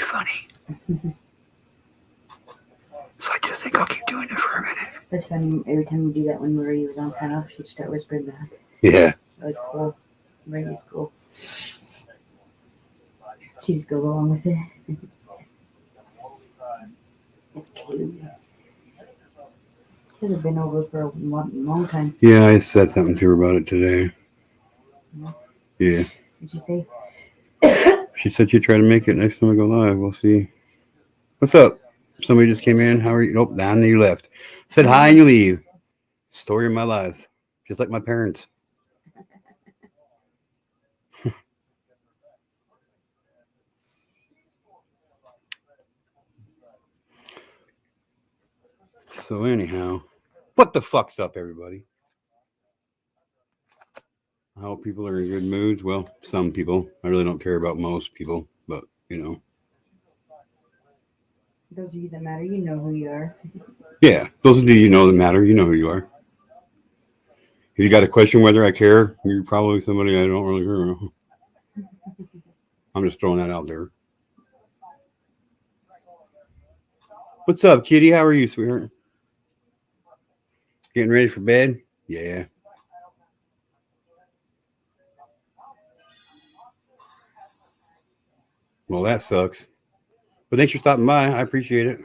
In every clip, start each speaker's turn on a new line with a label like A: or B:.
A: you funny. So I just think I'll keep doing it for a minute.
B: It's funny, every time we do that when Marie was on panel, she'd start whispering back.
A: Yeah.
B: So it's cool. Marie's cool. She just goes along with it. It's cute. Should have been over for a long time.
A: Yeah, I said something to her about it today. Yeah.
B: What'd you say?
A: She said she'd try to make it next time I go live. We'll see. What's up? Somebody just came in. How are you? Nope, down you left. Said hi and you leave. Story of my life. Just like my parents. So anyhow, what the fuck's up, everybody? I hope people are in good moods. Well, some people. I really don't care about most people, but you know.
B: Those of you that matter, you know who you are.
A: Yeah, those of you that matter, you know who you are. If you got a question whether I care, you're probably somebody I don't really care about. I'm just throwing that out there. What's up, Kitty? How are you, sweetheart? Getting ready for bed? Yeah. Well, that sucks. But thanks for stopping by. I appreciate it.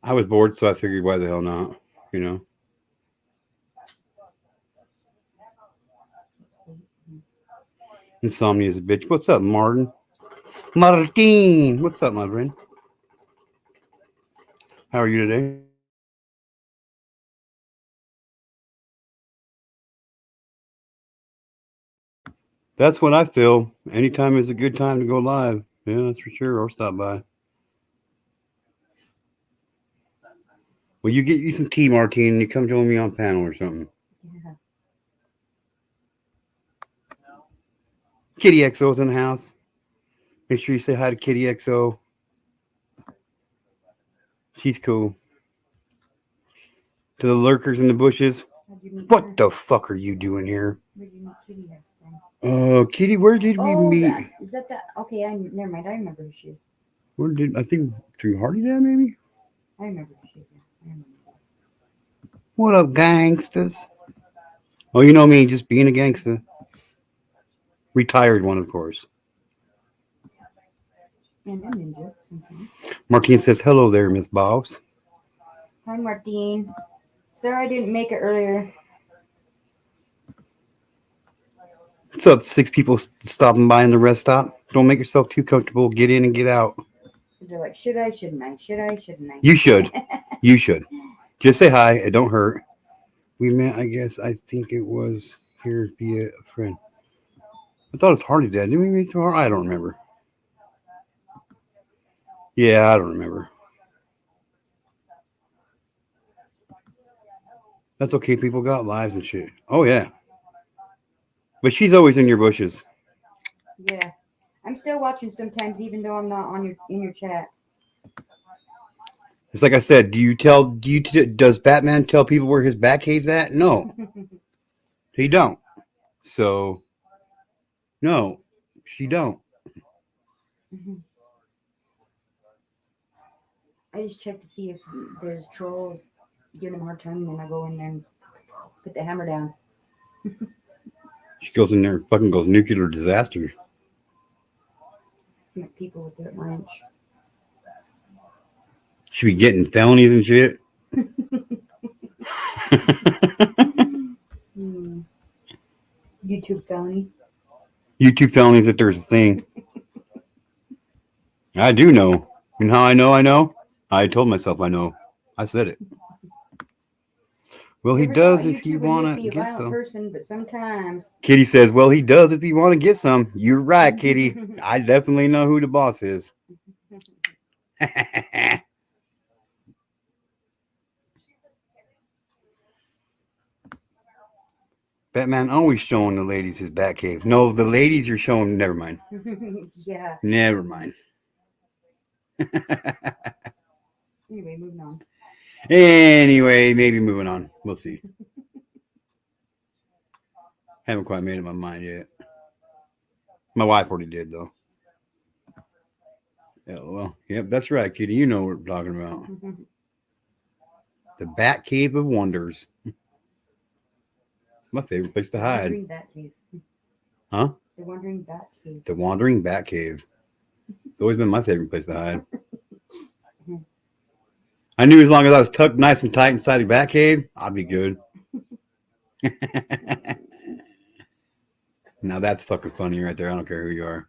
A: I was bored, so I figured why the hell not, you know. Insomnia is a bitch. What's up, Martin? Martin! What's up, my friend? How are you today? That's what I feel. Anytime is a good time to go live. Yeah, that's for sure. Or stop by. Well, you get you some tea, Martine, and you come join me on panel or something.
B: Yeah.
A: Kitty XO's in the house. Make sure you say hi to Kitty XO. She's cool. To the lurkers in the bushes. What the fuck are you doing here?
B: Where did you meet Kitty from?
A: Kitty, where did we meet?
B: Is that? Okay, never mind. I remember who she is.
A: Where did I think through Hardy Dad maybe?
B: I remember who she is. I remember.
A: What up, gangsters? Oh, you know me, just being a gangster. Retired one, of course.
B: And a ninja sometimes.
A: Martine says, hello there, Miss Boss.
B: Hi, Martine. Sorry I didn't make it earlier.
A: What's up, 6 people stopping by in the rest stop? Don't make yourself too comfortable. Get in and get out.
B: They're like, should I, shouldn't I? Should I, shouldn't I?
A: You should. You should. Just say hi. It don't hurt. We met, I guess, I think it was here via a friend. I thought it was Hardy Dad. Didn't we meet through Hardy? I don't remember. Yeah, I don't remember. That's okay. People got lives and shit. Oh, yeah. But she's always in your bushes.
B: Yeah. I'm still watching sometimes, even though I'm not in your chat.
A: It's like I said. Does Batman tell people where his Batcave's at? No, he don't. So, no, she don't.
B: I just check to see if there's trolls giving him a hard time, and then I go in there and put the hammer down.
A: She goes in there and fucking goes nuclear disaster.
B: Smack people with their wrench.
A: She be getting felonies and shit.
B: YouTube felony.
A: YouTube felonies if there's a thing. I do know. And how I know? I told myself I know. I said it. Well, he does if you want to get some.
B: Person, but sometimes.
A: Kitty says, well, he does if you want to get some. You're right, Kitty. I definitely know who the boss is. Batman always showing the ladies his Batcave. No, the ladies are showing. Never mind.
B: Yeah.
A: Never mind.
B: Anyway, moving on.
A: Anyway, maybe moving on. We'll see. Haven't quite made up my mind yet. My wife already did, though. Yeah, well, yep, that's right, Kitty. You know what we're talking about. The Bat Cave of Wonders. It's my favorite place to hide.
B: Wandering Bat Cave.
A: Huh?
B: The Wandering Bat Cave.
A: The Wandering Bat Cave. It's always been my favorite place to hide. I knew as long as I was tucked nice and tight inside the Bat Cave, I'd be good. Now that's fucking funny right there. I don't care who you are.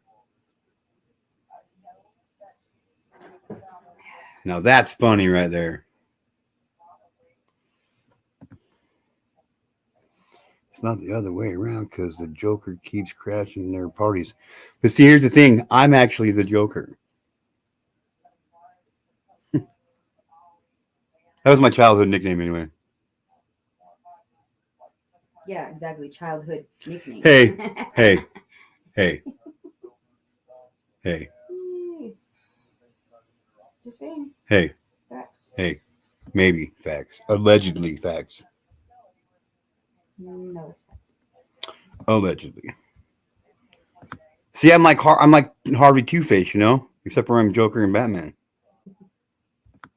A: Now that's funny right there. It's not the other way around because the Joker keeps crashing their parties. But see, here's the thing. I'm actually the Joker. That was my childhood nickname anyway.
B: Yeah, exactly. Childhood nickname.
A: Hey. Hey.
B: Just saying.
A: Hey.
B: Facts.
A: Hey. Maybe facts. Allegedly facts.
B: No, it's facts.
A: Allegedly. See, I'm like Harvey Two-Face, you know, except for I'm Joker and Batman.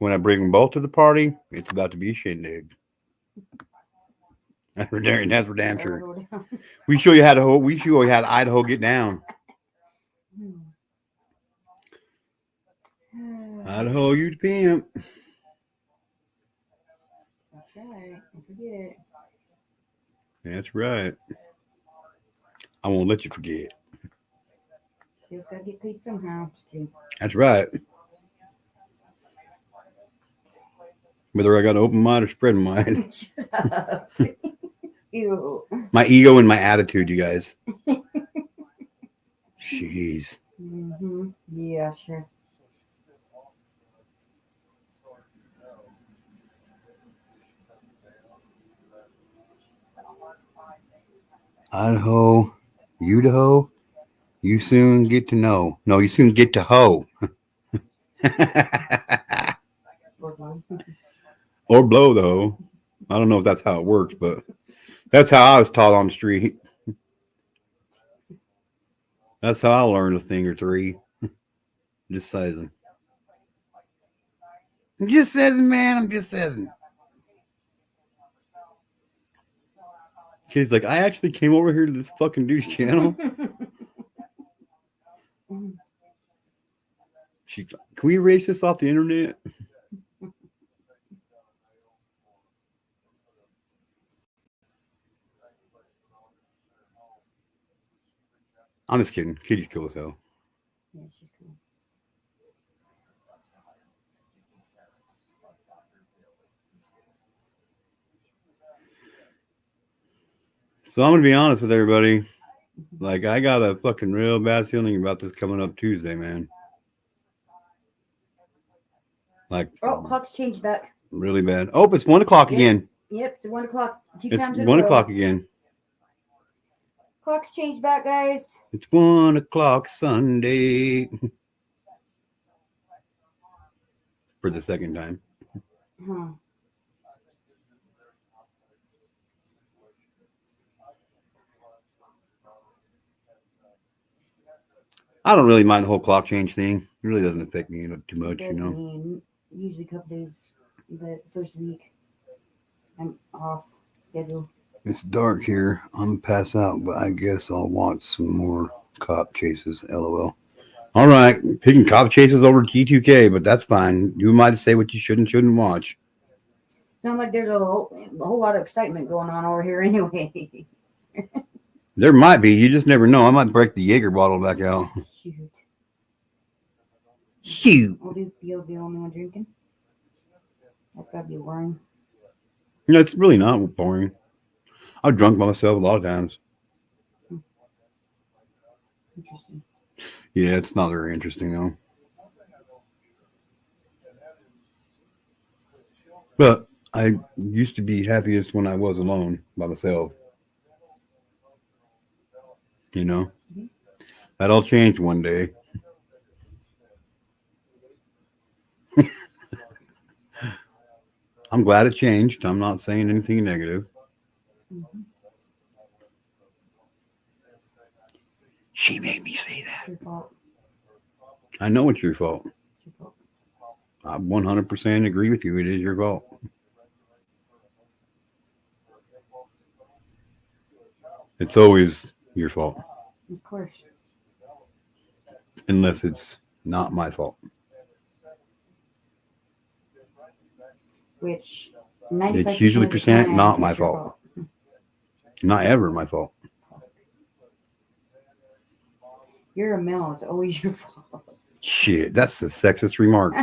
A: When I bring them both to the party, it's about to be a shindig. That's for damn sure. We show you how to. We show you how Idaho get down. Idaho, you the pimp.
B: That's right. Don't forget it.
A: That's right. I won't let you forget.
B: You just gotta get paid somehow. Just kidding.
A: That's right. Whether I got an open mind or spread mind.
B: Shut up. Ew.
A: My ego and my attitude, you guys. Jeez.
B: Mm-hmm. Yeah, sure.
A: Idaho, Idaho, you soon get to know. No, you soon get to hoe. Or blow the hoe. I don't know if that's how it works, but that's how I was taught on the street. That's how I learned a thing or three. Just saying. I'm just saying, man. I'm just saying. Kid's like, I actually came over here to this fucking douche channel. She's like, can we erase this off the internet? I'm just kidding. Kitty's cool as hell.
B: Yeah, she's cool.
A: So I'm gonna be honest with everybody. Like, I got a fucking real bad feeling about this coming up Tuesday, man. Like,
B: Oh, clock's changed back.
A: really bad. Oh, it's 1 o'clock again.
B: Yep, it's 1 o'clock.
A: It's 1 o'clock again.
B: Clock's changed back, guys.
A: It's 1 o'clock Sunday. For the second time.
B: Huh.
A: I don't really mind the whole clock change thing. It really doesn't affect me too much, you know.
B: Usually a couple days, the first week, I'm off schedule.
A: It's dark here. I'm gonna pass out, but I guess I'll watch some more cop chases. LOL. All right, picking cop chases over G2K, but that's fine. You might say what you shouldn't watch.
B: Sound like there's a whole lot of excitement going on over here anyway.
A: There might be. You just never know. I might break the Jaeger bottle back out. Shoot.
B: I'll be the only one drinking. That's gotta be boring.
A: No, it's really not boring. I've drunk by myself a lot of times.
B: Interesting.
A: Yeah, it's not very interesting though. But I used to be happiest when I was alone by myself. You know? That all changed one day. I'm glad it changed. I'm not saying anything negative.
B: Mm-hmm.
A: She made me say that.
B: It's your fault.
A: I know it's your fault.
B: It's your fault.
A: I 100% agree with you. It is your fault. It's always your fault.
B: Of course.
A: Unless it's not my fault.
B: Which 95%
A: It's usually
B: of the
A: percent
B: time,
A: not my
B: it's your
A: fault. Not ever my fault.
B: You're a male. It's always your fault.
A: Shit, that's a sexist remark.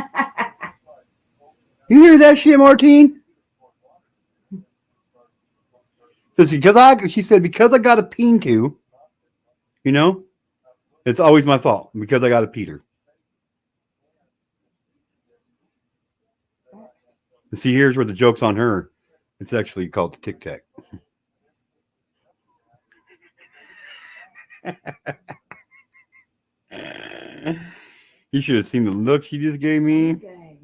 A: You hear that shit, Martine? She said, because I got a peen to, you know, it's always my fault because I got a peter. See, here's where the joke's on her. It's actually called the Tic Tac. You should have seen the look she just gave me.
B: Okay.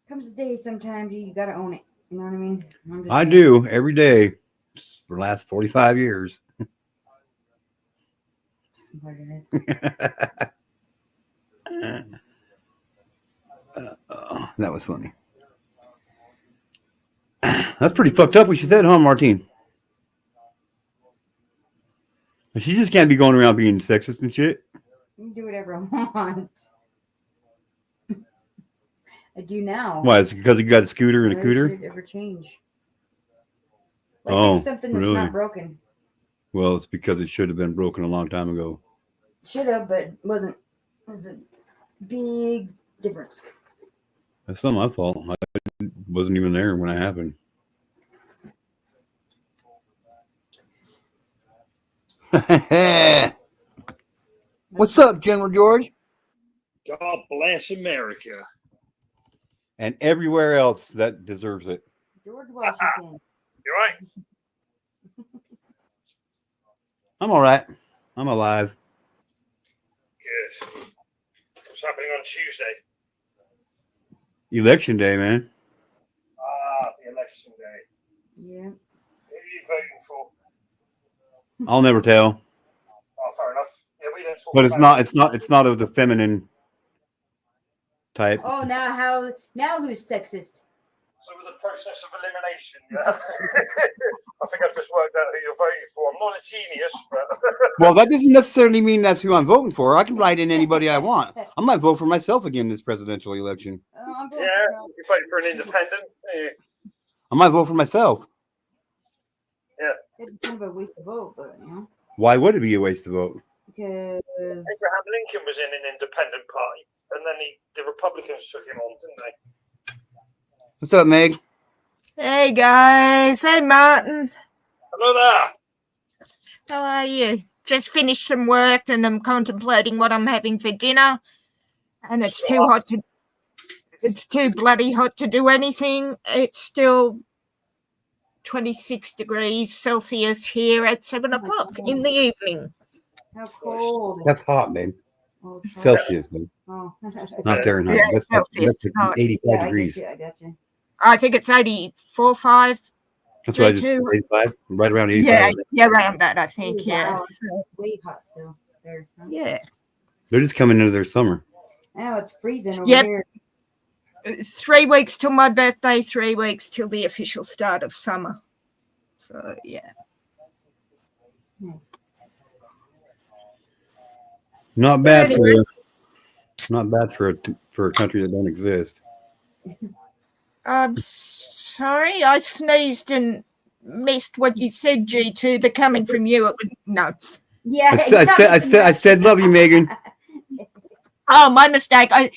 B: Comes a day sometimes you gotta own it. You know what I mean?
A: I do every day for the last 45 years. That was funny. That's pretty fucked up what she said, huh, Martine? She just can't be going around being sexist and shit.
B: You can do whatever I want. I do now.
A: Why? It's because you got a scooter and a
B: Why
A: cooter?
B: should it ever change? Like fix something that's
A: really?
B: not broken.
A: Well, it's because it should have been broken a long time ago.
B: Should have, but wasn't. It was a big difference.
A: That's not my fault. I wasn't even there when it happened. What's up, General George?
C: God bless America.
A: And everywhere else that deserves it.
B: George Washington.
C: You right?
A: I'm all right. I'm alive.
C: Good. What's happening on Tuesday?
A: Election day, man.
C: Ah, the election day.
B: Yeah.
C: Who are you voting for?
A: I'll never tell.
C: Oh, fair enough. Yeah, we don't talk
A: But it's
C: about
A: not of the feminine type.
B: Oh, now who's sexist?
C: So with the process of elimination, yeah. I think I've just worked out who you're voting for. I'm not a genius, but
A: Well, that doesn't necessarily mean that's who I'm voting for. I can write in anybody I want. I might vote for myself again this presidential election.
B: I'm
C: yeah, you vote for an independent. Yeah.
A: I might vote for myself.
B: That'd be kind of a waste of vote, but you know.
A: Why would it be a waste to vote?
B: Because
C: Abraham Lincoln was in an independent party, and then the Republicans took him on, didn't they?
A: What's up, Meg?
D: Hey guys, hey Martin.
C: Hello there.
D: How are you? Just finished some work and I'm contemplating what I'm having for dinner. And it's too hot to it's too bloody hot to do anything. It's still 26 degrees Celsius here at 7 o'clock in the evening.
B: how cold?
A: That's hot, babe.
B: Oh,
A: Celsius, babe.
B: Oh.
A: Not Fahrenheit.
D: Yeah,
A: That's
D: Celsius.
A: like 85
B: Yeah,
A: degrees.
B: I got you.
D: I think it's 84, 5.
A: That's what I just said. 85? Right around 85.
D: Yeah, around that, I think,
B: Ooh,
D: yeah.
B: wow.
D: So,
B: Way hot still. There. Huh?
D: yeah.
A: They're just coming into their summer.
B: I know it's freezing over
D: Yep.
B: here.
D: 3 weeks till my birthday, 3 weeks till the official start of summer. So, yeah.
B: Nice.
A: Not bad
D: Anyway.
A: for a country that don't exist.
D: I'm sorry, I sneezed and missed what you said, G2, but coming from you, it would no.
B: Yeah.
A: I said love you, Megan.
D: Oh, my mistake. I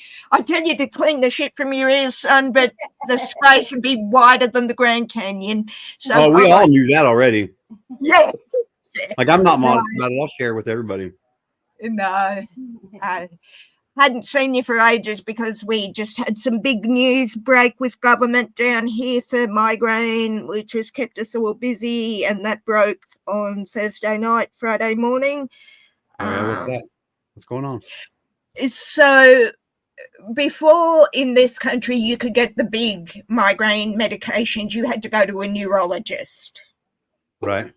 D: tell you to clean the shit from your ears, son, but the space would be wider than the Grand Canyon. So
A: Oh, we all knew that already.
D: yeah.
A: Like, I'm not modest about it. I'll share with everybody.
D: No, I hadn't seen you for ages because we just had some big news break with government down here for migraine, which has kept us all busy, and that broke on Thursday night, Friday morning.
A: Oh, yeah, what's that? What's going on?
D: So before in this country, you could get the big migraine medications. You had to go to a neurologist.
A: Right.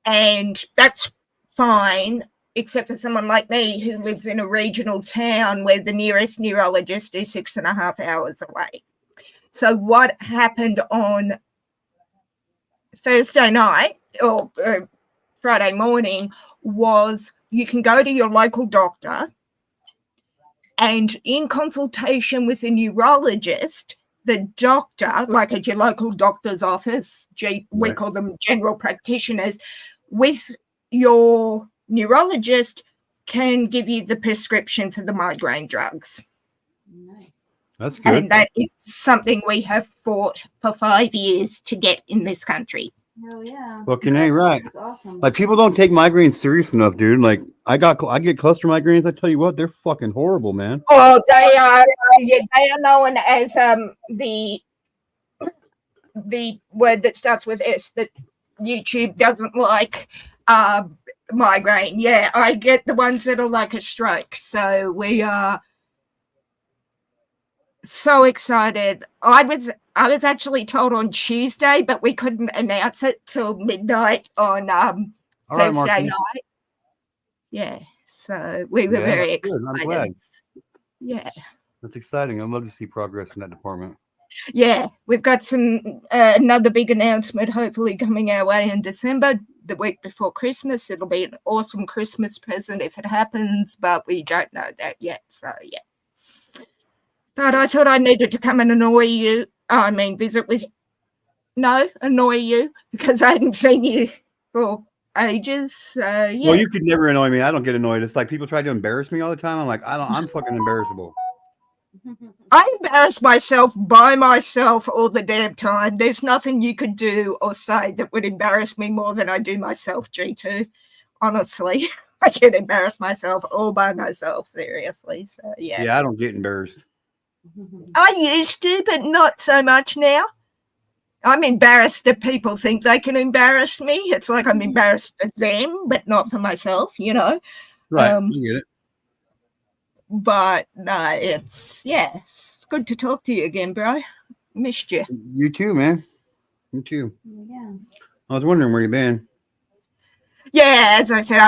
D: And that's fine, except for someone like me who lives in a regional town where the nearest neurologist is 6.5 hours away. So what happened on Thursday night or Friday morning was you can go to your local doctor, and in consultation with a neurologist, the doctor, like at your local doctor's office, we call them general practitioners, with your neurologist can give you the prescription for the migraine drugs.
B: Nice.
A: That's good.
D: And that is something we have fought for 5 years to get in this country.
B: Hell yeah.
A: Fucking ain't right.
B: That's awesome.
A: Like, people don't take migraines serious enough, dude. Like, I get cluster migraines. I tell you what, they're fucking horrible, man.
D: Oh, they are known as the word that starts with S that YouTube doesn't like, migraine. Yeah, I get the ones that are like a stroke. So we are so excited. I was actually told on Tuesday, but we couldn't announce it till midnight on Thursday night. Yeah, so we were very excited.
A: I'm glad.
D: Yeah,
A: That's exciting. I'd love to see progress in that department.
D: Yeah, we've got some another big announcement hopefully coming our way in December, the week before Christmas. It'll be an awesome Christmas present if it happens, but we don't know that yet. So yeah. But I thought I needed to come and annoy you. Annoy you because I hadn't seen you for ages. Yeah.
A: Well, you could never annoy me. I don't get annoyed. It's like people try to embarrass me all the time. I'm like, I'm fucking embarrassable.
D: I embarrass myself by myself all the damn time. There's nothing you could do or say that would embarrass me more than I do myself, G2. Honestly, I can embarrass myself all by myself, seriously. So, yeah.
A: Yeah, I don't get embarrassed.
D: I used to, but not so much now. I'm embarrassed that people think they can embarrass me. It's like I'm embarrassed for them, but not for myself, you know.
A: Right, I get it.
D: But no, it's good to talk to you again, bro. Missed you.
A: You too, man. You too.
B: Yeah.
A: I was wondering where you been.
D: Yeah, as I said,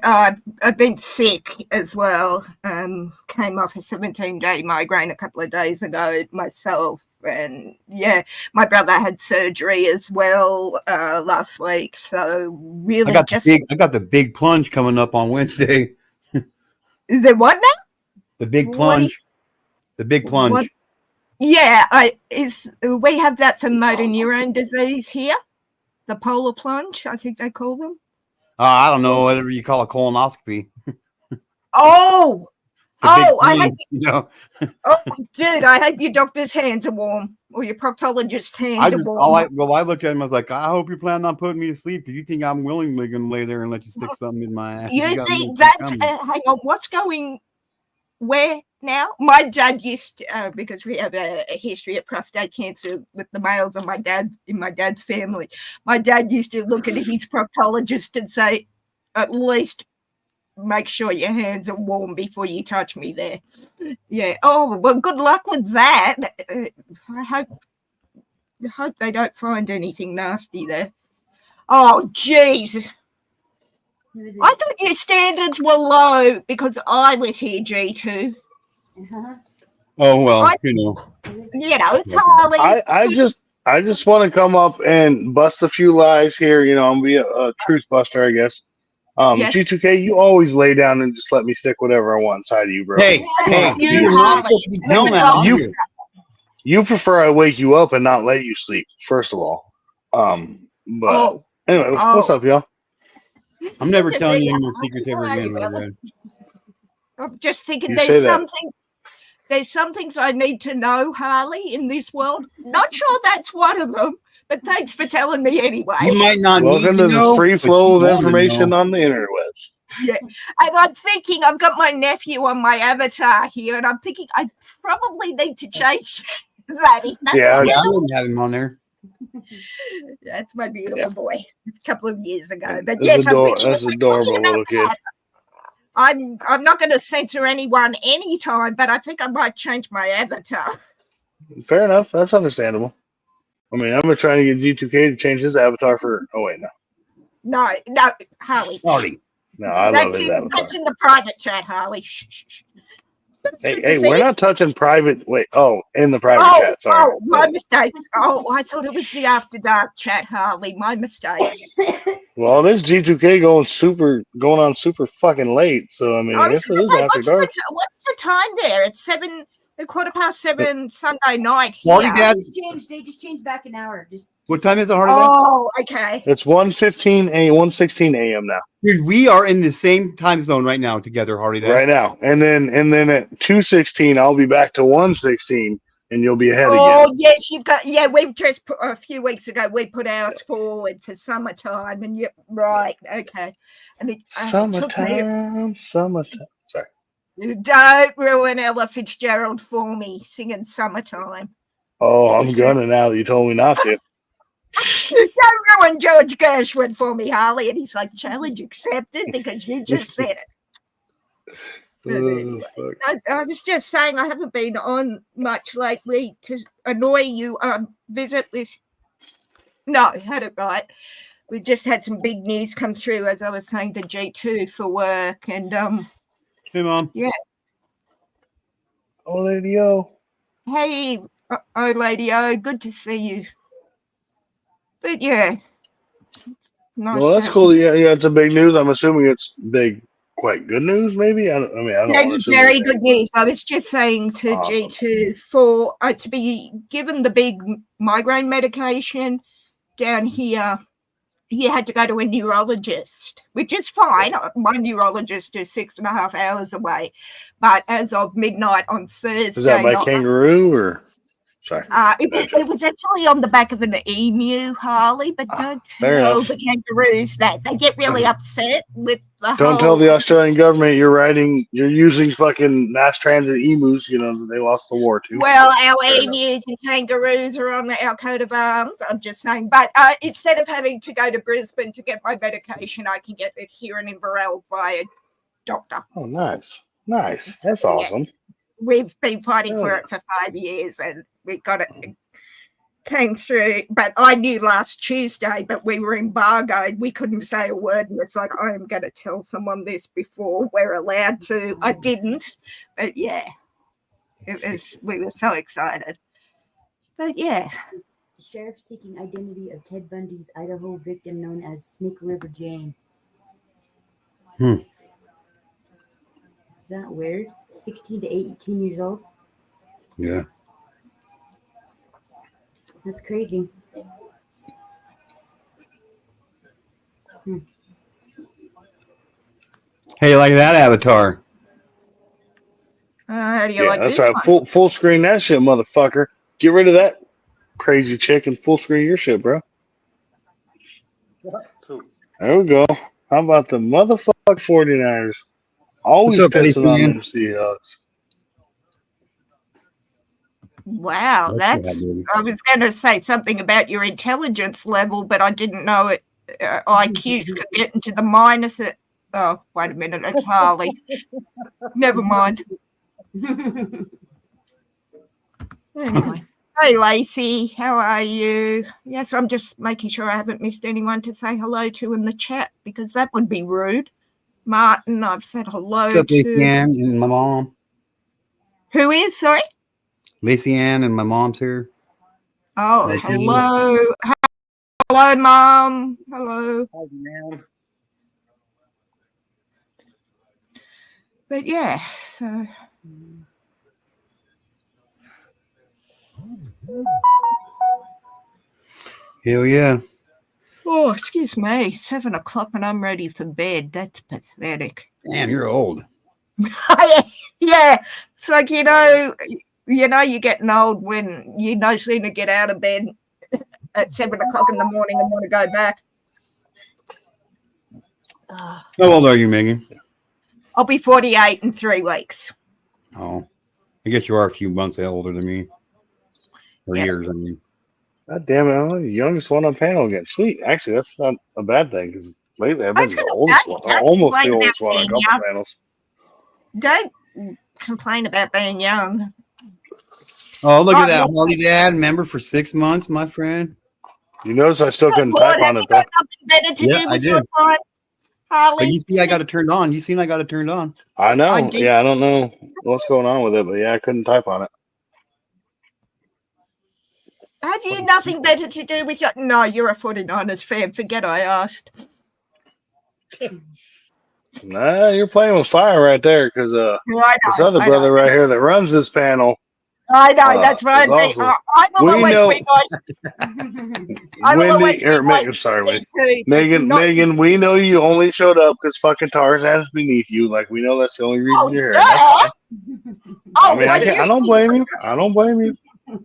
D: I've been sick as well. Came off a 17-day migraine a couple of days ago myself, and yeah, my brother had surgery as well last week. So really,
A: I got the big plunge coming up on Wednesday.
D: Is there what now?
A: The big plunge. The big plunge.
D: What? Yeah, we have that for motor neurone disease here. The polar plunge, I think they call them.
A: I don't know, whatever you call a colonoscopy.
D: Oh,
A: I
D: dude, I hope your doctor's hands are warm or your proctologist's hands are warm.
A: I looked at him, I was like, I hope you're planning on putting me to sleep because you think I'm willingly going to lay there and let you stick something in my ass.
D: You think that's, hang on, what's going where now? My dad used to, because we have a history of prostate cancer with the males in my dad's family. My dad used to look at his proctologist and say, at least make sure your hands are warm before you touch me there. Yeah. Oh, well, good luck with that. I hope they don't find anything nasty there. Oh, jeez. I thought your standards were low because I was here, G2.
A: Oh, well,
D: it's Harley.
E: I just want to come up and bust a few lies here. You know, I'm be a truth buster, I guess. Yes. G2K, you always lay down and just let me stick whatever I want inside of you, bro.
A: Hey,
E: you prefer I wake you up and not let you sleep, first of all. Anyway, what's up, y'all?
A: I'm never telling you your secrets ever again, brother.
D: I'm just thinking there's some things I need to know, Harley, in this world. Not sure that's one of them, but thanks for telling me anyway.
A: You might not
E: Welcome to the free flow of information on the interwebs.
D: Yeah, and I'm thinking I've got my nephew on my avatar here, and I'm thinking I probably need to change that.
A: I wouldn't have him on there.
D: That's my beautiful boy. A couple of years ago, but
E: that's adorable little kid.
D: I'm not going to censor anyone anytime, but I think I might change my avatar.
E: Fair enough. That's understandable. I mean, I'm trying to get G2K to change his avatar for. Oh wait, no,
D: No, Harley.
A: Harley.
E: no, I love his avatar.
D: That's in the private chat, Harley. Shh, shh, shh.
E: Hey, we're not touching private. Wait, in the private chat. Sorry.
D: Oh, my mistake. Oh, I thought it was the After Dark chat, Harley. My mistake.
E: Well, this G2K going on super fucking late. So I mean, I guess it is after dark.
D: What's the time there? It's 7:15 Sunday night
A: Harley,
D: here.
A: Dad.
B: They just changed back an hour.
A: What time is it, Harley? Dad?
D: Oh, okay.
E: It's 1:16 a.m. now.
A: Dude, we are in the same time zone right now together, Harley. Dad.
E: Right now, and then at 2:16, I'll be back to 1:16, and you'll be ahead again.
D: Oh yes, you've got. Yeah, we've just put a few weeks ago. We put ours forward for summertime, and you right, okay. And
E: Summertime. Sorry.
D: Don't ruin Ella Fitzgerald for me singing "Summertime."
E: Oh, I'm gonna now that you told me not to.
D: Don't ruin George Gershwin for me, Harley. And he's like, challenge accepted because you just said it. I was just saying I haven't been on much lately to annoy you. Visit this. No, I had it right. We just had some big news come through, as I was saying to G2 for work. And
A: Hey, Mom.
D: yeah.
E: Oh, Lady O.
D: Hey, oh, Lady O, good to see you. But yeah. Nice.
E: Well, that's cool. Yeah, it's a big news. I'm assuming it's big, quite good news, maybe. I don't know.
D: It's very good news. I was just saying to G2 for to be given the big migraine medication down here, you had to go to a neurologist, which is fine. My neurologist is 6.5 hours away. But as of midnight on Thursday.
E: Is that by kangaroo or? Sorry.
D: It was actually on the back of an emu, Harley, but don't tell the kangaroos that. They get really upset with the
E: Don't tell the Australian government you're using fucking mass transit emus. You know, they lost the war too.
D: Well, our emus and kangaroos are on our coat of arms. I'm just saying. But instead of having to go to Brisbane to get my medication, I can get it here in Inverell by a doctor.
E: Oh, nice. That's awesome.
D: We've been fighting for it for 5 years and we got it, came through. But I knew last Tuesday, but we were embargoed. We couldn't say a word. And it's like, I am going to tell someone this before we're allowed to. I didn't. But yeah, we were so excited. But yeah.
B: The sheriff seeking identity of Ted Bundy's Idaho victim known as Snake River Jane. Is that weird? 16 to 18 years old.
A: Yeah.
B: That's crazy.
A: Hey, like that avatar?
D: How do you like
E: that's
D: this
E: right.
D: one?
E: Full screen that shit, motherfucker. Get rid of that crazy chick and full screen your shit, bro. There we go. How about the motherfucking 49ers? Always pissing on them Seahawks.
D: Wow, I was going to say something about your intelligence level, but I didn't know it. IQs could get into the minus. Oh, wait a minute, it's Harley. Never mind. Anyway. Hey, Lacey, how are you? Yes, I'm just making sure I haven't missed anyone to say hello to in the chat because that would be rude. Martin, I've said hello to.
A: Lacey Ann and my mom.
D: Who is? Sorry?
A: Lacey Ann and my mom's here.
D: Oh, hello. Hello, Mom. Hello.
C: Hi, man.
D: But yeah, so.
A: Hell yeah.
D: Oh, excuse me. 7 o'clock and I'm ready for bed. That's pathetic.
A: Damn, you're old.
D: Yeah. It's like, you're getting old when you no sooner get out of bed at 7 o'clock in the morning and want to go back.
A: How old are you, Megan?
D: I'll be 48 in 3 weeks.
A: Oh, I guess you are a few months older than me. Or years, I mean.
E: God damn it, I'm the youngest one on panel again. Sweet. Actually, that's not a bad thing because Lately, I've
D: I
E: been
D: was
E: the
D: gonna
E: oldest
D: say,
E: one.
D: don't
E: Almost the
D: complain about
E: oldest one. A
D: being
E: couple
D: young.
E: panels.
D: Don't complain about being young.
A: Oh, look
D: Oh,
A: at that.
D: yeah.
A: Holly Dad, member for 6 months, my friend.
E: You notice I still
D: Good
E: couldn't
D: Lord,
E: type
D: have
E: on
D: you
E: it though.
D: got nothing better to
A: Yeah,
D: do
A: I
D: with your
A: did.
D: time, Harley?
A: But you see, I got it turned on. You seen I got it turned on.
E: I know.
D: I did.
E: Yeah, I don't know what's going on with it, but yeah, I couldn't type on it.
D: Have you nothing better to do with your... No, you're a 49ers fan. Forget I asked.
E: Nah, you're playing with fire right there, because
D: I
E: this
D: know,
E: other
D: I
E: brother
D: know.
E: right here that runs this panel.
D: I know, that's right.
E: is also
D: I will
E: We
D: always
E: know-
D: be nice. I will always
E: Wendy
D: be
E: or
D: nice
E: Megan. Sorry, Wendy.
D: too, but
E: Megan.
D: not-
E: Megan. We know you only showed up because fucking Tarzan's beneath you. Like we know that's the only reason
D: Oh,
E: you're here.
D: duh.
E: That's fine.
D: Oh,
E: I mean,
D: well,
E: I don't blame you. I don't blame you.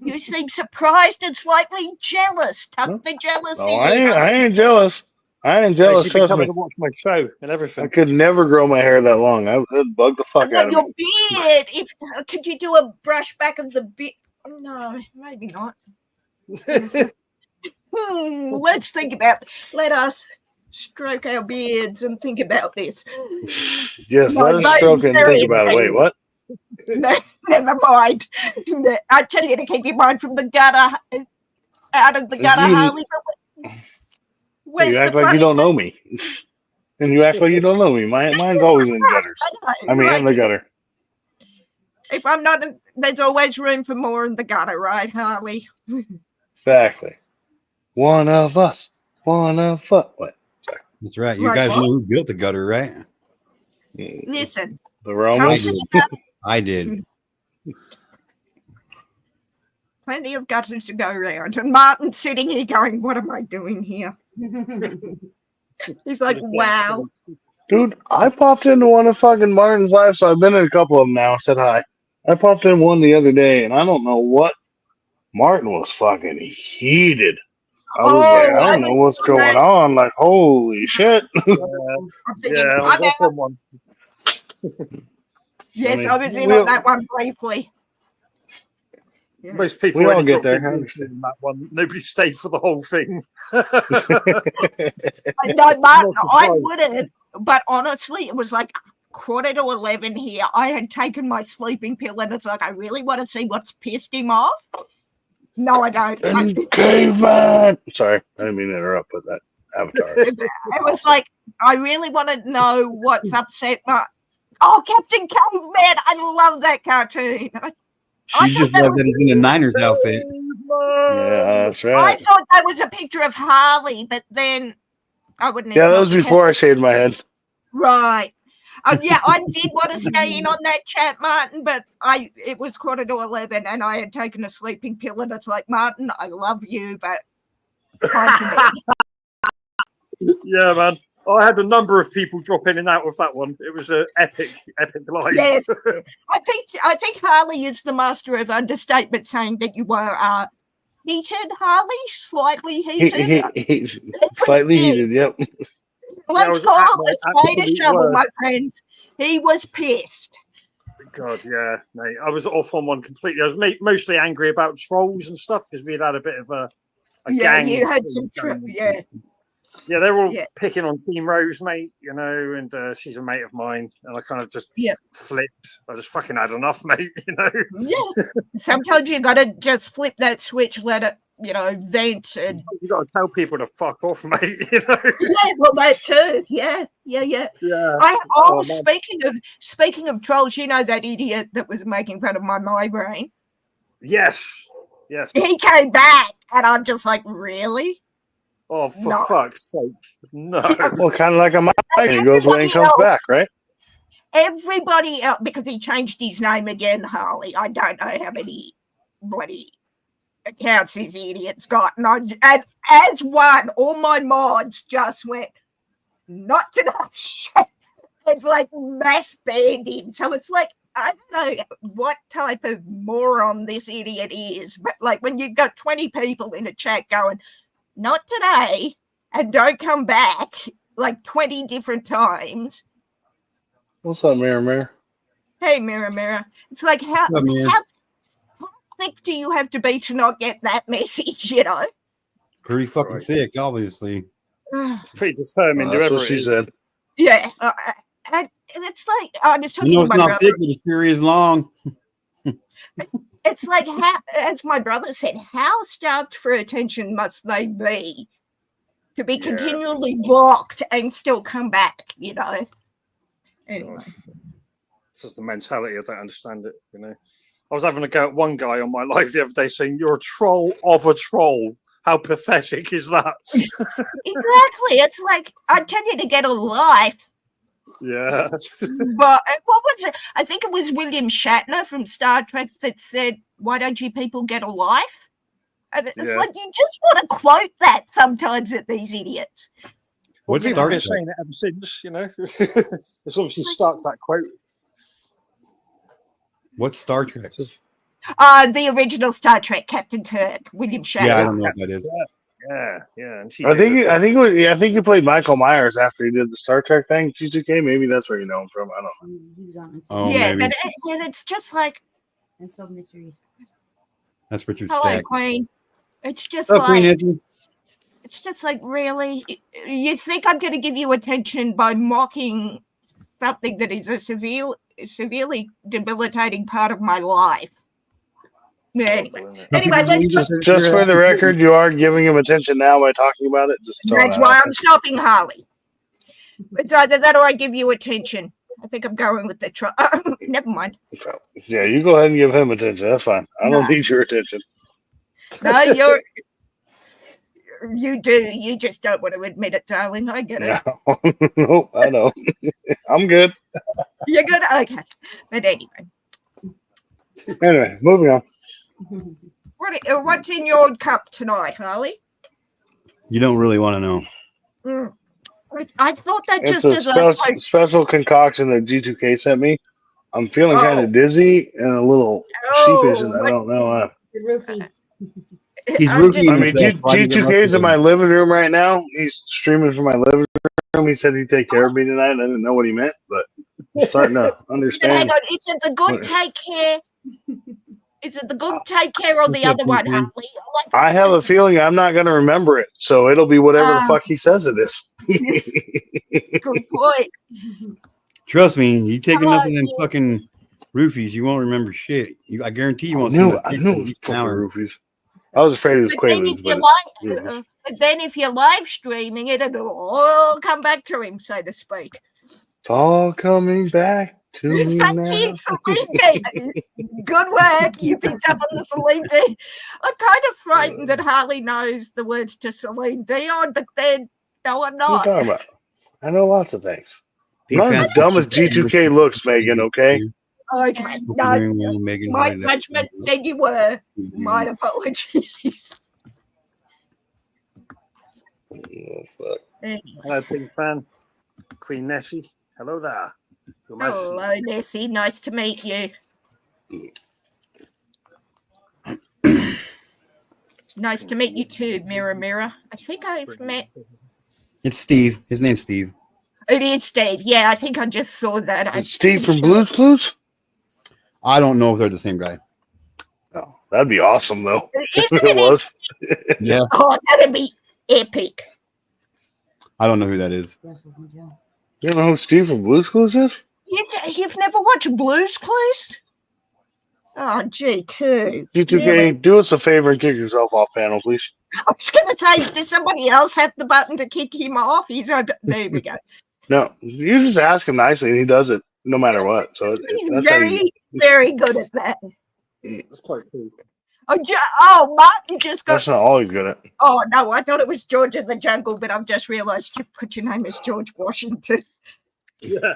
D: You seem surprised and slightly jealous. Tuck
E: No.
D: the jealousy
E: No, I
D: in.
E: ain't jealous. I ain't
C: Hey,
E: jealous.
C: she's been
E: Trust
C: coming
E: me.
C: to watch my show and
E: I
C: everything.
E: could never grow my hair that long. It'd bug the fuck out of
D: Your
E: me.
D: beard. If could you do a brush back of the beard? No, maybe not. Let's think about. Let us stroke our beards and think about this.
E: Yes,
D: No,
E: let us
D: that
E: stroke
D: is
E: and
D: very
E: think about it. Wait, what?
D: No, never mind. I tell you to keep your mind from the gutter, out of the gutter,
E: You-
D: Harley. Where's
E: You
D: the
E: act like you
D: funny
E: don't know me. And you act like you don't know me. Mine's always in gutters. I mean, in the gutter.
D: If I'm not, there's always room for more in the gutter, right, Harley?
E: Exactly. One of us. One of us. What?
A: That's right. You
D: Right,
A: guys
D: what?
A: know who built the gutter, right?
D: Listen,
E: The
D: come
E: Romans.
D: to the gutter.
A: I did.
D: Plenty of gutters to go around. And Martin's sitting here going, what am I doing here? He's like, wow.
E: Dude, I popped into one of fucking Martin's live, so I've been in a couple of them now. Said hi. I popped in one the other day, and I don't know what. Martin was fucking heated. I was like, I don't know what's going on. Like, holy shit.
D: I'm thinking,
C: Yeah, I was off on one.
D: Yes,
E: I
D: I
E: mean,
D: was in
E: we-
D: on that one briefly. Yeah.
C: Most people
E: We all
C: already
E: get
C: dropped
E: there.
C: in that one. Nobody stayed for the whole thing.
D: No, Martin,
C: Not
D: I
C: surprised.
D: would have, but honestly, it was like 11:15 here. I had taken my sleeping pill, and it's like, I really want to see what's pissed him off. No, I don't.
E: Caveman. Sorry, I didn't mean to interrupt with that avatar.
D: It was like, I really want to know what's upset my. Oh, Captain Caveman! I love that cartoon. I
A: You
D: thought
A: just
D: that
A: love
D: was-
A: that he's in the Niners outfit.
E: Yeah, that's
D: I
E: right.
D: thought that was a picture of Harley, but then I wouldn't.
E: Yeah, that was before I shaved my head.
D: Right. Yeah, I did want to stay in on that chat, Martin, but it was 11:15 and I had taken a sleeping pill, and it's like, Martin, I love you, but time to bed.
C: Yeah, man. I had a number of people drop in and out with that one. It was an epic live.
D: Yes. I think Harley is the master of understatement, saying that you were heated, Harley, slightly heated.
E: Slightly heated. Yep.
D: Let's
C: was
D: call
C: at
D: a
C: my
D: spade a
C: absolute
D: shovel, my
C: worst.
D: friends. He was pissed.
C: God, yeah, mate. I was off on one completely. I was mostly angry about trolls and stuff because we had a bit of a
D: Yeah,
C: gang.
D: you had some yeah.
C: Yeah, they were all
D: Yeah.
C: picking on Team Rose, mate, you know, and she's a mate of mine. And I kind of just flipped. I just fucking had enough, mate, you know.
D: Yeah. Sometimes you gotta just flip that switch, let it, vent. And
C: You got to tell people to fuck off, mate, you know.
D: yeah, well, that too. Yeah.
C: Yeah.
D: Speaking of trolls, you know that idiot that was making fun of my migraine?
C: Yes.
D: He came back, and I'm just like, really?
C: Oh, for
D: No.
C: fuck's sake. No.
E: Well, kind of like a migraine. He goes away and comes back, right?
D: Everybody else, because he changed his name again, Harley. I don't know how many bloody accounts these idiots got. And as one, all my mods just went, not tonight. It's like mass banned him. So it's like, I don't know what type of moron this idiot is, but like when you got 20 people in a chat going, not today, and don't come back like 20 different times.
E: What's up, Mirror?
D: Hey, Mirror. It's like, how thick do you have to be to not get that message,
A: Pretty fucking thick, obviously.
C: Pretty determined,
E: That's
C: whoever
E: what
C: it
E: she
C: is.
E: said.
D: Yeah, and it's like I was talking
A: You know,
D: to
A: it's
D: my
A: not
D: brother.
A: thick, but it sure is long.
D: It's like how, as my brother said, how starved for attention must they be to be continually blocked and still come back? You know. Anyway.
C: It's just the mentality. I don't understand it. You know, I was having a go at one guy on my live the other day saying, "You're a troll of a troll." How pathetic is that?
D: Exactly. It's like I tell you to get a life.
C: Yeah.
D: But what was it? I think it was William Shatner from Star Trek that said, "Why don't you people get a life?" And it's like you just want to quote that sometimes at these idiots.
C: Well,
A: What's
C: people
A: Star
C: have been
A: Trek?
C: saying it ever since. You know, it's obviously stuck that quote.
A: What's Star Trek?
D: The original Star Trek, Captain Kirk, William Shatner.
A: Yeah, I don't know what that is.
C: Yeah. And
E: I think he played Michael Myers after he did the Star Trek thing. G2K, maybe that's where you know him from. I don't know.
B: He was on
A: Oh,
D: yeah,
A: maybe.
D: but it's just like,
B: Unsolved Mysteries.
A: That's Richard
D: hello,
A: Stack.
D: Queen. It's just
A: What's up, Queen
D: like,
A: Izzy?
D: it's just like, really? You think I'm going to give you attention by mocking something that is a severely debilitating part of my life? Anyway, let's
E: Just for the record, you are giving him attention now by talking about it.
D: That's why I'm stopping Harley. It's either that or I give you attention. I think I'm going with the never mind.
E: Yeah, you go ahead and give him attention. That's fine. I don't need your attention.
D: No, you do. You just don't want to admit it, darling. I get it.
E: No, nope, I know. I'm good.
D: You're good? Okay. But anyway.
E: Anyway, moving on.
D: What's in your cup tonight, Harley?
A: You don't really want to know.
D: I thought that
E: It's
D: just
E: a special concoction that G2K sent me. I'm feeling kind of dizzy and a little sheepish, and I don't know.
B: Roofie.
A: He's roofing
E: I mean,
A: himself.
E: G2K is in my living room right now. He's streaming from my living room. He said he'd take care of me tonight. I didn't know what he meant, but I'm starting to understand.
D: Hang on, is it the good take care? Is it the good take care or the other one, Harley?
E: I have a feeling I'm not going to remember it, so it'll be whatever the fuck he says it is.
D: Good point.
A: Trust me, you take enough of them fucking roofies, you won't remember shit. I guarantee you won't.
E: I knew it was fucking roofies. I was afraid it was Quaaludes,
D: but then if you're live streaming it, it'll all come back to him, so to speak.
E: It's all coming back to me now.
D: Good work. You picked up on the Celine Dion. I'm kind of frightened that Harley knows the words to Celine Dion, but then, no, I'm not.
E: What are you talking about? I know lots of things. I'm not as dumb as G2K looks, Megan, okay?
D: Okay, no, my judgment said you were. My apologies.
E: Oh, fuck.
C: Hello, big fan. Queen Nessie. Hello there.
D: Hello, Nessie. Nice to meet you. Nice to meet you too, Mirror Mirror. I think I've met...
A: It's Steve. His name's Steve.
D: It is Steve. Yeah, I think I just saw that.
E: It's Steve from Blue's Clues?
A: I don't know if they're the same guy.
E: Oh, that'd be awesome, though. If
D: Isn't
E: it was.
A: Yeah.
D: Oh, that'd be epic.
A: I don't know who that is.
E: You know who Steve from Blue's Clues is?
D: You've never watched Blue's Clues? Oh, G2.
E: G2K,
D: Really?
E: do us a favor and kick yourself off panel, please.
D: I was going to say, does somebody else have the button to kick him off? There we go.
E: No, you just ask him nicely, and he does it no matter what. So
D: He's
E: that's
D: very, very good at that.
C: That's quite cool.
D: Martin just got...
E: That's not all he's good at.
D: Oh, no, I thought it was George of the Jungle, but I've just realised you put your name as George Washington.
C: Yeah.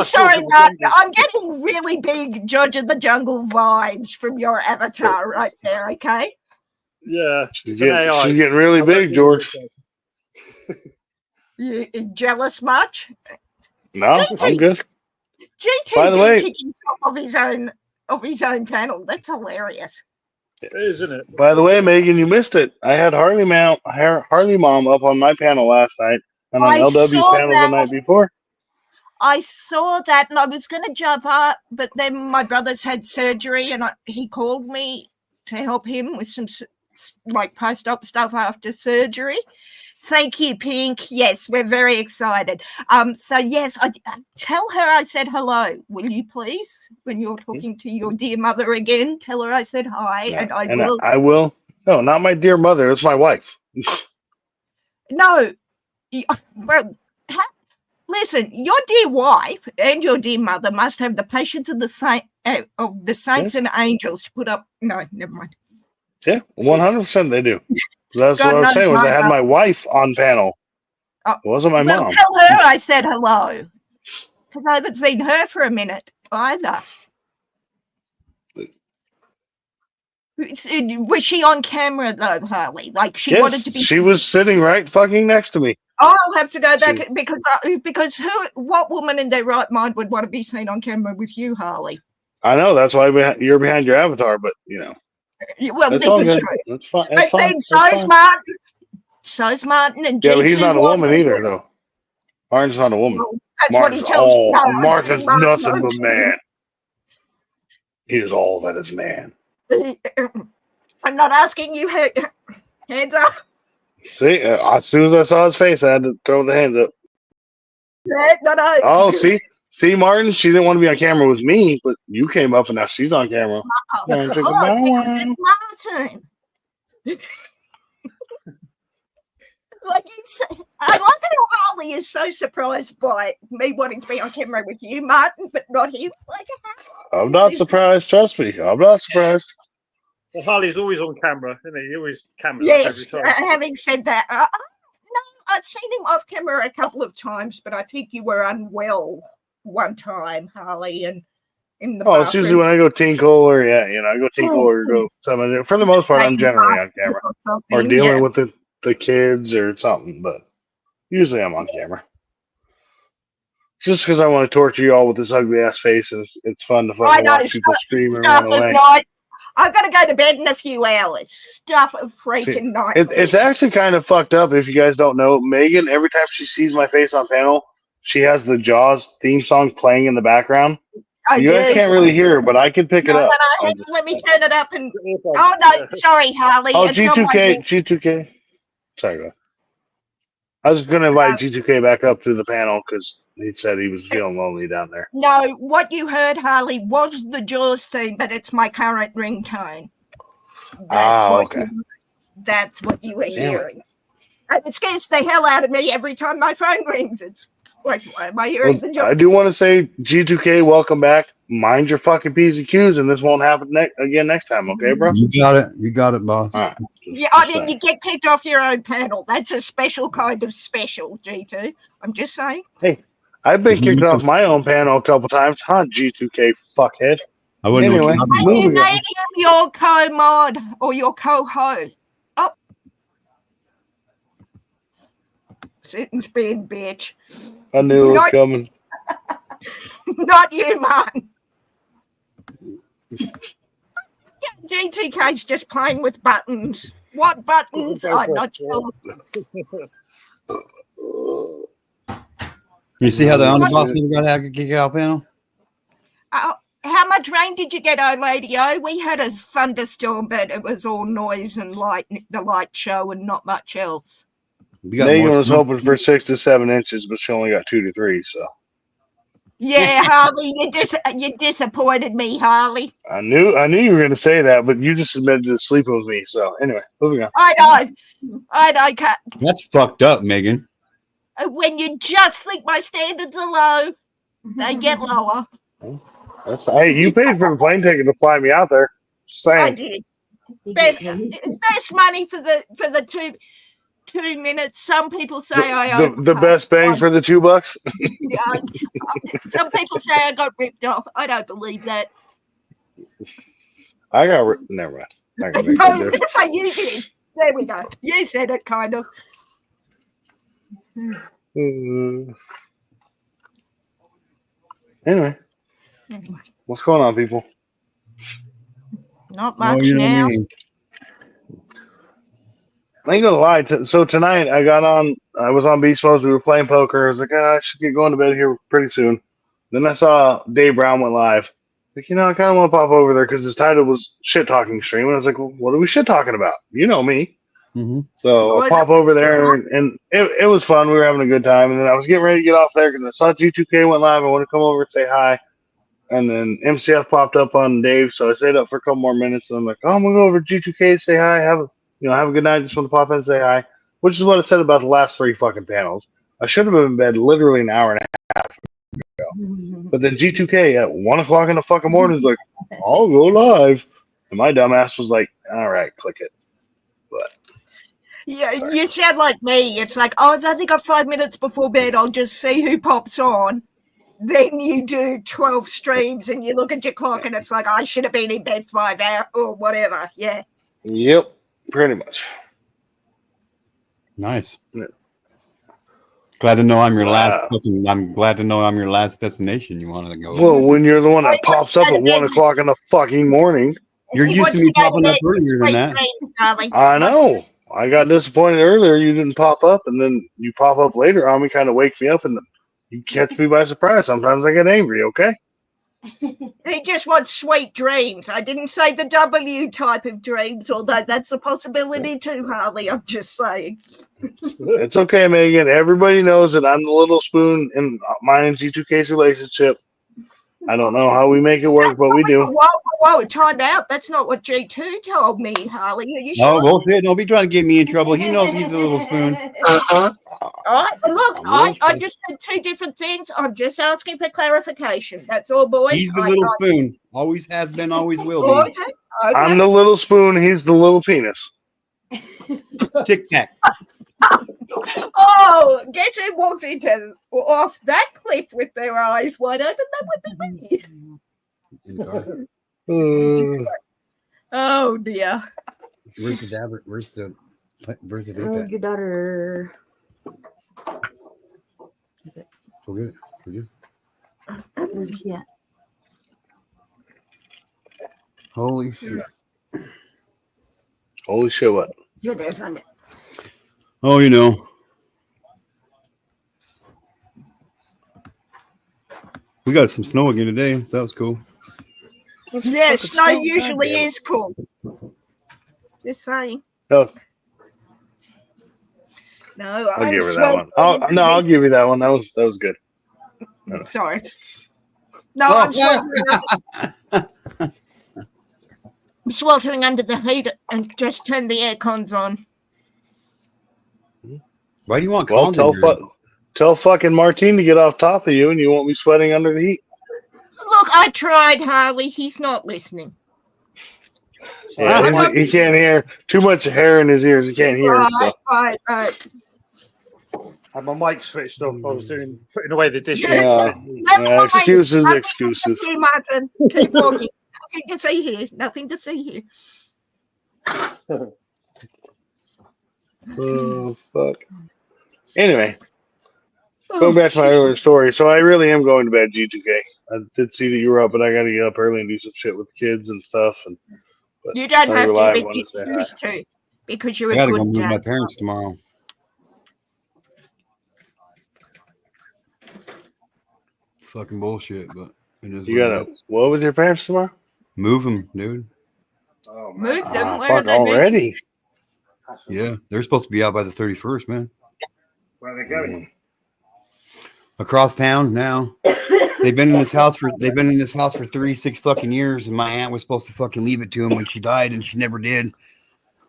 D: Sorry, Martin, I'm getting really big George of the Jungle vibes from your avatar right there, okay?
C: Yeah.
E: She's getting really big, George.
D: You jealous much?
E: No, I'm good.
D: GT
E: By the way,
D: kick himself off his own panel. That's hilarious.
C: Isn't it?
E: By the way, Megan, you missed it. I had Harley Mom up on my panel last night and on LW's panel the night before.
D: I saw that and I was going to jump up, but then my brother's had surgery and he called me to help him with some like post-op stuff after surgery. Thank you, Pink. Yes, we're very excited. So yes, I tell her I said hello. Will you please, when you're talking to your dear mother again, tell her I said hi,
E: Yeah,
D: and I will.
E: I will. No, not my dear mother. It's my wife.
D: No, well, listen. Your dear wife and your dear mother must have the patience of the saints and angels to put up. No, never mind.
E: Yeah, 100% they do. That's
D: God
E: what I was
D: knows
E: saying. Was
D: my
E: I had my wife on panel.
D: Oh,
E: It wasn't my
D: well,
E: mom.
D: tell her I said hello, because I haven't seen her for a minute either. Was she on camera though, Harley? Like she wanted to be.
E: She was sitting right fucking next to me.
D: I'll have to go back because what woman in their right mind would want to be seen on camera with you, Harley?
E: I know that's why you're behind your avatar, but you know.
D: Well,
E: That's
D: this
E: all
D: is
E: good.
D: true.
E: That's fine.
D: But then so's Martin and
E: Yeah, but he's
D: G2
E: not a woman
D: watching.
E: either, though. Martin's not a woman.
D: Well, that's what he tells you. No,
E: Martin's
D: Martin,
E: nothing but man. He is all that is man.
D: I'm not asking you. Hands up.
E: See, as soon as I saw his face, I had to throw the hands up.
D: No.
E: Oh, see, Martin, she didn't want to be on camera with me, but you came up and now she's on camera.
D: Of course, because it's Martin. Like you say, I like how Harley is so surprised by me wanting to be on camera with you, Martin, but not him. Like,
E: I'm not surprised. Trust me, I'm not surprised.
C: Well, Harley's always on camera, isn't he? He always camera
D: yes.
C: every time.
D: Having said that, no, I've seen him off camera a couple of times, but I think you were unwell one time, Harley, and in the bathroom.
E: It's usually when I go tinkle or I go tinkle or go something. For the most part, I'm generally on camera or dealing with the kids or something, but usually I'm on camera. Just because I want to torture you all with this ugly ass face, and it's fun to fucking watch people scream and run away.
D: I've got to go to bed in a few hours. Stuff of freaking night.
E: It's actually kind of fucked up if you guys don't know. Megan, every time she sees my face on panel, she has the Jaws theme song playing in the background. You guys can't really hear her, but I can pick it up.
D: Let me turn it up and. Oh no, sorry, Harley.
E: Oh, G2K. Sorry, guys. I was going to invite G2K back up to the panel because he said he was feeling lonely down there.
D: No, what you heard, Harley, was the Jaws theme, but it's my current ringtone. That's what you were hearing. And it scares the hell out of me every time my phone rings. It's like, why am I hearing the Jaws?
E: I do want to say, G2K, welcome back. Mind your fucking P's and Q's, and this won't happen again next time, okay, bro?
A: You got it, boss.
E: All right.
D: Yeah, I mean, you get kicked off your own panel. That's a special kind of special, G2. I'm just saying.
E: Hey, I've been kicked off my own panel a couple times, huh, G2K fuckhead?
A: I wouldn't
E: anyway,
D: you made him your co-mod or your co-host. Oh. Sit and spin, bitch.
E: I knew it was coming.
D: Not you, man. G2K's just playing with buttons. What buttons? I'm not sure.
A: You see how the underboss never got out of kick out panel?
D: How much rain did you get, old lady? Oh, we had a thunderstorm, but it was all noise and the light show and not much else.
E: Megan was hoping for 6 to 7 inches, but she only got 2 to 3, so.
D: Yeah, Harley, you disappointed me, Harley.
E: I knew you were going to say that, but you just admitted to sleeping with me. So anyway, moving on.
D: I know, Kat.
A: That's fucked up, Megan.
D: When you just think my standards are low, they get lower.
E: Hey, you paid for the plane ticket to fly me out there. Same.
D: I did. Best money for the 2 minutes. Some people say
E: the best bang for the $2.
D: Some people say I got ripped off. I don't believe that.
E: I got never mind.
D: I was going to say you did. There we go. You said it, kind of.
E: Anyway, what's going on, people?
D: Not much now.
E: I ain't gonna lie. So tonight I was on Beast Mode. We were playing poker. I was like, I should get going to bed here pretty soon. Then I saw Dave Brown went live. Like, I kind of want to pop over there because his title was shit talking stream. And I was like, well, what are we shit talking about? You know me.
A: Mm-hmm.
E: So I pop over there, and it was fun. We were having a good time. And then I was getting ready to get off there because I saw G2K went live. I want to come over and say hi. And then MCF popped up on Dave, so I stayed up for a couple more minutes. And I'm like, oh, I'm gonna go over to G2K, say hi, have a good night. Just want to pop in and say hi, which is what I said about the last 3 fucking panels. I should have been in bed literally an hour and a half ago. But then G2K at 1 o'clock in the fucking morning is like, I'll go live, and my dumbass was like, all right, click it. But
D: Yeah, you sound like me. It's like, oh, I've only got 5 minutes before bed. I'll just see who pops on. Then you do 12 streams and you look at your clock and it's like, I should have been in bed 5 hours or whatever. Yeah.
E: yep, pretty much.
A: Nice.
E: Yeah.
A: Glad to know I'm your last. I'm glad to know I'm your last destination. You wanted to go.
E: Well, when you're the one that pops up at 1 o'clock in the fucking morning,
A: You're used to me popping up earlier than that.
E: I know. I got disappointed earlier. You didn't pop up, and then you pop up later on me, kind of wake me up, and you catch me by surprise. Sometimes I get angry. Okay.
D: He just wants sweet dreams. I didn't say the W type of dreams, although that's a possibility too, Harley. I'm just saying.
E: It's okay, Megan. Everybody knows that I'm the little spoon in mine and G2K's relationship. I don't know how we make it work, but we do.
D: Whoa, time out. That's not what G2 told me, Harley. Are you sure?
A: Oh, bullshit. Don't be trying to get me in trouble. He knows he's the little spoon.
D: All right, look, I just said 2 different things. I'm just asking for clarification. That's all, boys.
A: He's the little spoon. Always has been, always will be.
D: Okay.
E: I'm the little spoon. He's the little penis.
A: Tic Tac.
D: Oh, guess who walked off that cliff with their eyes wide open? That would be me. Oh dear.
A: Where's the dabber? Where's the
B: Oh, your daughter.
A: Forget it.
B: Where's the cat?
A: Holy shit.
E: Holy shit, what?
B: It's right there. I found it.
A: Oh, you know. We got some snow again today. So that was cool.
D: Yeah, snow usually is cool. Just saying.
E: No,
D: No,
E: I'll give her that one. I'll give you that one. That was good.
D: Sorry. No, I'm sweltering under the heat and just turn the air cons on.
A: Why do you want
E: Well, tell fucking Martine to get off top of you, and you won't be sweating under the heat.
D: Look, I tried, Harley. He's not listening.
E: Yeah, he can't hear. Too much hair in his ears. He can't hear.
D: Right.
C: I had my mic switched off. I was putting away the dishes.
E: Yeah. Excuses.
D: Okay, Martin, keep walking. Nothing to see here. Nothing to see here.
E: Oh, fuck. Anyway, going back to my earlier story. So I really am going to bed, G2K. I did see that you were up, but I got to get up early and do some shit with the kids and stuff. But
D: you don't have to, but you choose to, because you're
A: I
D: a
A: gotta
D: good
A: go move
D: dad.
A: my parents tomorrow. Fucking bullshit, but it is.
E: You gotta what with your parents tomorrow?
A: Move them, dude.
C: Oh,
D: Move them. Where are
E: Fuck
D: they moving?
E: already.
A: Yeah, they're supposed to be out by the 31st, man.
C: Where are they going?
A: Across town now. They've been in this house for 36 fucking years, and my aunt was supposed to fucking leave it to him when she died, and she never did.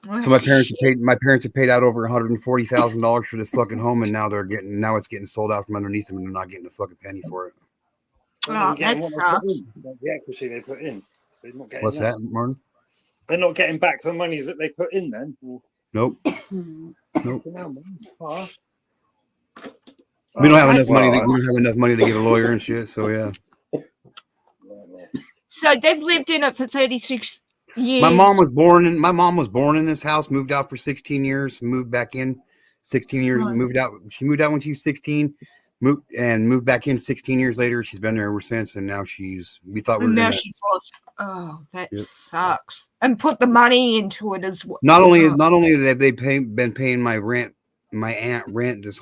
A: So my parents have paid out over $140,000 for this fucking home, and now it's getting sold out from underneath them, and they're not getting a fucking penny for it.
D: Oh, that sucks.
C: The equity they put in. They're not getting
A: What's that, Martin?
C: They're not getting back the money that they put in then.
A: Nope.
C: Nope.
A: We don't have enough money. We don't have enough money to get a lawyer and shit. So yeah.
D: So they've lived in it for 36 years.
A: My mom was born in this house. Moved out for 16 years. Moved back in 16 years. Moved out. She moved out when she was 16. Moved back in 16 years later. She's been there ever since. And now she's
D: lost. Oh, that sucks. And put the money into it as well.
A: Not only have they been paying my aunt rent this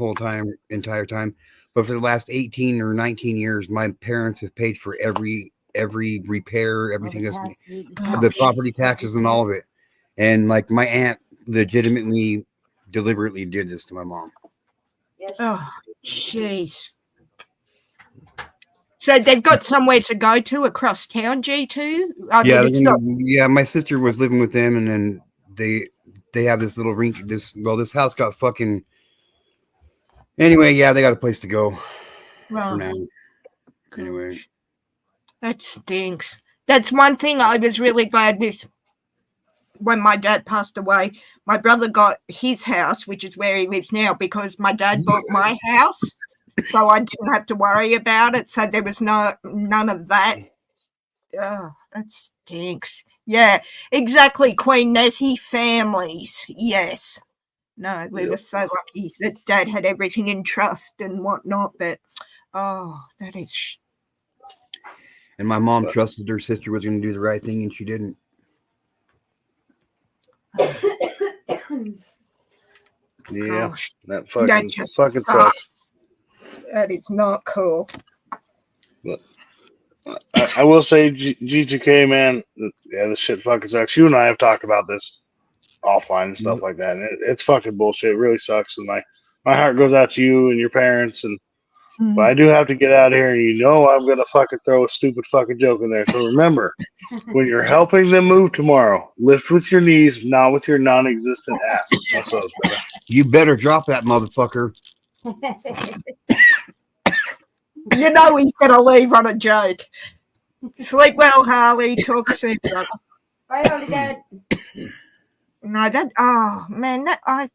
A: entire time, but for the last 18 or 19 years, my parents have paid for every repair, everything the property taxes and all of it. And like my aunt legitimately, deliberately did this to my mom.
B: Yes.
D: Oh, jeez. So they've got somewhere to go to across town, G2? I
A: Yeah,
D: mean, it's not.
A: yeah. My sister was living with them, and then they have this little rink. This house got fucking. Anyway, yeah, they got a place to go for
D: Well,
A: now. Anyway,
D: gosh, that stinks. That's one thing I was really glad with when my dad passed away. My brother got his house, which is where he lives now, because my dad bought my house. So I didn't have to worry about it. So there was none of that. Oh, that stinks. Yeah, exactly. Queen Nessie families. Yes. No, we were so lucky that Dad had everything in trust and whatnot. But oh, that is.
A: and my mom trusted her sister was going to do the right thing, and she didn't.
E: Yeah,
D: Gosh,
E: that
D: that just
E: fucking
D: sucks. That is not cool.
E: But I will say, GTK, man, yeah, this shit fucking sucks. You and I have talked about this offline and stuff like that, and it's fucking bullshit. It really sucks, and my heart goes out to you and your parents. And but I do have to get out of here, and you know I'm gonna fucking throw a stupid fucking joke in there. So remember, when you're helping them move tomorrow, lift with your knees, not with your non-existent ass. That's what I was better.
A: You better drop that motherfucker.
D: You know he's going to leave on a joke. Sleep well, Harley. Talk soon, brother.
B: Bye, Holy Dad.
D: No, that. Oh man, I'm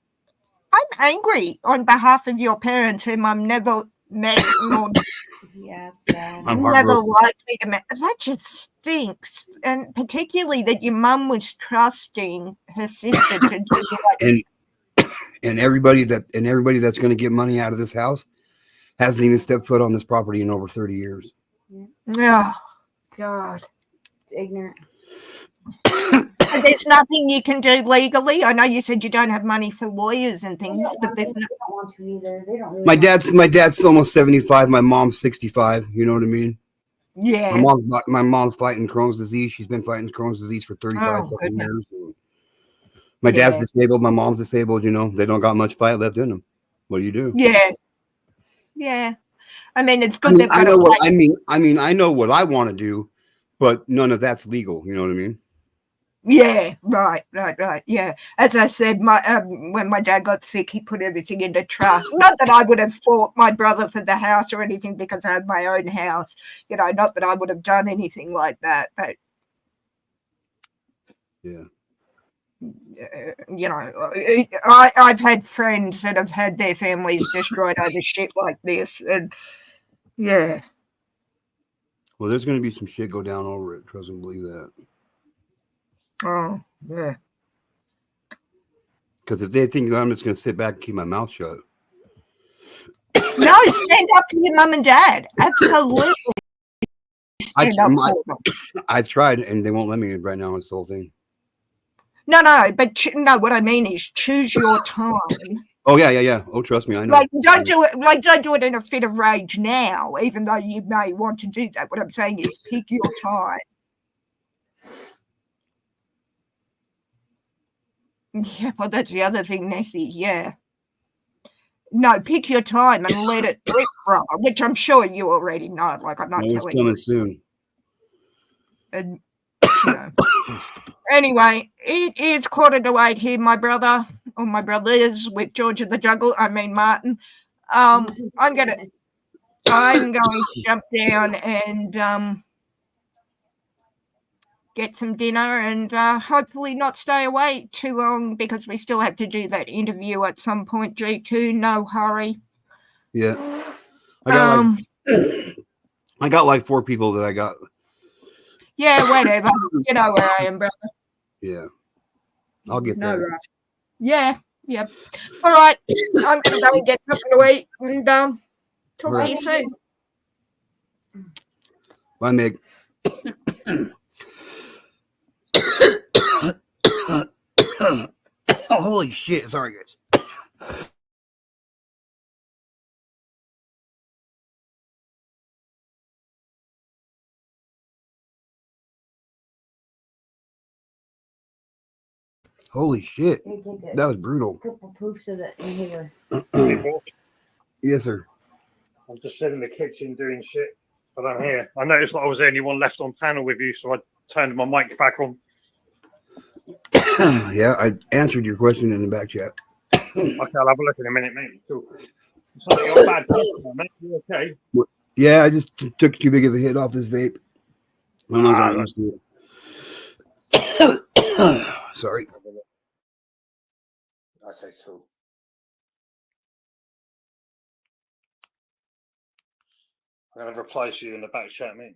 D: angry on behalf of your parents, whom I've never met nor
B: Yeah, it's sad.
A: I'm
D: never
A: heartbroken.
D: likely to meet. That just stinks, and particularly that your mum was trusting her sister to do that.
A: And everybody that's going to get money out of this house hasn't even stepped foot on this property in over 30 years.
D: Oh God.
B: It's ignorant.
D: And there's nothing you can do legally. I know you said you don't have money for lawyers and things, but there's no.
B: They don't want to either. They don't really
A: My dad's almost 75. My mom's 65. You know what I mean?
D: Yeah.
A: My mom's fighting Crohn's disease. She's been fighting Crohn's disease for 35 fucking
D: goodness.
A: years. My dad's
D: Yeah.
A: disabled. My mom's disabled. You know, they don't got much fight left in them. What do you do?
D: Yeah. Yeah. I mean, it's
A: I
D: good
A: mean,
D: they've got a place.
A: I know what I want to do, but none of that's legal. You know what I mean?
D: Yeah, right. Yeah, as I said, when my dad got sick, he put everything into trust. Not that I would have fought my brother for the house or anything, because I had my own house. You know, not that I would have done anything like that, but
A: Yeah.
D: You know, I've had friends that have had their families destroyed over shit like this, and yeah.
A: Well, there's going to be some shit go down over it. Trust and believe that.
D: Oh, yeah.
A: Because if they think I'm just going to sit back and keep my mouth shut.
D: No, stand up for your mum and dad. Absolutely. Stand up for them.
A: I've tried, and they won't let me right now. It's the whole thing.
D: No, but no, what I mean is choose your time.
A: Oh, yeah. Oh, trust me, I know.
D: Like, don't do it in a fit of rage now, even though you may want to do that. What I'm saying is pick your time. Yeah, well, that's the other thing, Nessie. Yeah. No, pick your time and let it rip, brother, which I'm sure you already know. Like, I'm not telling you.
A: It's coming soon.
D: And, you know. Anyway, it is 7:45 here, my brother, or my brothers, with George of the Jungle. I mean, Martin. I'm going to jump down and get some dinner and hopefully not stay away too long, because we still have to do that interview at some point, G2. No hurry.
A: Yeah. I got like 4 people that I got.
D: Yeah, whatever. You know where I am, brother.
A: Yeah. I'll get there.
D: No rush. Yeah. All right. I'm going to go and get something to eat and talk to you soon.
A: Bye, Meg. Oh, holy shit. Sorry, guys. Holy shit.
B: They take a
A: That was brutal.
B: couple poofs of the inhaler.
A: Yes, sir.
C: I'm just sitting in the kitchen doing shit, but I'm here. I noticed that I was the only one left on panel with you, so I turned my mic back on.
A: Yeah, I answered your question in the back chat.
C: Okay, I'll have a look in a minute, mate. Cool. It's not like you're a bad person, mate. You okay?
A: Yeah, I just took too big of a hit off this vape. My lungs aren't used to it. Sorry.
C: Okay, cool. I'm going to reply to you in the back chat, mate.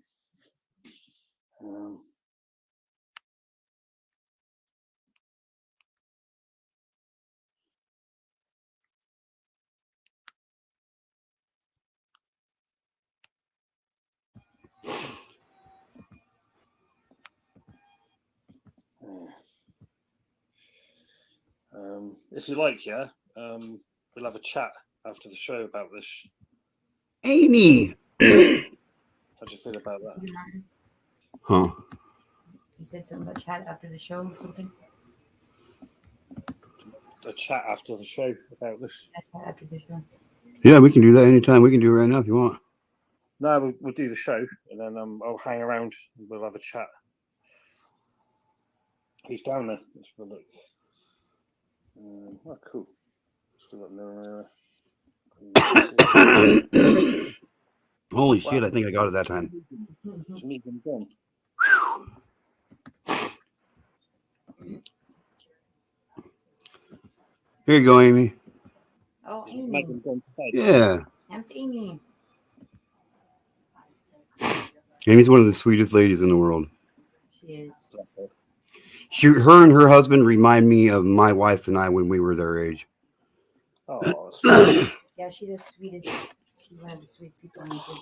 C: If you like, yeah, we'll have a chat after the show about this.
A: Amy.
C: How do you feel about that?
A: Huh.
B: You said something about chat after the show or something?
C: A chat after the show about this.
B: Chat after the show.
A: Yeah, we can do that anytime. We can do it right now if you want.
C: No, we'll do the show, and then I'll hang around and we'll have a chat. He's down there. Let's have a look. Oh, cool. Still got no.
A: Holy shit, I think I got it that time.
C: It's Megan gone.
A: Here you go, Amy.
B: Oh,
C: Is
B: Amy.
C: Megan gone to bed?
A: Yeah.
B: Aunt Amy.
A: Amy's one of the sweetest ladies in the world.
B: She is.
C: Bless her.
A: Her and her husband remind me of my wife and I when we were their age.
C: Oh, that's
B: Yeah, she's the sweetest. She's one of the sweet people on the group.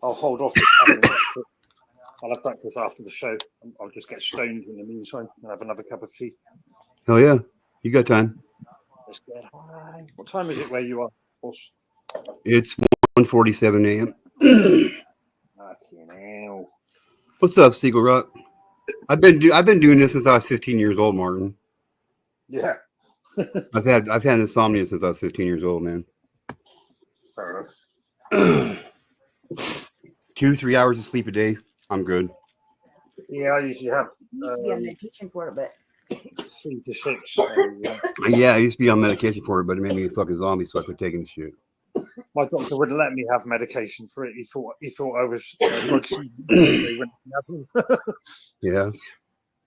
C: I'll hold off. I'll have breakfast after the show. I'll just get stoned in the meantime and have another cup of tea.
A: Hell yeah. You got time.
C: Let's get high. What time is it where you are, boss?
A: It's 1:47 a.m.
C: Now.
A: What's up, Seagull Rock? I've been doing this since I was 15 years old, Martin.
C: Yeah.
A: I've had insomnia since I was 15 years old, man.
C: Fair enough.
A: 2-3 hours of sleep a day, I'm good.
C: Yeah, I usually have
B: I used to be on medication for it, but
C: 3 to 6.
A: Yeah, I used to be on medication for it, but it made me a fucking zombie, so I quit taking the shit.
C: My doctor wouldn't let me have medication for it. He thought I was drugs.
A: Yeah.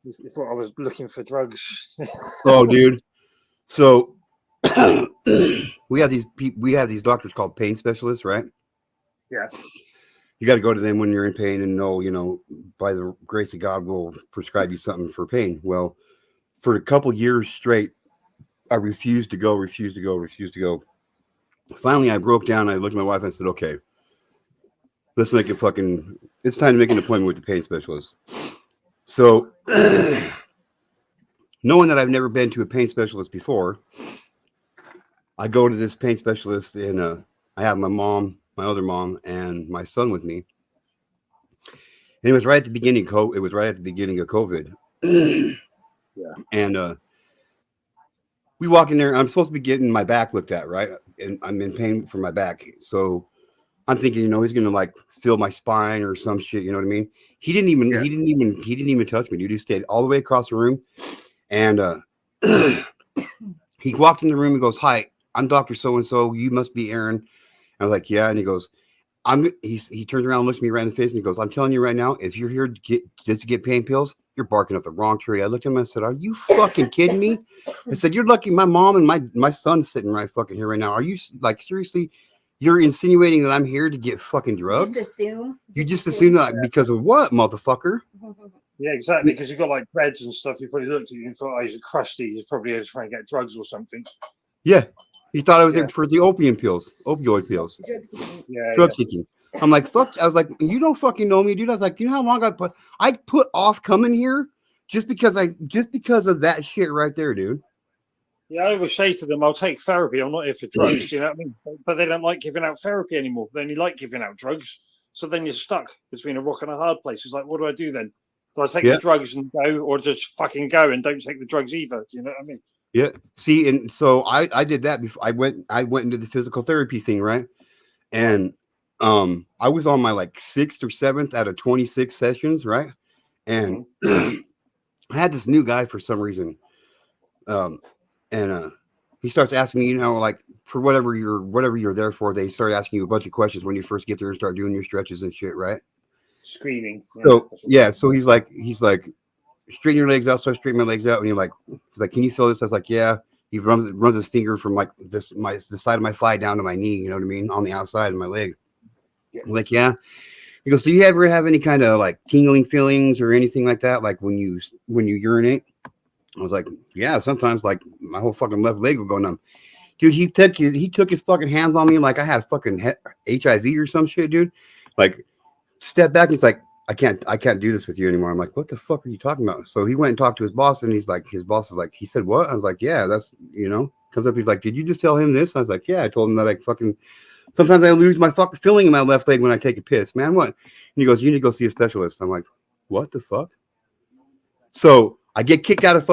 C: He thought I was looking for drugs.
A: Oh, dude. So we have these doctors called pain specialists, right?
C: Yeah.
A: You got to go to them when you're in pain and know, by the grace of God, will prescribe you something for pain. Well, for a couple years straight, I refused to go. Finally, I broke down. I looked at my wife and I said, okay, it's time to make an appointment with the pain specialist. So knowing that I've never been to a pain specialist before, I go to this pain specialist and I have my mom, my other mom, and my son with me. And it was right at the beginning. It was right at the beginning of COVID.
C: Yeah.
A: And we walk in there. I'm supposed to be getting my back looked at, right? And I'm in pain for my back. So I'm thinking, he's gonna like feel my spine or some shit. You know what I mean? He didn't even touch me, dude. He stayed all the way across the room, and he walked in the room and goes, "Hi, I'm Dr. So-and-so. You must be Aaron." I was like, "Yeah." And he goes, he turns around and looks me right in the face and he goes, "I'm telling you right now, if you're here just to get pain pills, you're barking up the wrong tree." I looked at him and I said, "Are you fucking kidding me?" I said, "You're lucky my mom and my son's sitting right fucking here right now. Are you like seriously? You're insinuating that I'm here to get fucking drugs? You just assume that because of what, motherfucker?"
C: Yeah, exactly. Because you've got like dreads and stuff. He probably looked at you and thought, "Oh, he's a crusty. He's probably here to try and get drugs or something."
A: Yeah. He thought I was there for the opioid pills. Drug seeking. I'm like, fuck. I was like, you don't fucking know me, dude. I was like, you know how long I put off coming here just because of that shit right there, dude.
C: Yeah, I always say to them, I'll take therapy. I'm not here for drugs. Do you know what I mean? But they don't like giving out therapy anymore. They only like giving out drugs. So then you're stuck between a rock and a hard place. It's like, what do I do then? Do I take the drugs and go, or just fucking go and don't take the drugs either? Do you know what I mean?
A: Yeah. See, and so I did that before I went into the physical therapy thing, right? And I was on my like 6th or 7th out of 26 sessions, right? And I had this new guy for some reason. He starts asking me, you know, like for whatever you're there for, they start asking you a bunch of questions when you first get there and start doing your stretches and shit, right?
C: Screaming.
A: So he's like, straighten your legs out. So I straighten my legs out, and he's like, can you feel this? I was like, yeah. He runs his finger from like the side of my thigh down to my knee. You know what I mean? On the outside of my leg. I'm like, yeah. He goes, do you ever have any kind of like tingling feelings or anything like that? Like when you urinate? I was like, yeah, sometimes like my whole fucking left leg will go numb. Dude, he took his fucking hands on me like I had fucking HIV or some shit, dude. Like, step back. And he's like, I can't do this with you anymore. I'm like, what the fuck are you talking about? So he went and talked to his boss, and his boss is like, he said, what? I was like, yeah, that's, you know, comes up. He's like, did you just tell him this? I was like, yeah, I told him that I fucking, sometimes I lose my fucking feeling in my left leg when I take a piss, man. What? And he goes, you need to go see a specialist. I'm like, what the fuck? So I get kicked out of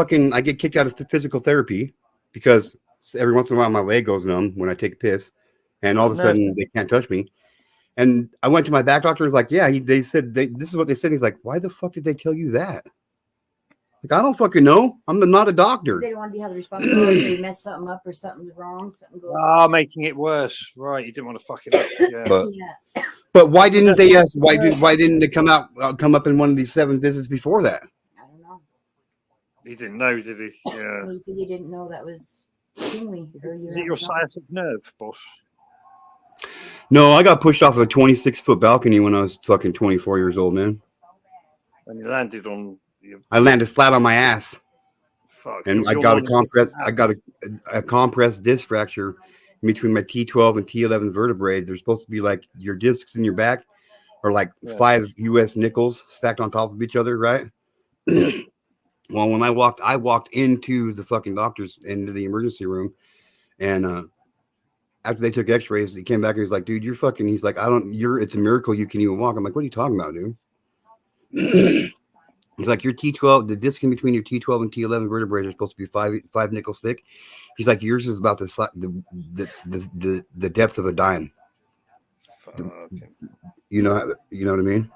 A: physical therapy because every once in a while my leg goes numb when I take a piss, and all of a sudden they can't touch me. And I went to my back doctor. And was like, yeah, they said this is what they said. He's like, why the fuck did they tell you that? Like, I don't fucking know. I'm not a doctor.
B: They don't want to be held responsible if they mess something up or something's wrong. Something goes.
C: Making it worse. Right, you didn't want to fuck it up. Yeah.
A: But why didn't they ask? Why didn't they come up in one of these 7 visits before that?
B: I don't know.
C: He didn't know, did he? Yeah.
B: Because he didn't know that was tingly.
C: Is it your sciatic nerve, boss?
A: No, I got pushed off of a 26-foot balcony when I was fucking 24 years old, man.
C: And you landed on.
A: I landed flat on my ass.
C: Fuck.
A: And I got a compressed disc fracture in between my T12 and T11 vertebrae. There's supposed to be like your discs in your back are like 5 US nickels stacked on top of each other, right? Well, when I walked into the fucking doctor's, into the emergency room, and after they took x-rays, he came back and he's like, dude, he's like, it's a miracle you can even walk. I'm like, what are you talking about, dude? He's like, your T12, the disc in between your T12 and T11 vertebrae are supposed to be 5 nickels thick. He's like, yours is about the depth of a dime. You know what I mean?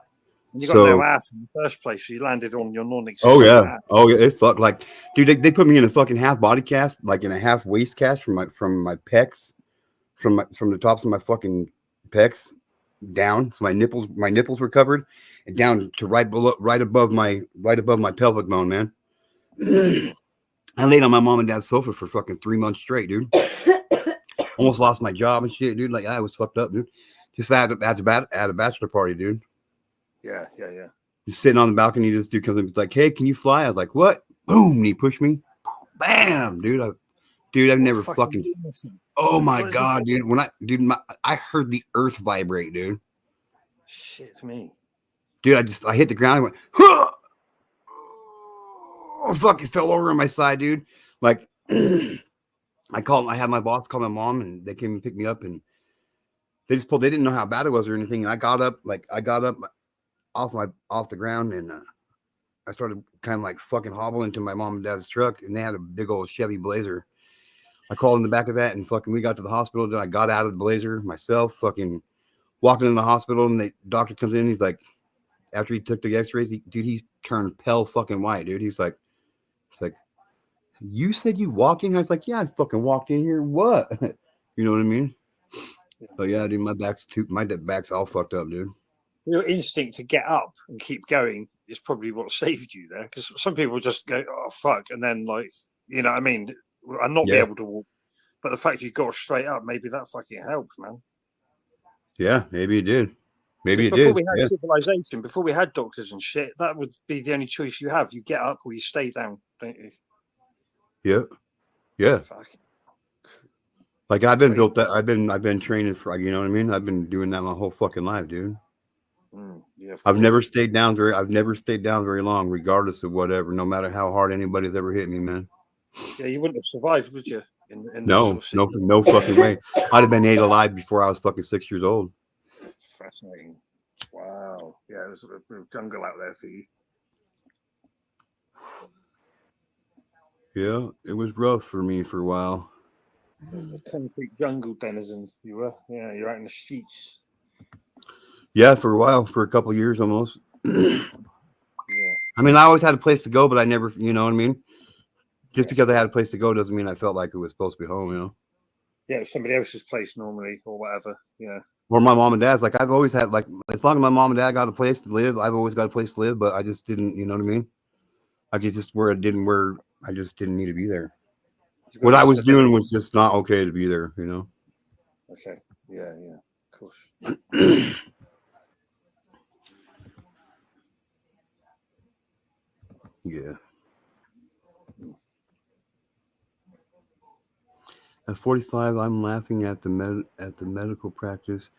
C: You got no ass in the first place, so you landed on your non-existent.
A: Ass. Oh yeah, it fucked. Like, dude, they put me in a fucking half body cast, like in a half waist cast from my pecs, from the tops of my fucking pecs down. So my nipples were covered, and down to right above my pelvic bone, man. I laid on my mom and dad's sofa for fucking 3 months straight, dude. Almost lost my job and shit, dude. Like, I was fucked up, dude. Just at a bachelor party, dude.
C: Yeah.
A: Just sitting on the balcony, this dude comes in, he's like, hey, can you fly? I was like, what? Boom, and he pushed me. Bam, dude. I've never fucking. Oh my god, dude! I heard the earth vibrate, dude.
C: Shit, me,
A: dude. I hit the ground. I went, huh! Oh, fucking fell over on my side, dude. Like, I had my boss call my mom, and they came and picked me up, and they didn't know how bad it was or anything. And I got up off the ground, and I started kind of like fucking hobbling to my mom and dad's truck, and they had a big old Chevy Blazer. I crawled in the back of that, and fucking we got to the hospital. Then I got out of the Blazer myself, fucking walked into the hospital, and the doctor comes in. He's like, after he took the x-rays, he turned pale fucking white, dude. He's like, you said you walked in here? I was like, yeah, I fucking walked in here. What? You know what I mean? But yeah, dude, my back's all fucked up, dude.
C: Your instinct to get up and keep going is probably what saved you there. Because some people just go, oh, fuck. And then, like, you know what I mean? And not be able to walk. But the fact you got straight up, maybe that fucking helped, man.
A: Yeah, maybe it did.
C: Before we had civilization, before we had doctors and shit, that would be the only choice you have. You get up or you stay down, don't you?
A: Yeah.
C: Fucking.
A: Like, I've been training for, you know what I mean? I've been doing that my whole fucking life, dude.
C: Yeah,
A: I've never stayed down very long, regardless of whatever, no matter how hard anybody's ever hit me, man.
C: Yeah, you wouldn't have survived, would you?
A: No fucking way. I'd have been ate alive before I was fucking 6 years old.
C: Fascinating. Wow. Yeah, there's a bit of jungle out there for you.
A: Yeah, it was rough for me for a while.
C: A concrete jungle denizen, you were. Yeah, you're out in the streets.
A: Yeah, for a while, for a couple of years almost.
C: Yeah.
A: I mean, I always had a place to go, but I never, you know what I mean? Just
C: Yeah.
A: because I had a place to go doesn't mean I felt like it was supposed to be home, you know?
C: Yeah, it's somebody else's place normally or whatever. Yeah.
A: Or my mom and dad's. Like, I've always had, like, as long as my mom and dad got a place to live, I've always got a place to live, but I just didn't, you know what I mean? I just where I just didn't need to be there. What I was doing was just not okay to be there, you know?
C: Okay. Yeah, yeah, of course.
A: Yeah. At 45, I'm laughing at the medical practice.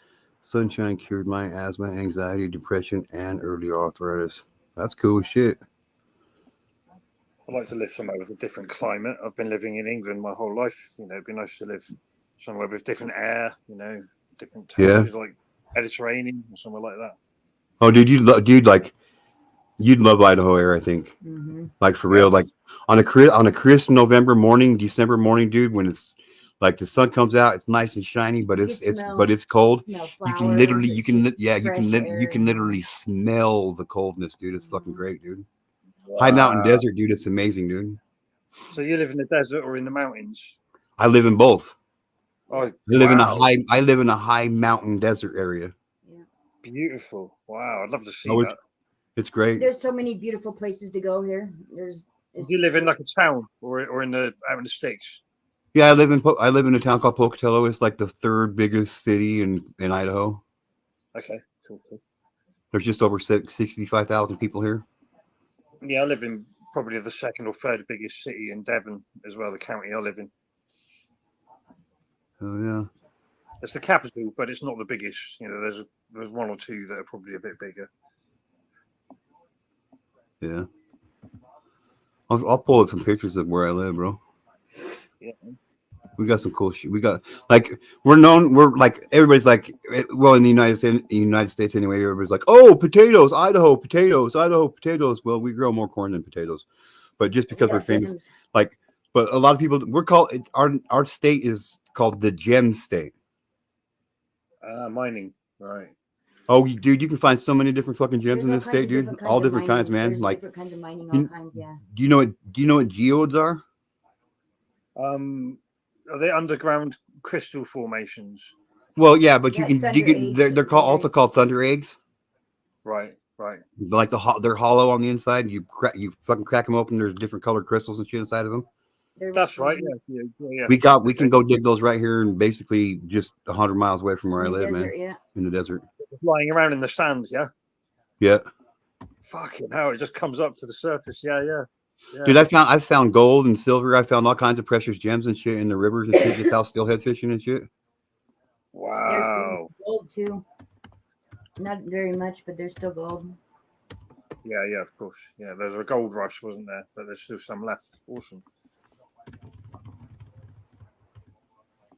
A: Sunshine cured my asthma, anxiety, depression, and early arthritis. That's cool shit.
C: I'd like to live somewhere with a different climate. I've been living in England my whole life. You know, it'd be nice to live somewhere with different air, you know, different temperatures, like Mediterranean or somewhere like that.
A: Oh, dude, you'd love Idaho air, I think.
B: Mm-hmm.
A: Like for real, like on a crisp November morning, December morning, dude, when it's like the sun comes out, it's nice and shiny, but it's cold. You can literally smell the coldness, dude. It's fucking great, dude. Wow. High mountain desert, dude. It's amazing, dude.
C: So you live in the desert or in the mountains?
A: I live in both.
C: Oh,
A: I live in a high mountain desert area.
B: Yeah.
C: Beautiful. Wow, I'd love to see that.
A: It's great.
B: There's so many beautiful places to go here. Do
C: you live in like a town or out in the sticks?
A: Yeah, I live in a town called Pocatello. It's like the third biggest city in Idaho.
C: Okay, cool.
A: There's just over 65,000 people here.
C: Yeah, I live in probably the second or third biggest city in Devon as well, the county I live in.
A: Oh yeah.
C: It's the capital, but it's not the biggest. You know, there's one or two that are probably a bit bigger.
A: Yeah. I'll pull up some pictures of where I live, bro.
C: Yeah.
A: We got some cool shit. We got we're like everybody's like, well, in the United States anyway, everybody's like, oh, potatoes, Idaho potatoes. Well, we grow more corn than potatoes, but just because we're famous, but a lot of people our state is called the gem state.
B: Mining, right?
A: Oh, dude, you can find so many different fucking gems in this state, dude. All different kinds, man.
B: There's
A: like
B: different kinds of mining, all kinds, yeah.
A: Do you know what geodes are?
C: Are they underground crystal formations?
A: Well, yeah, but they're also called thunder eggs.
C: Right.
A: Like they're hollow on the inside. You fucking crack them open. There's different colored crystals and shit inside of them.
C: That's right. Yeah.
A: We can go dig those right here and basically just 100 miles away from where I live, man.
B: Yeah.
A: In the desert.
C: Lying around in the sand, yeah.
A: Yeah.
C: Fucking hell! It just comes up to the surface. Yeah.
A: Dude, I found gold and silver. I found all kinds of precious gems and shit in the rivers and shit, just out steelhead fishing and shit.
C: Wow.
B: There's gold too. Not very much, but there's still gold.
C: Yeah, of course. Yeah, there's a gold rush, wasn't there? But there's still some left. Awesome.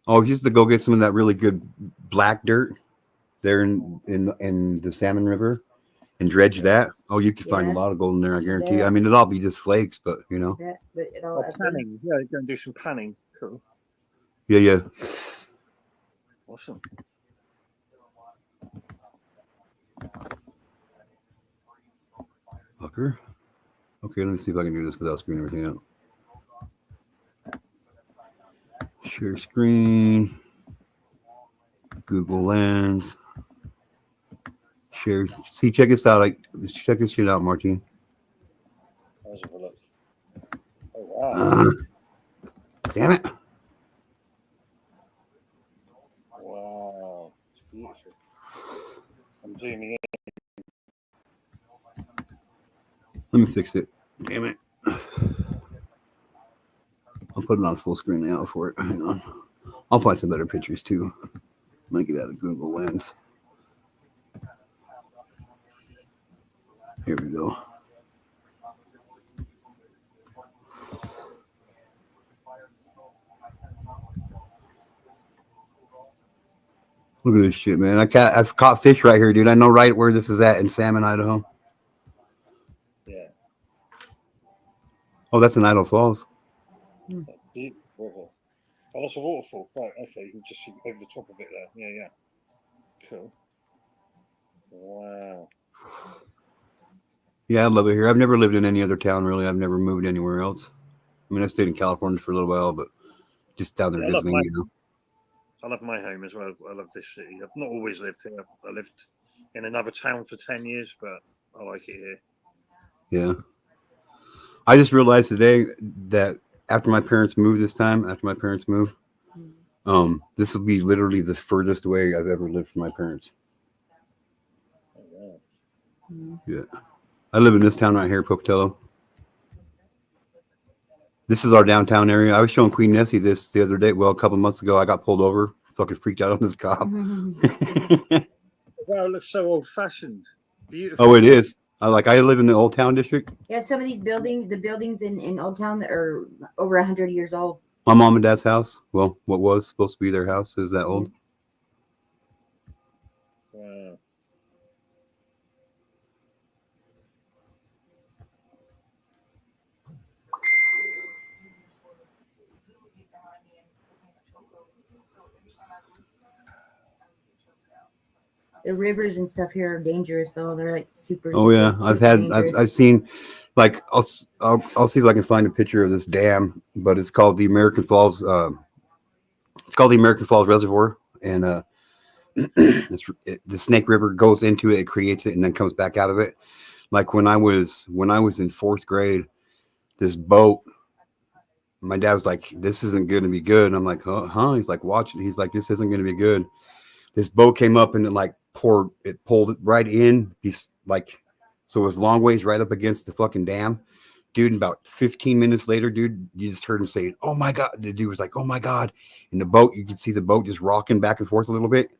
A: Oh, used to go get some of that really good black dirt there in the Salmon River and dredge that. Oh, you can find a lot of gold in there, I guarantee you. I mean, it'll all be just flakes, but you know.
B: Yeah, but it all
C: panning. Yeah, go and do some panning. Cool.
A: Yeah.
C: Awesome.
A: Fucker. Okay, let me see if I can do this without screwing everything up. Share screen. Google Lens. Share. See, check this out. Check this shit out, Martin.
C: Let's have a look. Oh wow!
A: Damn it!
C: Wow, it's beautiful. I'm zooming in.
A: Let me fix it. Damn it! I'll put it on full screen now for it. Hang on. I'll find some better pictures too. Might get out of Google Lens. Here we go. Look at this shit, man. I've caught fish right here, dude. I know right where this is at in Salmon, Idaho.
C: Yeah.
A: Oh, that's in Idaho Falls.
C: Beautiful. Oh, that's a waterfall. Right, okay, you can just see over the top of it there. Yeah. Cool. Wow.
A: Yeah, I love it here. I've never lived in any other town, really. I've never moved anywhere else. I mean, I stayed in California for a little while, but just down there visiting, you know.
C: I love my home as well. I love this city. I've not always lived here. I lived in another town for 10 years, but I like it here.
A: Yeah. I just realized today that after my parents moved this will be literally the furthest away I've ever lived from my parents.
C: Oh, wow.
A: Yeah. I live in this town right here, Pocatello. This is our downtown area. I was showing Queen Nessie this the other day. Well, a couple of months ago, I got pulled over. Fucking freaked out on this cop.
C: Wow, it looks so old-fashioned. Beautiful.
A: Oh, it is. I live in the Old Town District.
B: Yeah, some of these buildings, the buildings in Old Town that are over 100 years old.
A: My mom and dad's house. Well, what was supposed to be their house is that old.
C: Wow.
B: The rivers and stuff here are dangerous, though. They're like super.
A: Oh yeah,
B: dangerous.
A: I've seen, like I'll see if I can find a picture of this dam, but it's called the American Falls. It's called the American Falls Reservoir, and the Snake River goes into it, it creates it, and then comes back out of it. Like when I was in fourth grade, this boat. My dad was like, "This isn't going to be good," and I'm like, "Huh?" He's like, "Watch it." He's like, "This isn't going to be good." This boat came up and it pulled it right in. So it was long ways right up against the fucking dam. Dude, about 15 minutes later, dude, you just heard him say, "Oh my God." The dude was like, "Oh my God." In the boat, you could see the boat just rocking back and forth a little bit.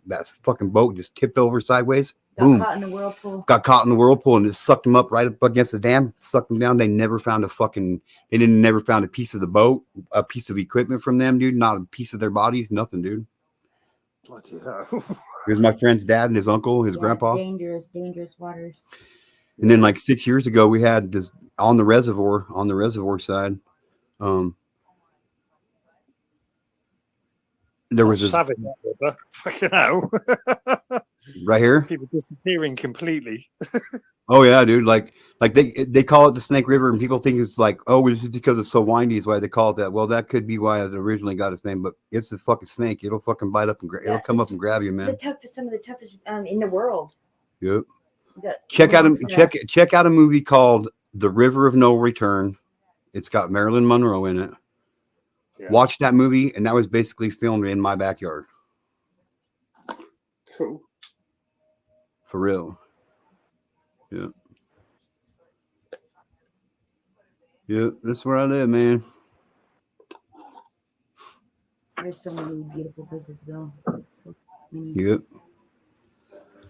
A: That fucking boat just tipped over sideways. Boom.
B: Got caught in the whirlpool.
A: Got caught in the whirlpool and it sucked them up right up against the dam, sucked them down. They never found never found a piece of the boat, a piece of equipment from them, dude. Not a piece of their bodies, nothing, dude.
C: Bloody hell.
A: Here's my friend's dad and his uncle, his grandpa.
B: Dangerous waters.
A: And then like 6 years ago, we had this on the reservoir side. There was
C: savage river. Fucking hell.
A: Right here.
C: People disappearing completely.
A: Oh yeah, dude. Like they call it the Snake River, and people think it's like, oh, it's because it's so windy is why they call it that. Well, that could be why it originally got its name, but it's a fucking snake. It'll fucking bite up and it'll come up and grab you, man.
B: Some of the toughest in the world.
A: Yep. Check out a movie called The River of No Return. It's got Marilyn Monroe in it. Yeah. Watch that movie, and that was basically filmed in my backyard.
C: Cool.
A: For real. Yeah. Yeah, that's where I live, man.
B: There's so many beautiful places to go. So many.
A: Yep.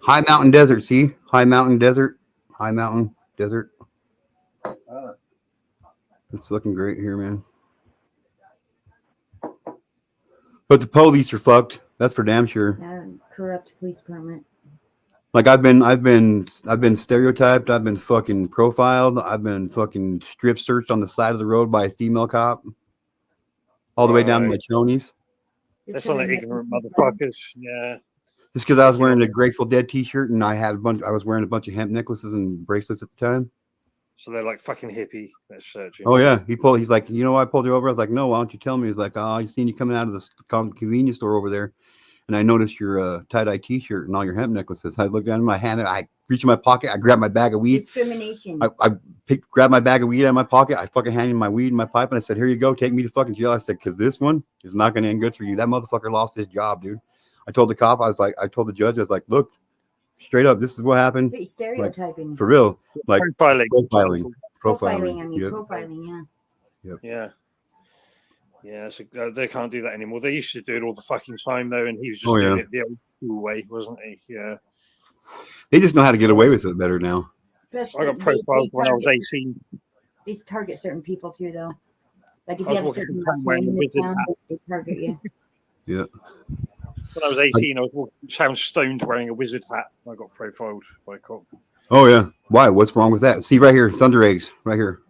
A: High mountain desert, see? High mountain desert. It's looking great here, man. But the police are fucked. That's for damn sure.
B: Yeah, corrupt police department.
A: Like I've been stereotyped. I've been fucking profiled. I've been fucking strip searched on the side of the road by a female cop, all the way down to my chonies.
C: That's on the ignorant motherfuckers. Yeah.
A: Just because I was wearing a Grateful Dead T-shirt and I was wearing a bunch of hemp necklaces and bracelets at the time.
C: So they're like fucking hippie. They're searching.
A: Oh yeah, he's like, you know why I pulled you over? I was like, no, why don't you tell me? He's like, oh, I seen you coming out of the convenience store over there, and I noticed your tie-dye T-shirt and all your hemp necklaces. I looked down in my hand, I reached in my pocket, I grabbed my bag of weed.
B: Discrimination.
A: I grabbed my bag of weed out of my pocket. I fucking handed him my weed and my pipe, and I said, here you go, take me to fucking jail. I said, because this one is not going to end good for you. That motherfucker lost his job, dude. I told the cop, I told the judge, I was like, look, straight up, this is what happened.
B: But stereotyping.
A: Like, for real. Like
B: profiling.
A: Profiling,
B: yep. Profiling, yeah.
A: Yep.
C: Yeah. Yeah, so they can't do that anymore. They used to do it all the fucking time, though, and he was just doing it the old school way, wasn't he? Yeah.
A: They just know how to get away with it better now.
C: I got profiled when I was 18.
B: They target certain people, too, though. Like, if you have a certain name in this town, they target you.
A: Yeah.
C: When I was 18, I was walking town stoned wearing a wizard hat. I got profiled by a cop.
A: Oh, yeah. Why? What's wrong with that? See, right here, thunder eggs, right here.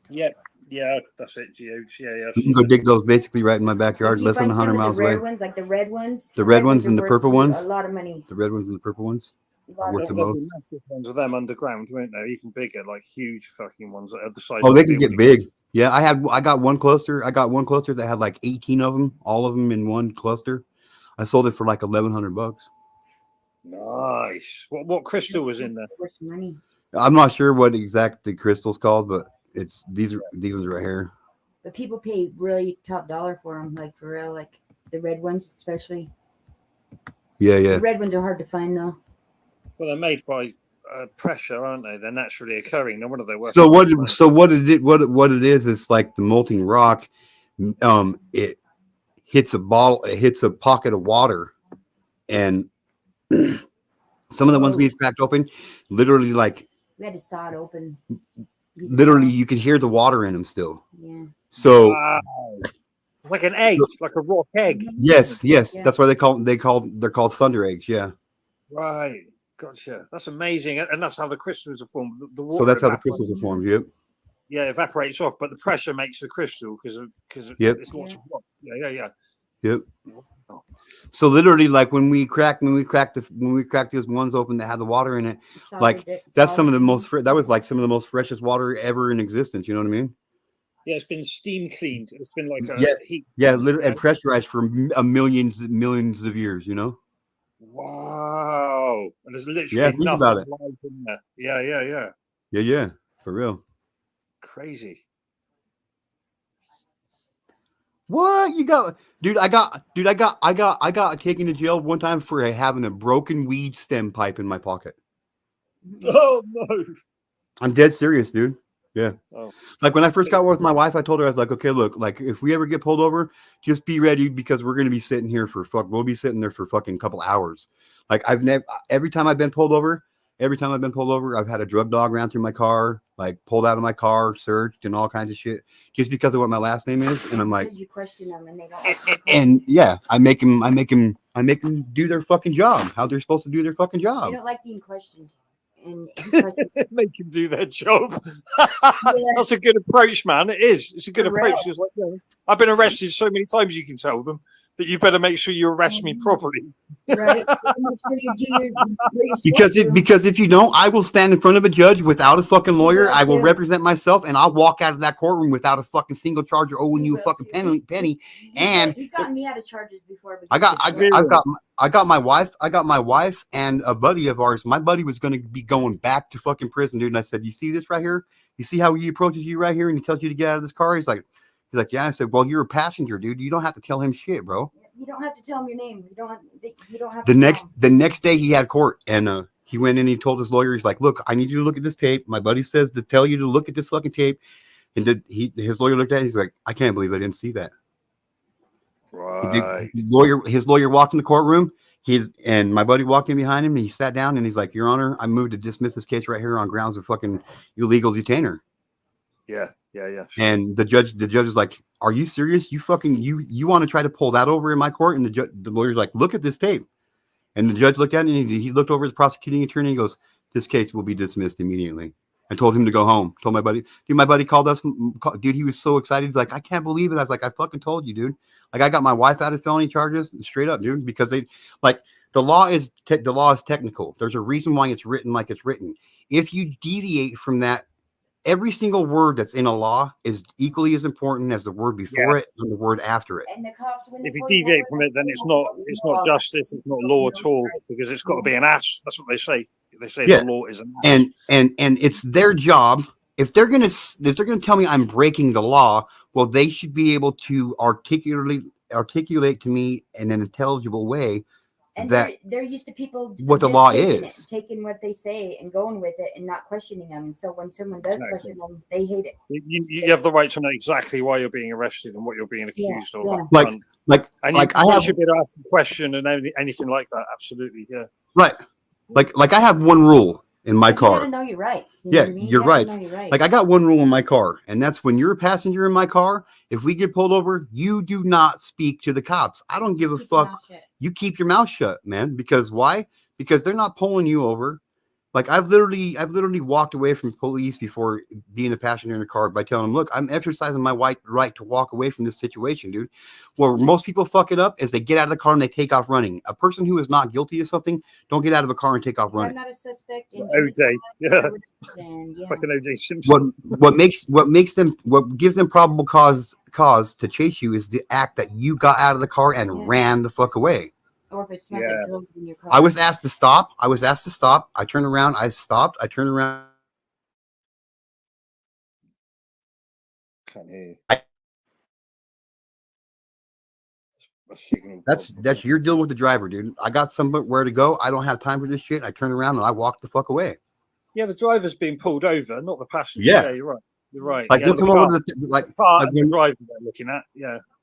C: Yeah, yeah, that's it. Geodes. Yeah, yeah.
A: You can go dig those basically right in my backyard,
B: If you
A: less than
B: find some
A: 100
B: of
A: miles
B: the rare
A: away.
B: ones, like the red ones,
A: The red ones
B: are
A: and the
B: worth
A: purple
B: you
A: ones?
B: a lot of money.
A: The red ones and the purple ones
B: A
A: are
B: lot
A: worth
B: of
A: the
C: There'll
A: most.
C: be massive ones of them underground, won't there? Even bigger, like huge fucking ones that are the size.
A: Oh,
C: of
A: they
C: a
A: can get
C: building.
A: big. Yeah, I got one cluster. I got one cluster that had like 18 of them, all of them in one cluster. I sold it for like $1,100.
C: Nice. What crystal was in there?
B: worth money.
A: I'm not sure what exact the crystal's called, but it's these ones right here.
B: But people pay really top dollar for them, like for real, like the red ones especially.
A: Yeah, yeah.
B: The red ones are hard to find though.
C: Well, they're made by pressure, aren't they? They're naturally occurring. No wonder they're worth.
A: So what it is? It's like the molten rock. It hits a bottle. It hits a pocket of water, and some of the ones we've cracked open, literally like.
B: We had to saw it open.
A: Literally, you can hear the water in them still.
B: Yeah.
A: So,
C: wow. Like an egg, like a rock egg.
A: yes,
B: Yeah.
A: that's why they're called thunder eggs. Yeah.
C: Right. Gotcha. That's amazing. And that's how the crystals are formed. The water
A: So that's how the
C: evaporates.
A: crystals are formed. Yep.
C: Yeah, it evaporates off, but the pressure makes the crystal because
A: Yep.
C: it's lots of rock. Yeah.
A: Yep. So literally, like when we crack those ones open that have the water in it, like that's some of the most. That was like some of the most freshest water ever in existence. You know what I mean?
C: Yeah, it's been steam cleaned. It's been like a heat.
A: Yeah, literally, and pressurized for millions of years. You know?
C: Wow. And there's literally
A: think
C: nothing
A: about it.
C: alive in there. Yeah.
A: Yeah, for real.
C: Crazy.
A: What you got, dude? I got taken to jail one time for having a broken weed stem pipe in my pocket.
C: Oh no!
A: I'm dead serious, dude. Yeah.
C: Oh.
A: Like when I first got with my wife, I told her, I was like, okay, look, like if we ever get pulled over, just be ready because we're gonna be sitting here we'll be sitting there for fucking couple hours. Like every time I've been pulled over, I've had a drug dog ran through my car, like pulled out of my car, searched, and all kinds of shit, just because of what my last name is. And I'm like,
B: you question them and they don't.
A: and yeah, I make them do their fucking job, how they're supposed to do their fucking
B: They
A: job.
B: don't like being questioned. And
C: Make them do their job. That's a good approach, man. It is. It's a good approach. It's like, I've been arrested so many times. You can tell them that you better make sure you arrest me properly.
B: right?
A: Because if you don't, I will stand in front of a judge without a fucking lawyer. I will represent myself, and I'll walk out of that courtroom without a fucking single charge or owing you a fucking penny. And
B: he's gotten me out of charges before.
A: I got my wife and a buddy of ours. My buddy was going to be going back to fucking prison, dude. And I said, "You see this right here? You see how he approaches you right here, and he tells you to get out of this car?" He's like, "Yeah." I said, "Well, you're a passenger, dude. You don't have to tell him shit, bro."
B: You don't have to tell him your name. You don't have.
A: The next day he had court, and he went in. He told his lawyer, he's like, "Look, I need you to look at this tape. My buddy says to tell you to look at this fucking tape." And his lawyer looked at it. He's like, "I can't believe I didn't see that."
C: Right.
A: His lawyer walked in the courtroom. And my buddy walked in behind him. And he sat down and he's like, "Your Honor, I moved to dismiss this case right here on grounds of fucking illegal detainer."
C: Yeah. Sure.
A: And the judge is like, "Are you serious? You fucking you want to try to pull that over in my court?" And the lawyer's like, "Look at this tape." And the judge looked at it and he looked over at the prosecuting attorney and he goes, "This case will be dismissed immediately." I told him to go home. Told my buddy, dude, my buddy called us, dude. He was so excited. He's like, "I can't believe it." I was like, "I fucking told you, dude." Like, I got my wife out of felony charges straight up, dude, because they like the law is technical. There's a reason why it's written like it's written. If you deviate from that, every single word that's in a law is equally as important as the word before it and the word after it.
B: And the cops,
C: If you deviate from it, then it's not justice. It's not law at all because it's got to be an ass. That's what they say. They say the law is an ass.
A: And it's their job. If they're gonna tell me I'm breaking the law, well, they should be able to articulate to me in an intelligible way.
B: And
A: that
B: they're used to people
A: what the law is,
B: taking what they say and going with it and not questioning them. And so when someone does question them, they hate it.
C: You have the right to know exactly why you're being arrested and what you're being accused of.
A: Yeah.
C: I should be able to ask a question and anything like that. Absolutely, yeah.
A: Right. Like I have one rule in my car.
B: You gotta know your rights. You
A: yeah,
B: know what I mean?
A: You're right. Like I got one rule in my car, and that's when you're a passenger in my car, if we get pulled over, you do not speak to the cops. I don't give a fuck. You keep your mouth shut, man. Because why? Because they're not pulling you over. Like I've literally walked away from police before being a passenger in a car by telling them, look, I'm exercising my right to walk away from this situation, dude. Where most people fuck it up is they get out of the car and they take off running. A person who is not guilty of something, don't get out of a car and take off running.
B: I'm not a suspect in
C: OJ, yeah.
B: And, yeah.
C: Fucking OJ Simpson.
A: What gives them probable cause to chase you is the act that you got out of the car and ran the fuck away.
B: Or if it smells like drugs in your car.
A: I was asked to stop. I turned around. I stopped. I turned around.
C: Can't hear you.
A: That's your deal with the driver, dude. I got somewhere to go. I don't have time for this shit. I turned around and I walked the fuck away.
C: Yeah, the driver's being pulled over, not the passenger.
A: Yeah,
C: you're right. You're right.
A: Like
C: yeah,
A: they'll come over to the
C: driver they're looking at.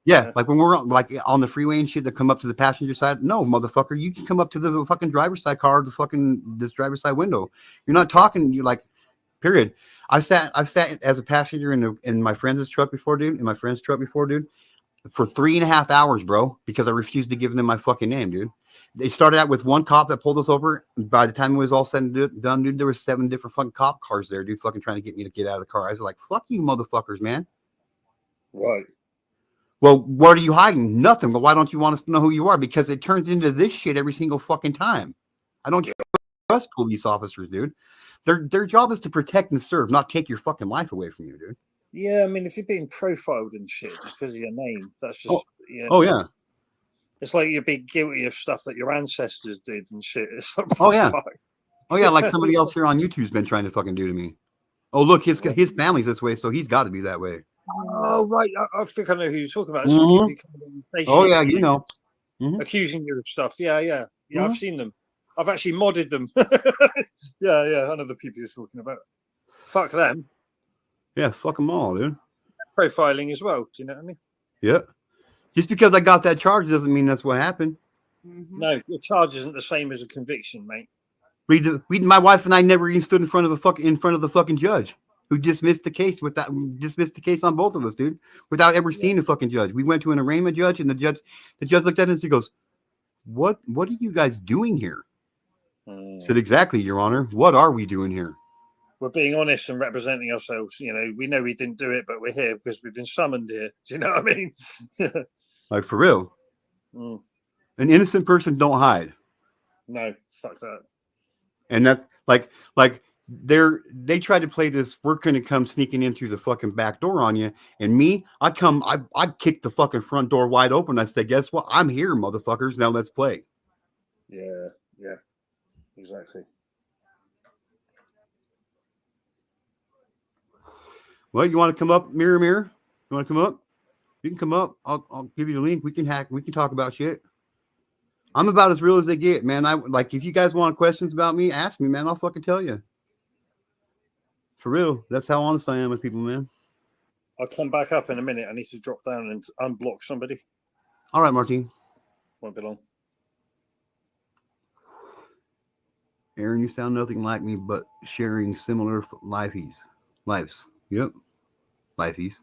A: Yeah, like when we're on the freeway and shit, that come up to the passenger side. No, motherfucker, you can come up to the fucking driver's side car, this driver's side window. You're not talking. You're like, period. I've sat as a passenger in my friend's truck before, dude. For 3.5 hours, bro, because I refused to give them my fucking name, dude. They started out with one cop that pulled us over. By the time it was all said and done, dude, there were 7 different fucking cop cars there, dude, fucking trying to get me to get out of the car. I was like, fuck you, motherfuckers, man.
C: Right.
A: Well, what are you hiding? Nothing. Well, why don't you want us to know who you are? Because it turns into this shit every single fucking time. I don't trust police officers, dude. Their job is to protect and serve, not take your fucking life away from you, dude.
C: Yeah, I mean, if you're being profiled and shit just because of your name, that's just
A: Oh yeah.
C: It's like you're being guilty of stuff that your ancestors did and shit. It's like,
A: like somebody else here on YouTube's been trying to fucking do to me. Oh, look, his family's this way, so he's got to be that way.
C: Oh, right. I think I know who you're talking about.
A: Oh, yeah, you know.
C: Accusing you of stuff. Yeah, I've seen them. I've actually modded them. yeah, I know the people you're talking about. Fuck them.
A: Yeah, fuck them all, dude.
C: Profiling as well. Do you know what I mean?
A: Yeah. Just because I got that charge doesn't mean that's what happened.
C: No, your charge isn't the same as a conviction, mate.
A: My wife and I never even stood in front of the fucking judge, who dismissed the case on both of us, dude, without ever seeing the fucking judge. We went to an arraignment judge, and the judge looked at us and he goes, "What are you guys doing here?" I said, "Exactly, Your Honor. What are we doing here?"
C: We're being honest and representing ourselves. You know, we know we didn't do it, but we're here because we've been summoned here. Do you know what I mean?
A: Like, for real. An innocent person don't hide.
C: No, fuck that.
A: And that's like they try to play this, we're going to come sneaking in through the fucking back door on you. And me, I kick the fucking front door wide open. I say, guess what? I'm here, motherfuckers. Now let's play.
C: Yeah, exactly.
A: Well, you want to come up, mirror? You want to come up? You can come up. I'll give you the link. We can talk about shit. I'm about as real as they get, man. If you guys want questions about me, ask me, man. I'll fucking tell you. For real. That's how honest I am with people, man.
C: I'll come back up in a minute. I need to drop down and unblock somebody.
A: All right, Martin.
C: Won't be long.
A: Aaron, you sound nothing like me, but sharing similar lives. Yep. Lifeies.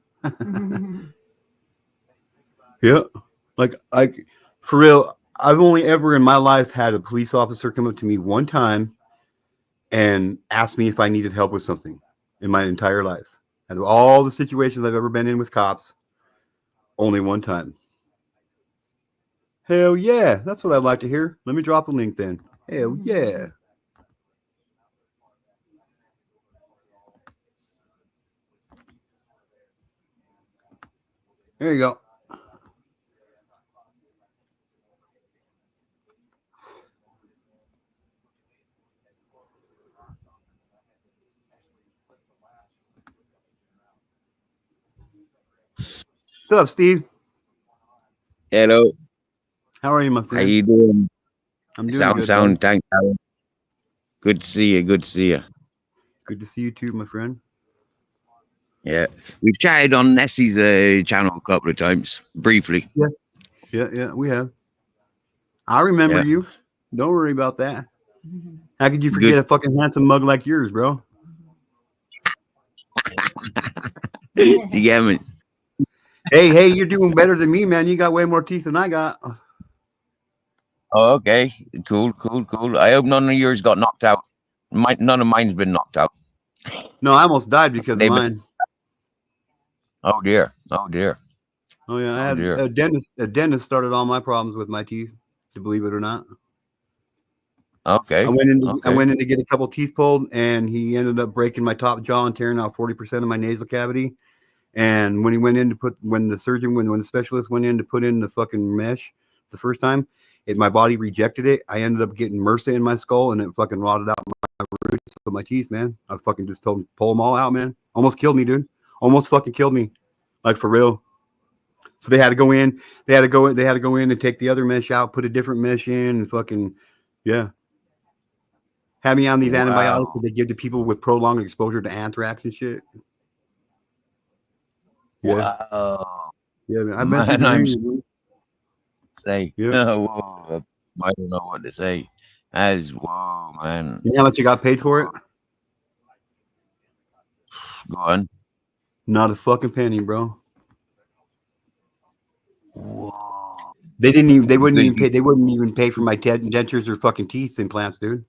A: Yeah. Like, for real, I've only ever in my life had a police officer come up to me one time and ask me if I needed help with something in my entire life. Out of all the situations I've ever been in with cops, only one time. Hell yeah. That's what I'd like to hear. Let me drop a link then. Hell yeah. There you go. What's up, Steve?
F: Hello.
A: How are you, my
F: How
A: friend?
F: you doing?
A: I'm doing good.
F: Sound. Thanks, Alan. Good to see you. Good to see you.
A: Good to see you too, my friend.
F: Yeah, we've chatted on Nessie's channel a couple of times, briefly.
A: Yeah, we have. I remember you. Don't worry about that. How could you forget a fucking handsome mug like yours, bro?
F: You get me?
A: Hey, you're doing better than me, man. You got way more teeth than I got.
F: Oh, okay. Cool. I hope none of yours got knocked out. None of mine's been knocked out.
A: No, I almost died because of
F: They've been-
A: mine.
F: Oh dear. Oh dear.
A: Oh yeah, I
F: Oh,
A: had
F: dear.
A: a dentist. A dentist started all my problems with my teeth. To believe it or not,
F: Okay.
A: I went in.
F: Okay.
A: I went in to get a couple teeth pulled, and he ended up breaking my top jaw and tearing out 40% of my nasal cavity. And when he went in to put, when the specialist went in to put in the fucking mesh the first time, my body rejected it. I ended up getting MRSA in my skull, and it fucking rotted out my roots of my teeth, man. I fucking just told him pull them all out, man. Almost killed me, dude. Almost fucking killed me, like for real. So they had to go in. They had to go in and take the other mesh out, put a different mesh in, and fucking, yeah. Had me on these antibiotics that they give to people with prolonged exposure to anthrax and shit. Yeah,
F: Wow.
A: yeah. Man. I've been through
F: Man,
A: the
F: I'm
A: ringer, dude.
F: say.
A: Yeah.
F: Whoa, I don't know what to say. As whoa, man.
A: You know how much you got paid for it?
F: Go on.
A: Not a fucking penny, bro.
F: Whoa.
A: They wouldn't even pay for my dentures or fucking teeth implants, dude.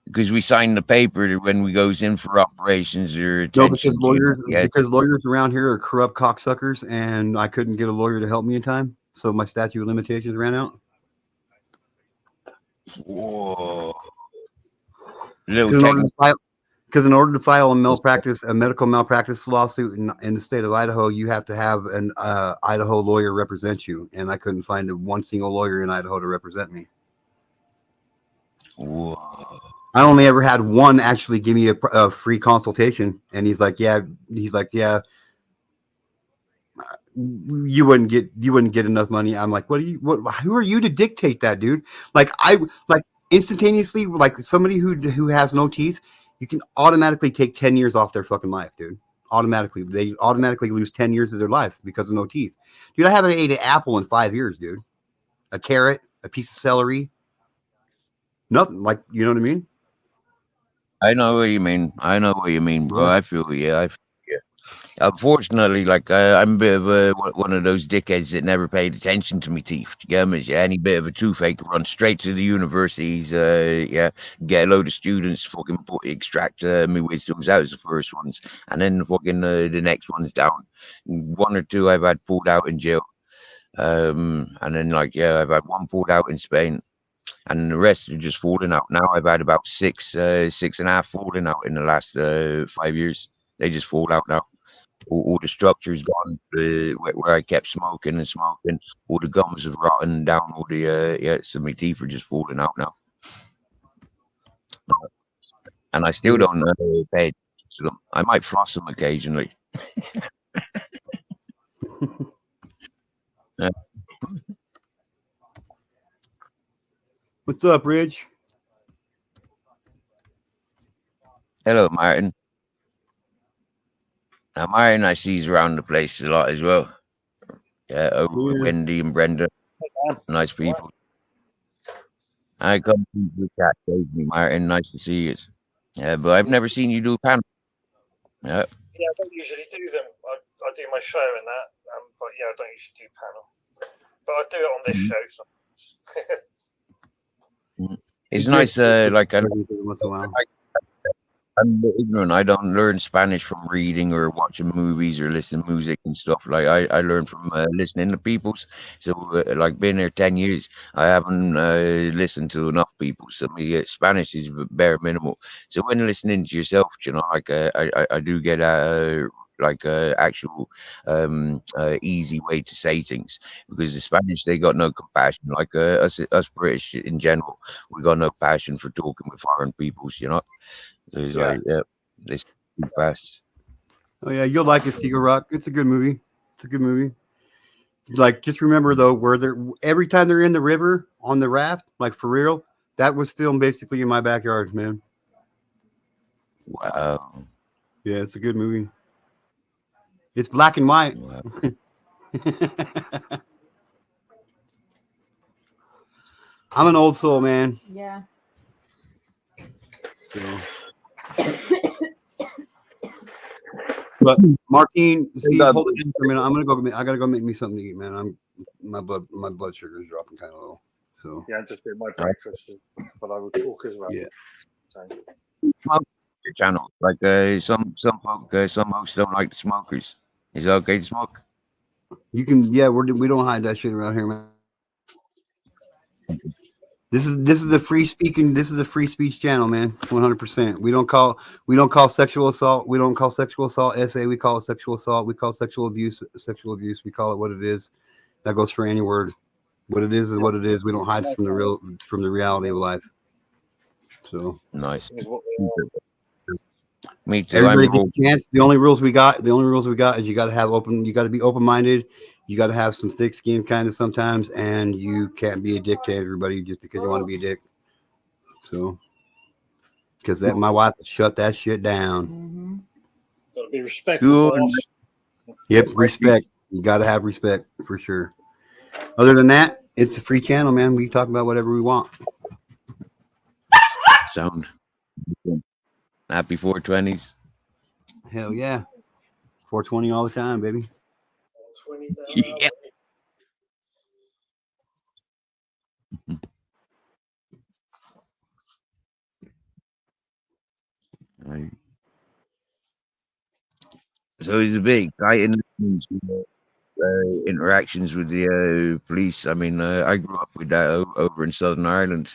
F: Because we signed the paper that when we goes in for operations or
A: No,
F: attention.
A: because lawyers around here are corrupt cocksuckers, and I couldn't get a lawyer to help me in time, so my statute of limitations ran out.
F: Whoa.
A: Because in order to file a medical malpractice lawsuit in the state of Idaho, you have to have an Idaho lawyer represent you, and I couldn't find one single lawyer in Idaho to represent me.
F: Whoa.
A: I only ever had one actually give me a free consultation, and he's like, yeah, you wouldn't get enough money. I'm like, who are you to dictate that, dude? Like instantaneously, like somebody who has no teeth, you can automatically take 10 years off their fucking life, dude. They automatically lose 10 years of their life because of no teeth. Dude, I haven't ate an apple in 5 years, dude. A carrot, a piece of celery, nothing. Like, you know what I mean?
F: I know what you mean. Bro.
A: Yeah.
F: I feel you. Unfortunately, like I'm a bit of one of those dickheads that never paid attention to me teeth. Yeah, any bit of a toothache, run straight to the universities. Get a load of students, fucking extract my wisdoms out as the first ones, and then fucking the next ones down. One or two I've had pulled out in jail, and then I've had one pulled out in Spain. And the rest are just falling out. Now I've had about six and a half falling out in the last 5 years. They just fall out now. All the structure's gone. Where I kept smoking, all the gums have rotten down. All the so my teeth are just falling out now. And I still don't pay attention to them. I might floss them occasionally.
A: What's up, Rich?
F: Hello, Martin. Now, Martin, I see around the place a lot as well. Yeah, over with Wendy and Brenda. Nice people. I come to the chat occasionally, Martin. Nice to see you. Yeah, but I've never seen you do a panel. Yeah.
C: Yeah, I don't usually do them. I do my show and that, but yeah, I don't usually do panel. But I do it on this show sometimes.
F: It's nice, like
A: once in a while.
F: I'm ignorant. I don't learn Spanish from reading or watching movies or listening to music and stuff. Like I learn from listening to people's. So like being here 10 years, I haven't listened to enough people. So my Spanish is bare minimal. So when listening to yourself, you know, like I do get actual easy way to say things, because the Spanish, they got no compassion. Like us British in general, we got no passion for talking with foreign peoples, you know. It's like, yeah, it's too fast.
A: Oh yeah, you'll like it, Seagull Rock. It's a good movie. Like, just remember though, every time they're in the river on the raft, like for real, that was filmed basically in my backyard, man.
F: Wow.
A: Yeah, it's a good movie. It's black and white.
F: Wow.
A: I'm an old soul, man.
B: Yeah.
A: So. But Martine, Steve, hold it for a minute. I gotta go make me something to eat, man. My blood sugar is dropping kind of low. So
C: yeah, just do my breakfast, but I would talk as well.
A: Yeah.
C: Okay.
F: Smoke your channel. Like some folk, some hosts don't like the smokers. Is it okay to smoke?
A: You can, yeah. We don't hide that shit around here, man. This is a free speaking. This is a free speech channel, man. 100%. We don't call sexual assault. We don't call sexual assault SA. We call it sexual assault. We call sexual abuse sexual abuse. We call it what it is. That goes for any word. What it is what it is. We don't hide from the reality of life. So
F: Nice.
C: Is what they are.
F: Me too.
A: everybody gets a chance. The only rules we got is you got to have open. You got to be open minded. You got to have some thick skin, kind of sometimes, and you can't be a dick to everybody just because you want to be a dick. So, because that my wife shut that shit down.
B: Mm-hmm.
C: Gotta be respectful.
A: Yep, respect. You got to have respect for sure. Other than that, it's a free channel, man. We talk about whatever we want.
F: Sound. Happy 420s.
A: Hell yeah, 420 all the time, baby.
C: 20 down
F: Yeah. Right. So it's a big guy in interactions with the police. I mean, I grew up with that over in Southern Ireland.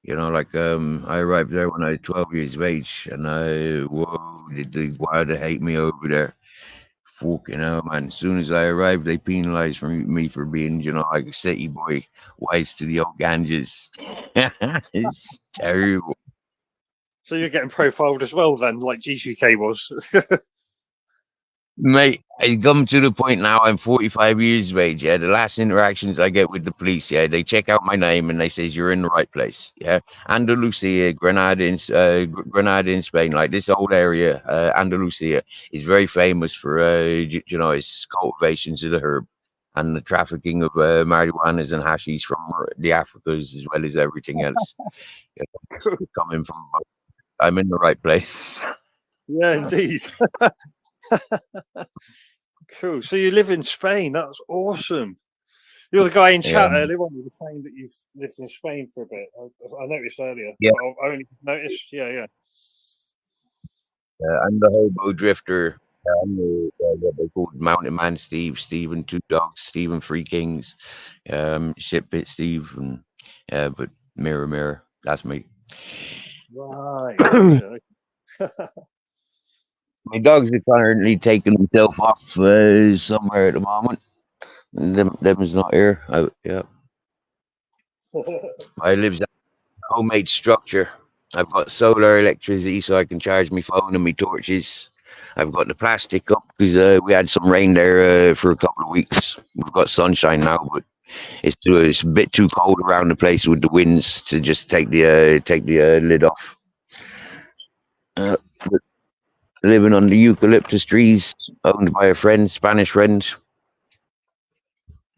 F: You know, like I arrived there when I was 12 years of age, and whoa, why they hate me over there? Fucking hell, man! As soon as I arrived, they penalised me for being, you know, like a city boy, wise to the old ganges. It's terrible.
C: So you're getting profiled as well then, like GCK was.
F: Mate, I come to the point now. I'm 45 years of age. Yeah, the last interactions I get with the police, yeah, they check out my name and they says you're in the right place. Yeah, Andalusia, Granada in Spain, like this old area, Andalusia is very famous for you know, its cultivations of the herb and the trafficking of marijuanas and hashish from the Africas as well as everything else. You know, coming from, I'm in the right place.
C: Yeah, indeed. Cool. So you live in Spain. That's awesome. You're the guy in chat earlier on. You were saying that you've lived in Spain for a bit. I noticed earlier.
F: Yeah.
C: I only noticed. Yeah.
F: I'm the hobo drifter. I'm the what they call Mountain Man Steve, Steven Two Dogs, Steven Three Kings, Shitbit Steve, and but Mirror, that's me.
C: Right.
F: My dogs are currently taking themselves off somewhere at the moment. Them's not here. I live in a homemade structure. I've got solar electricity so I can charge my phone and my torches. I've got the plastic up because we had some rain there for a couple of weeks. We've got sunshine now, but it's a bit too cold around the place with the winds to just take the lid off. But living on the eucalyptus trees owned by a friend, Spanish friend.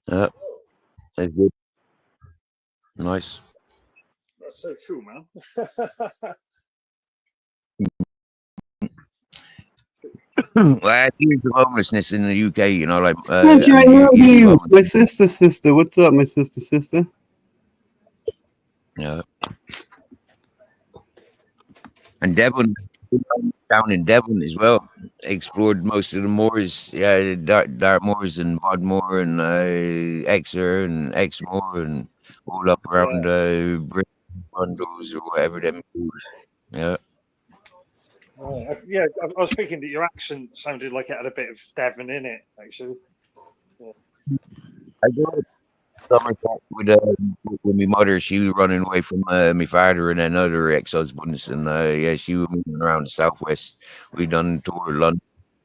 F: That's good. Nice.
C: That's so cool, man.
F: Well, years of homelessness in the UK, you know, like
A: my sister. What's up, my sister?
F: Yeah. And Devon, down in Devon as well, explored most of the moors, yeah, Dartmoors and Bodmore and Exeter and Exmoor and all up around Bundles or whatever them called. Yeah.
C: Right. Yeah, I was thinking that your accent sounded like it had a bit of Devon in it, actually. Yeah.
F: I did Somerset with my mother. She was running away from my father and then other ex-husbands, and yeah, she was moving around the southwest. We done tour of London,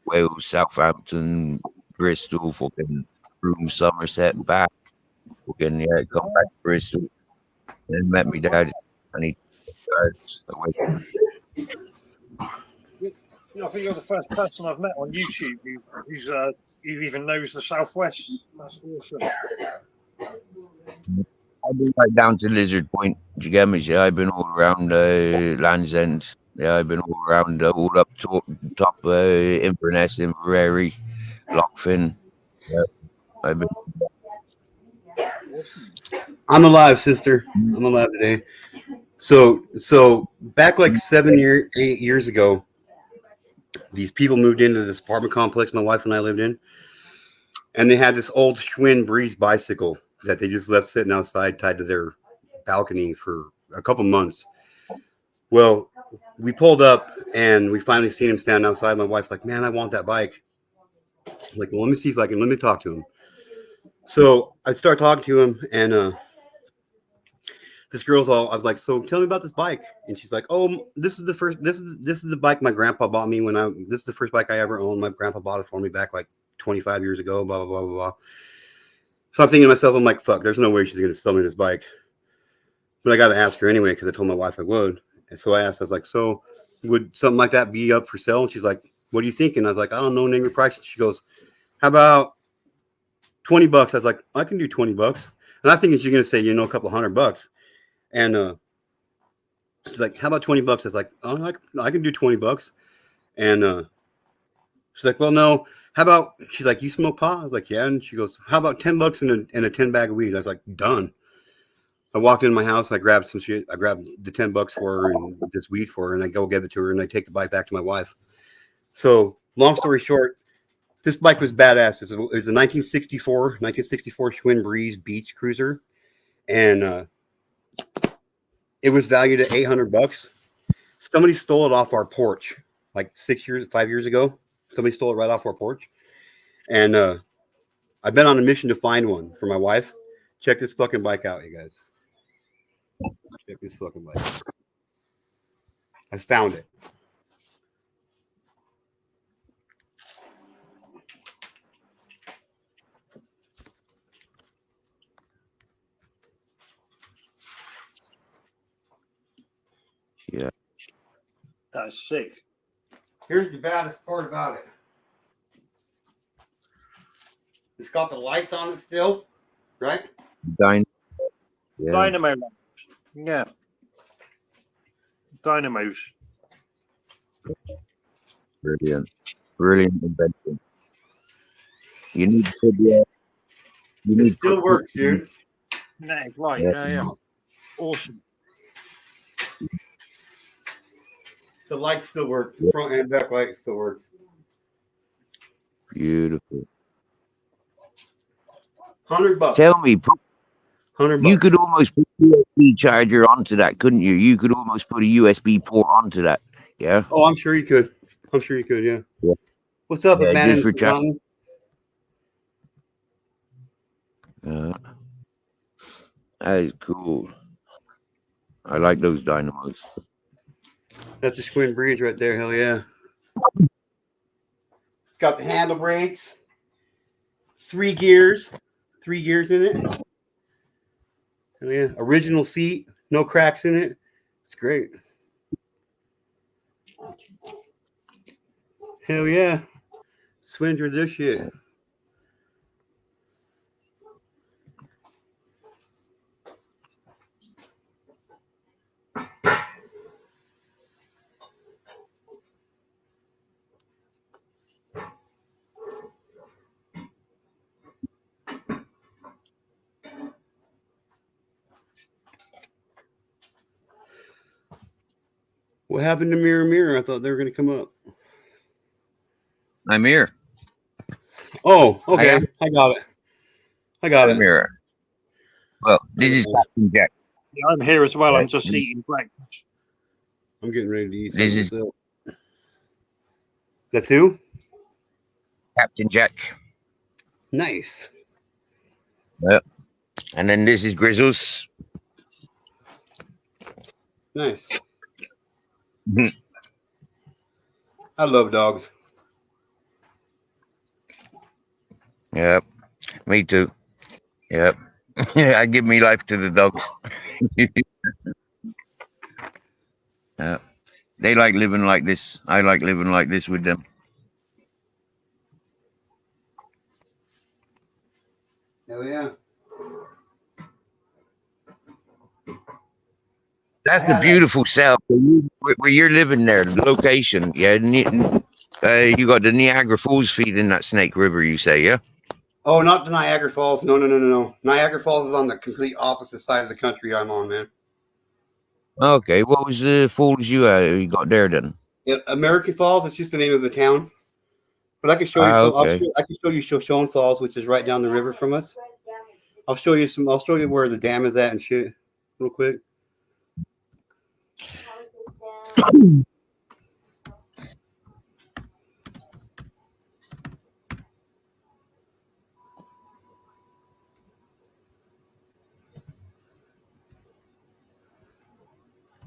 F: Wales, Southampton, Bristol, fucking Broome, Somerset, back. Fucking yeah, come back to Bristol and met me dad, and he away.
C: I think you're the first person I've met on YouTube who even knows the Southwest. That's awesome.
F: I've been right down to Lizard Point, jygjmu. Yeah, I've been all around Land's End. Yeah, I've been all around, all up top Inverness, Inverary, Lockfin. Yeah, I've been.
A: I'm alive, sister. I'm alive today. So back like 8 years ago, these people moved into this apartment complex my wife and I lived in, and they had this old Schwinn Breeze bicycle that they just left sitting outside tied to their balcony for a couple months. Well, we pulled up and we finally seen him standing outside. My wife's like, "Man, I want that bike." I'm like, well, let me talk to him. So I start talking to him, and this girl's all, I was like, "So tell me about this bike." And she's like, "Oh, this is the bike my grandpa bought me this is the first bike I ever owned. My grandpa bought it for me back like 25 years ago, blah, blah, blah, blah, blah." So I'm thinking to myself, I'm like, fuck, there's no way she's going to sell me this bike. But I got to ask her anyway, because I told my wife I would. And so I asked, I was like, "So would something like that be up for sale?" And she's like, "What are you thinking?" I was like, "I don't know, name your price." She goes, "How about $20? I was like, "I can do $20. And I think she's going to say, a couple $100. And she's like, "How about $20? I was like, "Oh, I can do $20. And she's like, "Well, no. How about?" She's like, "You smoke pot?" I was like, "Yeah." And she goes, "How about $10 and a 10 bag of weed?" I was like, "Done." I walked in my house. I grabbed some shit. I grabbed the $10 for her and this weed for her, and I go give it to her, and I take the bike back to my wife. So, long story short, this bike was badass. It's a 1964 Schwinn Breeze Beach Cruiser, and it was valued at $800. Somebody stole it off our porch like 5 years ago. Somebody stole it right off our porch, and I've been on a mission to find one for my wife. Check this fucking bike out, you guys. Check this fucking bike. I found it.
F: Yeah.
C: That's sick.
A: Here's the baddest part about it. It's got the lights on it still, right?
F: Yeah.
C: Dynamo. Yeah. Dynamos.
F: Brilliant invention. You need to put
A: It still works, dude.
C: No, right.
F: Yeah.
C: Yeah. Awesome.
A: The lights still work. The front and back lights still work.
F: Beautiful.
A: $100.
F: Tell me,
A: $100.
F: you could almost put a USB charger onto that, couldn't you? You could almost put a USB port onto that. Yeah.
A: Oh, I'm sure you could. Yeah.
F: Yeah.
A: What's up,
F: Yeah,
A: man?
F: just for chatting. That is cool. I like those dynamos.
A: That's a Schwinn Breeze right there. Hell yeah. It's got the handle brakes. 3 gears. 3 gears in it. Hell yeah. Original seat. No cracks in it. It's great. Hell yeah. Swindler this shit. What happened to Mirror? I thought they were going to come up.
F: I'm here.
A: Oh, okay. I got it.
F: I'm here. Well, this is Captain Jack.
C: Yeah, I'm here as well. I'm just eating breakfast.
A: I'm getting ready to eat
F: This is
A: something. That's who?
F: Captain Jack.
A: Nice.
F: Yep. And then this is Grizzles.
A: Nice. I love dogs.
F: Yep. Me too. Yep. I give me life to the dogs. Yep. They like living like this. I like living like this with them.
A: Hell yeah.
F: That's the beautiful south where you're living there, the location. Yeah. You got the Niagara Falls feeding that Snake River, you say, yeah?
A: Oh, not the Niagara Falls. No. Niagara Falls is on the complete opposite side of the country I'm on, man.
F: Okay, what was the falls you got there then?
A: Yeah, American Falls. It's just the name of the town. But I can show you some.
F: Okay.
A: I can show you Shoshone Falls, which is right down the river from us. I'll show you some. I'll show you where the dam is at and shit, real quick.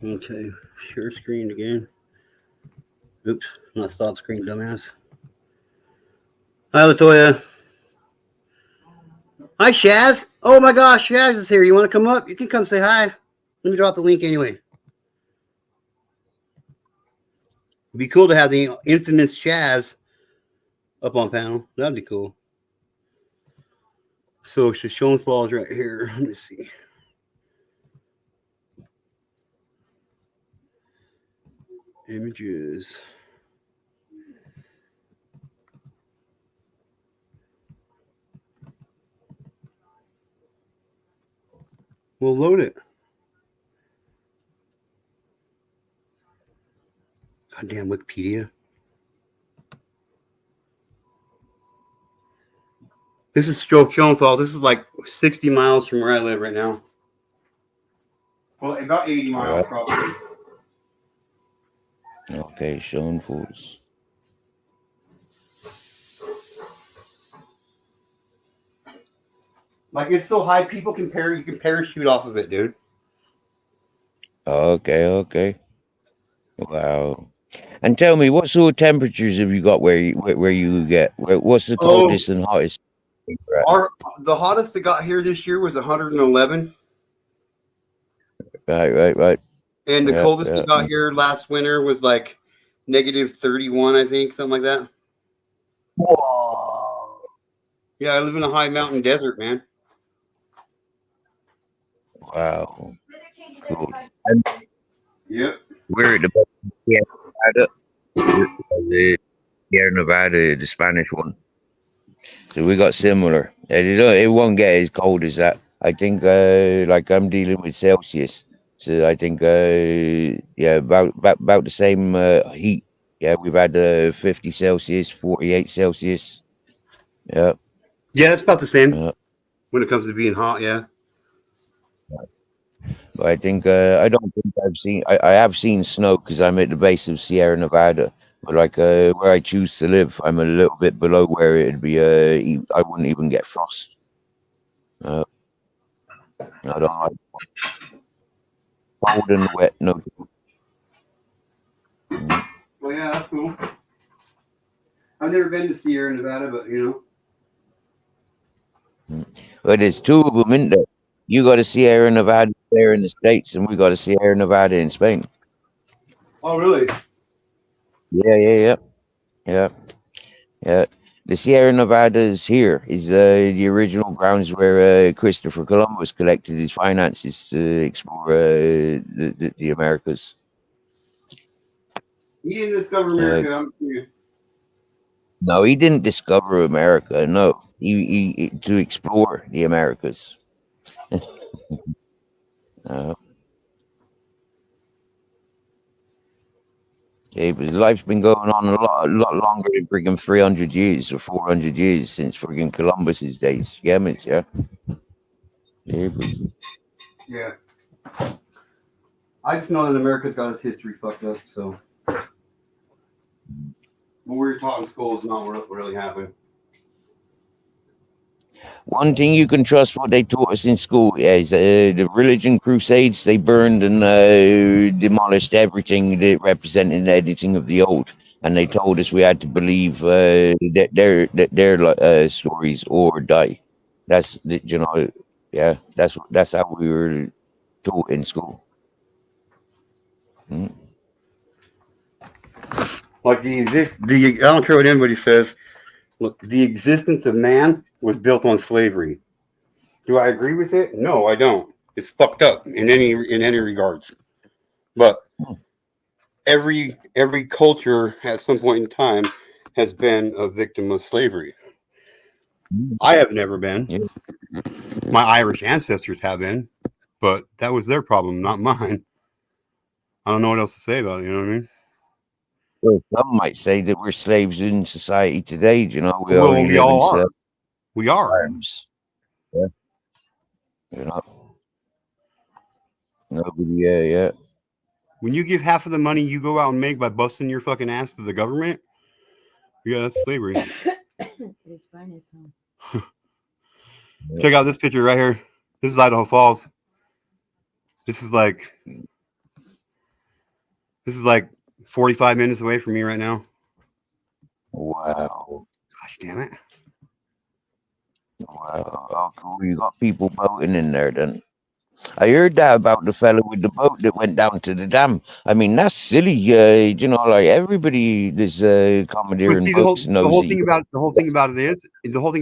A: Okay, share screen again. Oops, not stop screen, dumbass. Hi, Latoya. Hi, Shaz. Oh my gosh, Shaz is here. You want to come up? You can come say hi. Let me drop the link anyway. It'd be cool to have the infamous Shaz up on panel. That'd be cool. So Shoshone Falls right here. Let me see. Images. We'll load it. Goddamn Wikipedia. This is Shoshone Falls. This is like 60 miles from where I live right now. Well, about 80 miles probably.
F: Okay, Shoshone Falls.
A: Like it's so high, people can you can parachute off of it, dude.
F: Okay. Wow. And tell me, what sort of temperatures have you got where you get? What's the coldest and hottest?
A: The hottest that got here this year was 111.
F: Right.
A: And the coldest that got here last winter was like -31, I think, something like that.
F: Whoa.
A: Yeah, I live in a high mountain desert, man.
F: Wow. Cool. And
A: Yep.
F: we're at the Sierra Nevada, the Spanish one. So we got similar. It won't get as cold as that. I think like I'm dealing with Celsius. So I think about the same heat. Yeah, we've had 50 Celsius, 48 Celsius. Yeah.
A: Yeah, it's about the same when it comes to being hot, yeah.
F: But I think I don't think I've seen. I have seen snow because I'm at the base of Sierra Nevada. But like where I choose to live, I'm a little bit below where it'd be. I wouldn't even get frost. I don't like cold and wet. No.
A: Well, yeah, that's cool. I've never been to Sierra Nevada, but you
F: know. But there's two of them in there. You got a Sierra Nevada there in the States, and we got a Sierra Nevada in Spain.
A: Oh, really?
F: Yeah. The Sierra Nevadas here is the original grounds where Christopher Columbus collected his finances to explore the Americas.
A: He didn't discover America, I'm serious.
F: No, he didn't discover America. No, he to explore the Americas. Yeah, but life's been going on a lot longer than friggin' 300 years or 400 years since friggin' Columbus's days. Yeah.
A: Yeah. I just know that America's got its history fucked up, so. What we were taught in school is not what really happened.
F: One thing you can trust what they taught us in school is the religion crusades. They burned and demolished everything that represented anything of the old, and they told us we had to believe their stories or die. That's that's how we were taught in school.
A: Like I don't care what anybody says. Look, the existence of man was built on slavery. Do I agree with it? No, I don't. It's fucked up in any regards. But every culture at some point in time has been a victim of slavery. I have never been. My Irish ancestors have been, but that was their problem, not mine. I don't know what else to say about it. You know what I mean?
F: Well, some might say that we're slaves in society today. You know, we
A: Well,
F: only
A: we
F: live in
A: all are. We are.
F: farms. Yeah, you know, nobody. Yeah.
A: When you give half of the money you go out and make by busting your fucking ass to the government, yeah, that's slavery.
B: It's finest, huh?
A: Check out this picture right here. This is Idaho Falls. This is like 45 minutes away from me right now.
F: Wow.
A: Gosh damn it.
F: Wow. Oh, cool. You got people boating in there then. I heard that about the fellow with the boat that went down to the dam. I mean, that's silly. You know, like everybody that's
A: But
F: commandeering
A: see,
F: boats knows
A: the whole
F: that
A: thing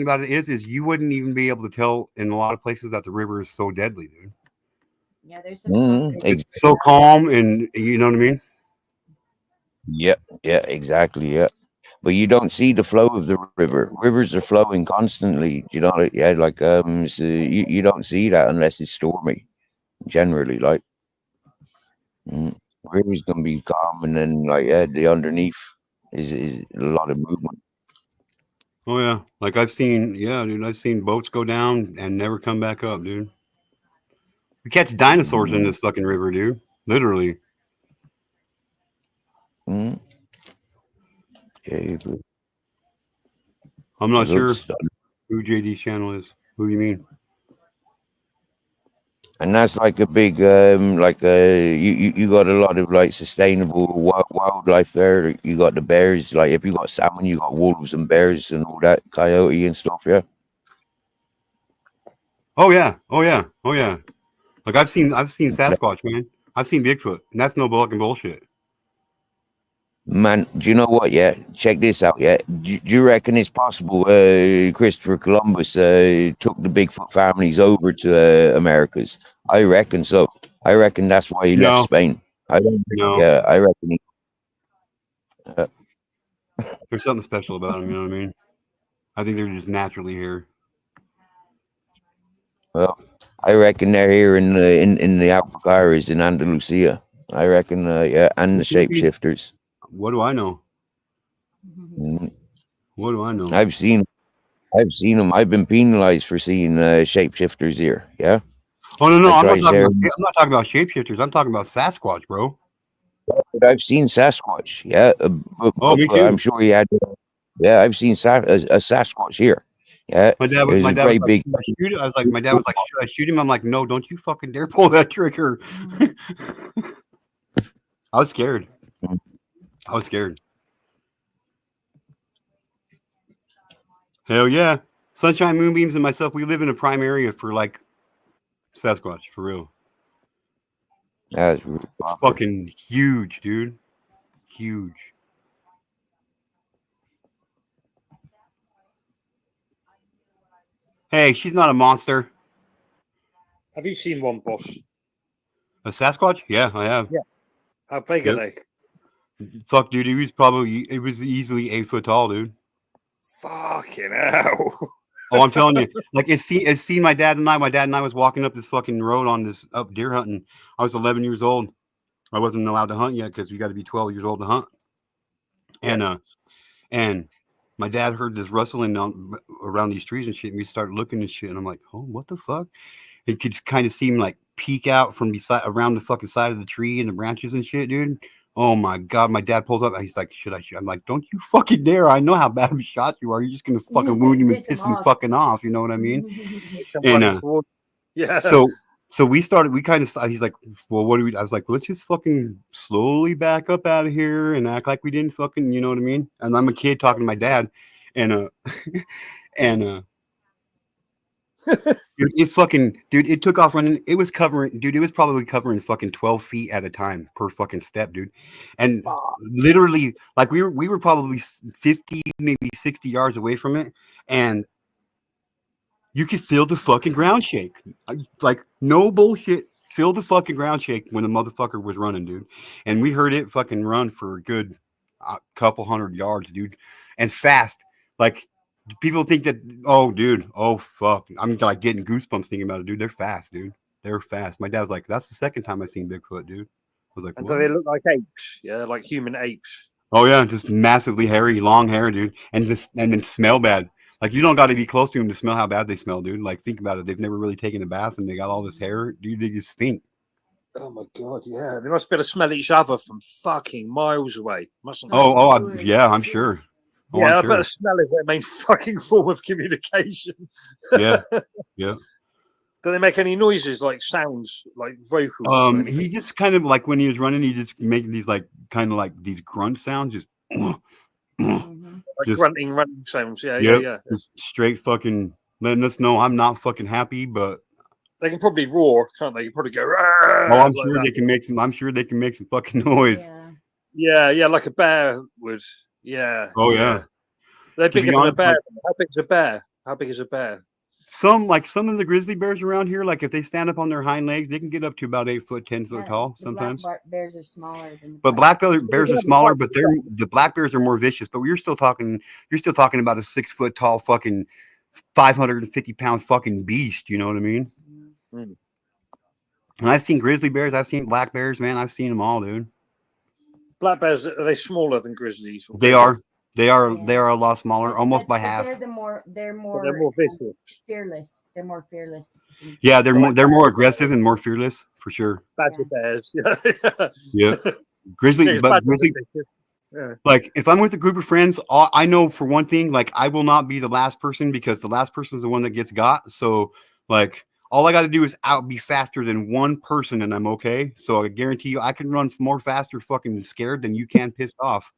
A: about it is you wouldn't even be able to tell in a lot of places that the river is so deadly, dude.
B: Yeah, there's some spots that
A: It's so calm, and you know what I mean.
F: Yeah, exactly. Yeah. But you don't see the flow of the river. Rivers are flowing constantly. You know, yeah, like so you don't see that unless it's stormy. Generally, like river's gonna be calm, and then like the underneath is a lot of movement.
A: Oh yeah, like I've seen boats go down and never come back up, dude. We catch dinosaurs in this fucking river, dude. Literally.
F: Mm. Yeah,
A: I'm not sure
F: stuff.
A: who JD's channel is. Who do you mean?
F: And that's like a big you got a lot of like sustainable wildlife there. You got the bears, like if you got salmon, you got wolves and bears and all that, coyote and stuff. Yeah.
A: Oh yeah. Like I've seen Sasquatch, man. I've seen Bigfoot, and that's no fucking bullshit.
F: Man, do you know what? Yeah, check this out. Yeah, do you reckon it's possible Christopher Columbus took the Bigfoot families over to Americas? I reckon so. I reckon that's why he left
A: No,
F: Spain. I don't.
A: no.
F: Yeah, I reckon.
A: There's something special about them. You know what I mean? I think they're just naturally here.
F: Well, I reckon they're here in the Alpucarras in Andalusia. I reckon. Yeah, and the shapeshifters.
A: What do I know?
F: Mm.
A: What do I know?
F: I've seen them. I've been penalized for seeing shapeshifters here. Yeah.
A: Oh no,
F: I
A: I'm not
F: tried
A: talking
F: there.
A: about. I'm not talking about shapeshifters. I'm talking about Sasquatch, bro.
F: But I've seen Sasquatch. Yeah.
A: Oh, me
F: I'm
A: too.
F: sure he had. Yeah, I've seen a Sasquatch here. Yeah.
A: My dad
F: It was
A: was
F: a great
A: like,
F: big.
A: should I shoot it? I was like, my dad was like, should I shoot him? I'm like, no, don't you fucking dare pull that trigger. I was scared. I was scared. Hell yeah. Sunshine, Moonbeams, and myself, we live in a prime area for like Sasquatch, for real.
F: That's
A: It's fucking huge, dude. Huge. Hey, she's not a monster.
C: Have you seen one, boss?
A: A Sasquatch? Yeah, I have.
C: Yeah. How big
A: Yep.
C: are they?
A: Fuck, dude, it was easily 8 foot tall, dude.
C: Fucking hell.
A: Oh, I'm telling you, like it's seen my dad and I. My dad and I was walking up this fucking road on this up deer hunting. I was 11 years old. I wasn't allowed to hunt yet because you got to be 12 years old to hunt. And my dad heard this rustling around these trees and shit. And we started looking and shit. And I'm like, oh, what the fuck? It could kind of seem like peek out from around the fucking side of the tree and the branches and shit, dude. Oh my god, my dad pulls up. He's like, should I shoot? I'm like, don't you fucking dare. I know how bad of a shot you are. You're just gonna fucking wound him and piss him fucking off. You know what I mean? And
C: yeah.
A: So we kind of, he's like, well, what do we, I was like, let's just fucking slowly back up out of here and act like we didn't fucking, you know what I mean? And I'm a kid talking to my dad and dude, it took off running. It was probably covering fucking 12 feet at a time per fucking step, dude. And literally, like we were probably 50, maybe 60 yards away from it. And you could feel the fucking ground shake. Like, no bullshit. Feel the fucking ground shake when the motherfucker was running, dude. And we heard it fucking run for a good couple hundred yards, dude. And fast. Like, people think that, oh, dude, oh, fuck. I'm like getting goosebumps thinking about it, dude. They're fast, dude. They're fast. My dad's like, that's the second time I've seen Bigfoot, dude. was like,
C: And
A: what?
C: do they look like apes? Yeah, like human apes.
A: Oh yeah, just massively hairy, long hair, dude, and then smell bad. Like you don't got to be close to them to smell how bad they smell, dude. Like think about it, they've never really taken a bath and they got all this hair, dude. They just stink.
C: Oh my god, yeah. They must be able to smell each other from fucking miles away, mustn't they?
A: Yeah, I'm sure. Oh,
C: Yeah,
A: I'm
C: I
A: sure.
C: bet the smell is their main fucking form of communication.
A: Yeah, yeah.
C: Do they make any noises, like sounds, like vocals? Or anything?
A: He just kind of like when he was running, he just making these like kind of like these grunt sounds, just
C: Like
A: just
C: grunting, running sounds. Yeah,
A: yep,
C: yeah.
A: just straight fucking letting us know I'm not fucking happy, but
C: They can probably roar, can't they? You can probably go.
A: oh, I'm
C: Like
A: sure
C: that.
A: they can make some. I'm sure they can make some fucking noise.
C: Yeah, like a bear would. Yeah.
A: Oh yeah.
C: They're
A: To be
C: bigger than a
A: honest,
C: bear.
A: like-
C: How big's a bear? How big is a bear?
A: Some of the grizzly bears around here, like if they stand up on their hind legs, they can get up to about 8 foot, 10 foot tall sometimes.
B: Black bears are smaller than.
A: But black bears are smaller, but the black bears are more vicious. But you're still talking about a 6 foot tall fucking 550-pound fucking beast. You know what I mean?
C: Mm.
A: And I've seen grizzly bears, I've seen black bears, man. I've seen them all, dude.
C: Black bears, are they smaller than grizzlies?
A: They are a lot smaller, almost by half.
B: They're more
C: vicious.
B: fearless. They're more fearless.
A: Yeah, they're more aggressive and more fearless for sure.
C: Badger bears.
A: Yeah. Grizzly,
C: Yeah, it's
A: but
C: badger
A: grizzly.
C: bears. Yeah.
A: Like if I'm with a group of friends, I know for one thing, like I will not be the last person because the last person is the one that gets got. So like all I got to do is be faster than one person and I'm okay. So I guarantee you I can run more faster fucking scared than you can pissed off.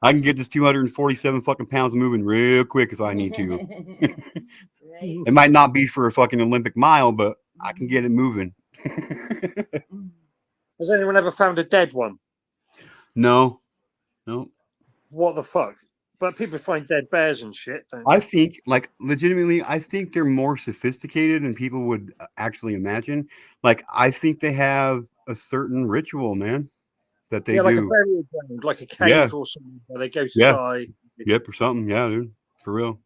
A: I can get this 247 fucking pounds moving real quick if I need to. It might not be for a fucking Olympic mile, but I can get it moving.
C: Has anyone ever found a dead one?
A: No.
C: What the fuck? But people find dead bears and shit, don't
A: I think, like, legitimately, I think they're more sophisticated than people would actually imagine. Like, I think they have a certain ritual, man, that they do.
C: like a burial ground, like a cave or something where they go to die.
A: Yep, or something. Yeah, dude, for real.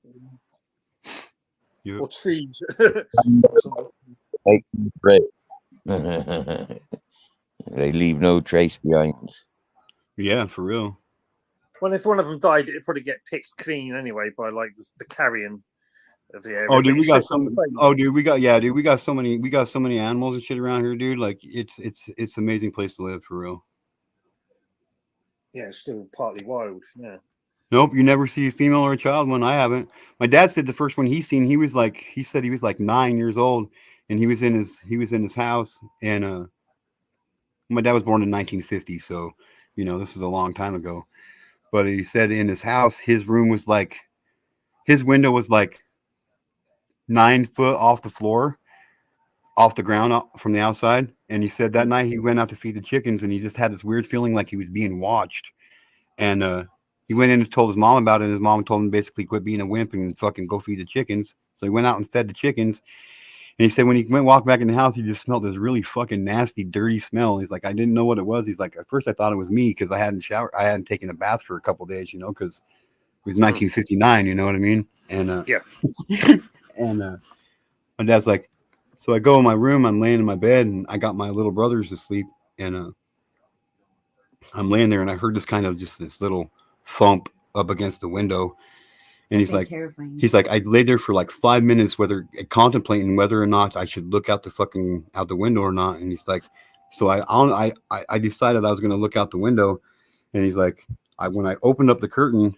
C: Or trees.
F: They leave no trace behind.
A: Yeah, for real.
C: Well, if one of them died, it'd probably get picked clean anyway by like the carrion of the area.
A: Oh, dude, we got some. Oh, dude, we got so many animals and shit around here, dude. Like, it's an amazing place to live, for real.
C: Yeah, it's still partly wild. Yeah.
A: Nope, you never see a female or a child one. I haven't. My dad said the first one he seen, he said he was like 9 years old, and he was in his house, and my dad was born in 1950, so this was a long time ago. But he said in his house, his room was like, his window was like 9 foot off the floor, off the ground from the outside. And he said that night he went out to feed the chickens, and he just had this weird feeling like he was being watched. And he went in and told his mom about it, and his mom told him basically quit being a wimp and fucking go feed the chickens. So he went out and fed the chickens. And he said when he walked back in the house, he just smelled this really fucking nasty, dirty smell. He's like, I didn't know what it was. He's like, at first I thought it was me because I hadn't taken a bath for a couple of days, because it was 1959, you know what I mean? And and my dad's like, so I go in my room, I'm laying in my bed, and I got my little brothers to sleep, and I'm laying there, and I heard this little thump up against the window. And he's like, I laid there for like 5 minutes, contemplating whether or not I should look out the window or not. And he's like, so I decided I was going to look out the window. And he's like, when I opened up the curtain,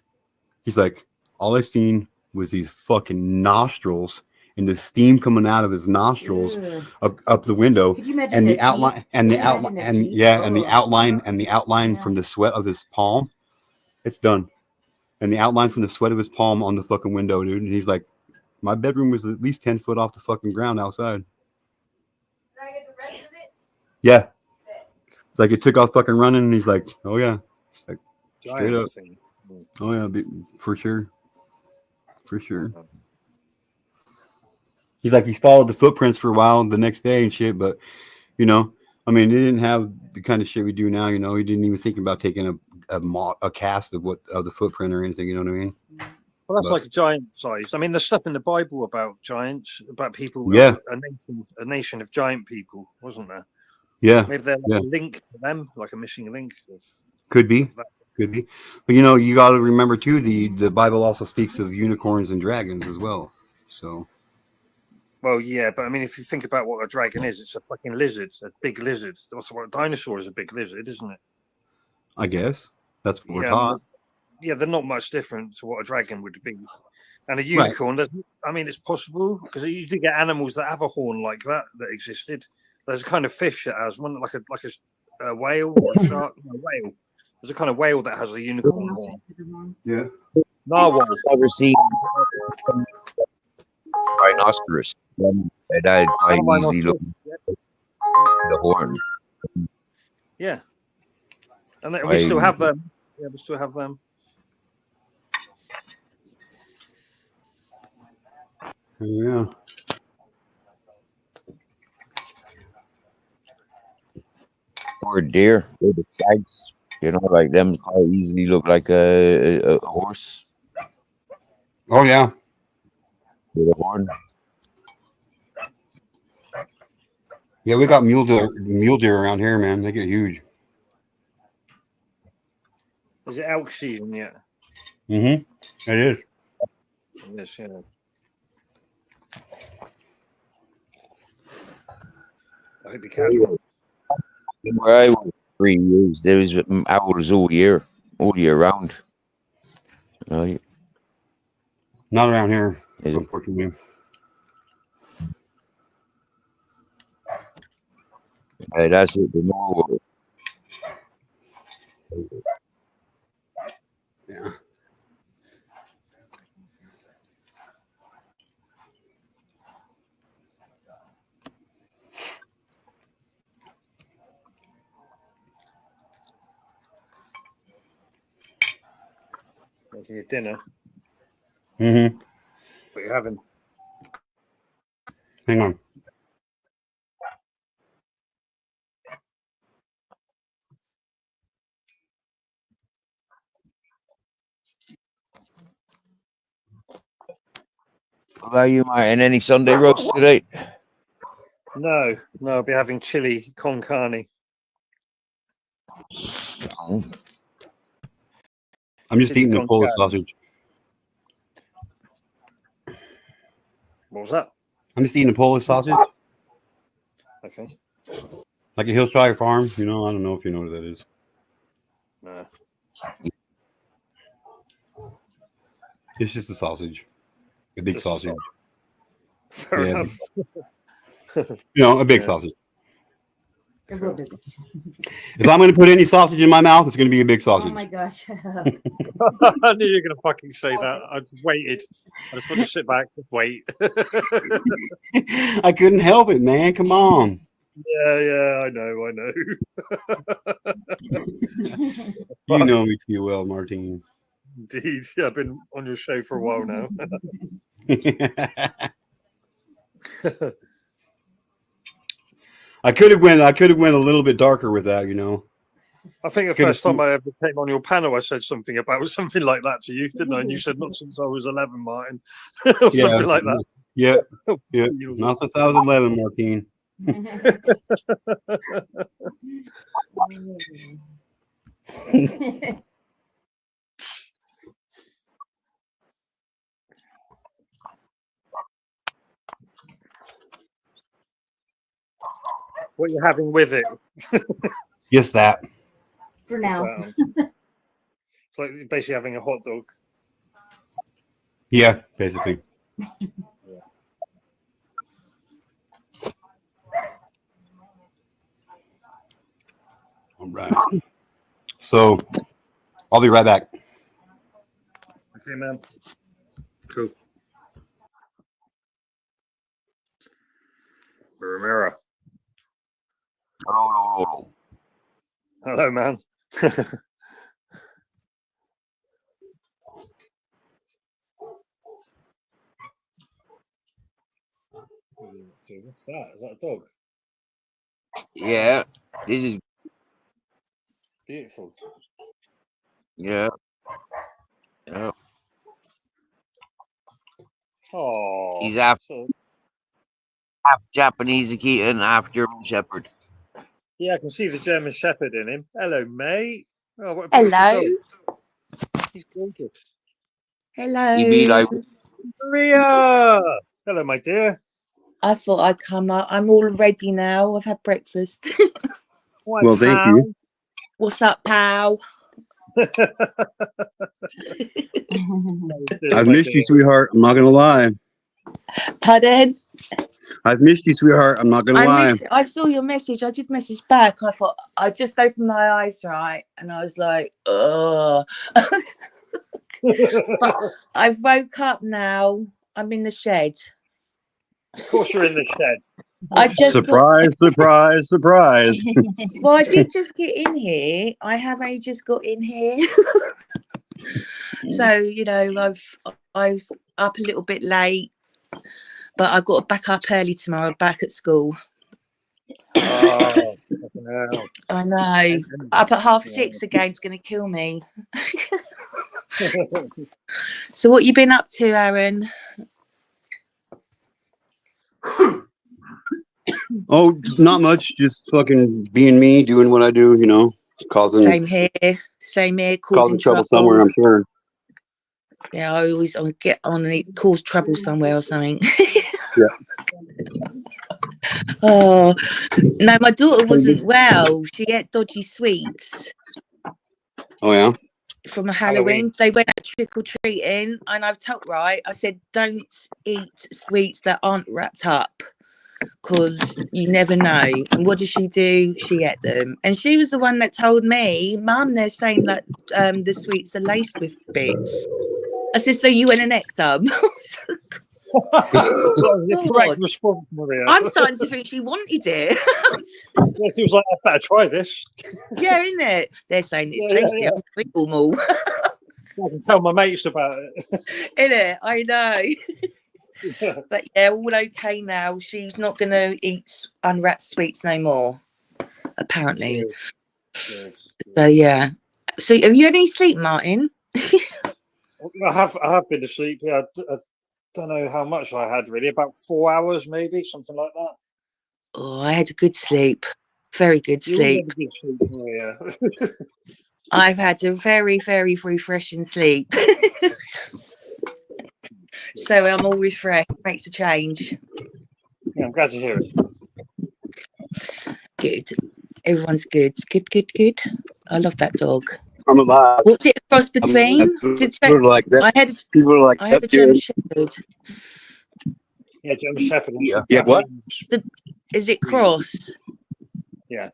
A: he's like, all I seen was these fucking nostrils and the steam coming out of his nostrils up the window, and the outline from the sweat of his palm. It's done. And the outline from the sweat of his palm on the fucking window, dude. And he's like, my bedroom was at least 10 foot off the fucking ground outside.
G: Did I get the rest of it?
A: Yeah. Like it took off fucking running, and he's like, oh yeah. It's like, straight up. Oh yeah, for sure. For sure. He's like, he followed the footprints for a while the next day and shit, but they didn't have the kind of shit we do now, he didn't even think about taking a cast of the footprint or anything, you know what I mean?
C: Well, that's
A: But-
C: like a giant size. I mean, there's stuff in the Bible about giants, about people.
A: Yeah.
C: A nation of giant people, wasn't there?
A: Yeah,
C: Maybe they're like
A: Yeah.
C: a link to them, like a missing link.
A: could be. Could be. But you got to remember too, the Bible also speaks of unicorns and dragons as well. So
C: Well, yeah, but I mean, if you think about what a dragon is, it's a fucking lizard, a big lizard. That's what a dinosaur is, a big lizard, isn't it?
A: I guess that's what we're
C: Yeah,
A: taught.
C: yeah, they're not much different to what a dragon would be. And a unicorn, I mean, it's possible because you do get animals that have a horn like that existed. There's a kind of fish that has one, like a whale or a shark. No, whale. There's a kind of whale that has a unicorn horn.
A: Yeah.
C: Narwhal.
F: I've never seen rhinoceros. That I easily look at the horn.
C: Yeah. And we still have them. Yeah, we still have them.
A: Yeah.
F: Or deer, or the stags. Like them quite easily look like a horse
A: Oh yeah.
F: with a horn.
A: Yeah, we got mule deer around here, man. They get huge.
C: Is it elk season yet?
A: Mm-hmm. It is.
C: Yes, yeah. I hope you catch one.
F: Where I was 3 years, there was owls all year round.
A: Not around here, unfortunately.
F: That's it. The normal.
A: Yeah.
C: Making your dinner.
A: Mm-hmm.
C: What you having?
A: Hang on.
F: What about you, Martin? Any Sunday roast today?
C: No, I'll be having chili con carne.
A: I'm just
C: Chili
A: eating the
C: con
A: Polish
C: carne.
A: sausage.
C: What was that?
A: I'm just eating a Polish sausage,
C: Okay.
A: like a Hillshire Farm. I don't know if you know what that is.
C: No.
A: It's just a sausage, a big
C: Just a
A: sausage.
C: Fair
A: Yeah.
C: enough.
A: A big
C: Yeah.
A: sausage. If I'm going to put any sausage in my mouth, it's going to be a big
B: Oh
A: sausage.
B: my gosh.
C: I knew you were going to fucking say that. I just waited. I just want to sit back and wait.
A: I couldn't help it, man. Come on.
C: Yeah, I know.
A: You know me too well, Martine.
C: Indeed. Yeah, I've been on your show for a while now.
A: I could have went a little bit darker with that,
C: I think the first time I ever came on your panel, I said something about something like that to you, didn't I? And you said, not since I was 11, Martin. Or something like that.
A: Yeah. Not since I was 11, Martine.
C: What are you having with it?
A: Just that.
B: For now.
C: It's like basically having a hot dog.
A: Yeah, basically. All right. So I'll be right back.
C: Okay, man. Cool. Romero. Hello, man. What's that? Is that a dog?
F: Yeah, this is
C: Beautiful.
F: yeah.
C: Oh,
F: He's half Japanese Akita and half German Shepherd.
C: yeah, I can see the German Shepherd in him. Hello, mate. Oh, what a beautiful
H: Hello.
C: dog. He's gorgeous.
H: Hello.
F: He'd be like,
C: Maria! Hello, my dear.
H: I thought I'd come up. I'm all ready now. I've had breakfast.
C: Why,
A: Well, thank you.
H: What's up, pal?
A: I've missed you, sweetheart. I'm not gonna lie.
H: Pardon?
A: I've missed you, sweetheart. I'm not gonna lie.
H: I saw your message. I did message back. I thought I just opened my eyes, right, and I was like, "Oh." But I woke up now. I'm in the shed.
C: Of course, you're in the shed.
H: I just
A: Surprise, surprise, surprise.
H: Well, I did just get in here. I have only just got in here. So, you know, I was up a little bit late, but I got back up early tomorrow, back at school.
C: Oh, fucking hell.
H: I know. Up at 6:30 again is going to kill me. So what you been up to, Aaron?
A: Oh, not much. Just fucking being me, doing what I do, you know, causing
H: Same here, causing
A: trouble somewhere, I'm sure.
H: Yeah, I always get on and it cause trouble somewhere or something.
A: Yeah.
H: Oh, no, my daughter wasn't well. She ate dodgy sweets.
A: Oh, yeah?
H: From Halloween. They went out trick-or-treating and I've told, right, I said, don't eat sweets that aren't wrapped up because you never know. And what does she do? She ate them. And she was the one that told me, Mum, they're saying that the sweets are laced with bits. I said, so you went and ate some?
C: Correct response, Maria.
H: I'm starting to think she wanted it.
C: Yeah, she was like, I better try this.
H: Yeah, isn't it? They're saying it's tasty.
C: Yeah.
H: I'm eat them all.
C: I can tell my mates about it.
H: Isn't it? I know. But yeah, all okay now. She's not going to eat unwrapped sweets no more, apparently.
C: Yes.
H: So yeah. So have you had any sleep, Martin?
C: I have been asleep. Yeah, I don't know how much I had really. About 4 hours, maybe something like that.
H: Oh, I had a good sleep. Very good sleep.
C: Yeah.
H: I've had a very, very refreshing sleep. So I'm all refreshed. Makes a change.
C: Yeah, I'm glad to hear it.
H: Good. Everyone's good. Good. I love that dog.
A: I'm alive.
H: What's it a cross between?
A: Like that.
H: I had a German
A: good.
H: Shepherd.
C: Yeah, German Shepherd.
A: Yeah, what?
H: Is it cross?
C: Yeah.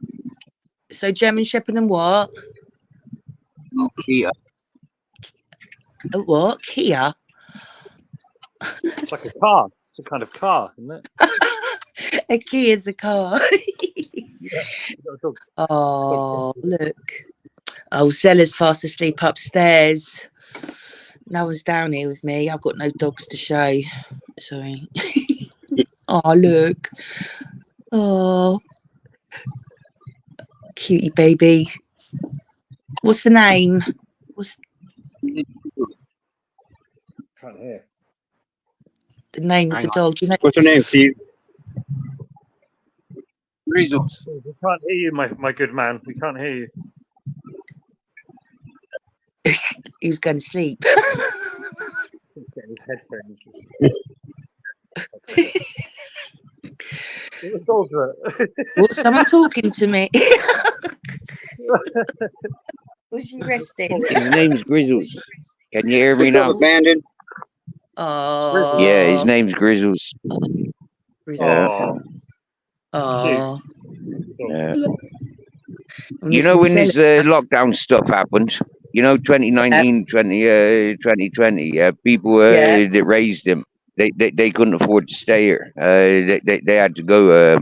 H: So German Shepherd and what?
F: Kia.
H: Oh, what? Kia?
C: It's like a car. It's a kind of car, isn't it?
H: A Kia's a car.
C: Yeah.
H: Oh, look. Oh, Zella's fast asleep upstairs. No one's down here with me. I've got no dogs to show. Sorry. Oh, look. Oh. Cutie baby. What's the name?
C: Can't hear.
H: The name of the dog? Do you know?
A: What's her name, Steve?
F: Grizzles.
C: We can't hear you, my good man. We can't hear you.
H: He was going to sleep.
C: Getting his headphones. What dog's that?
H: What, someone talking to me? Was you resting?
F: His name's Grizzles. Can you hear me now?
A: Abandoned.
H: Oh.
F: Yeah, his name's Grizzles.
H: Grizzles. Oh.
F: Yeah. You know when this lockdown stuff happened? You know, 2019, 2020, people that raised him, they couldn't afford to stay here. They had to go.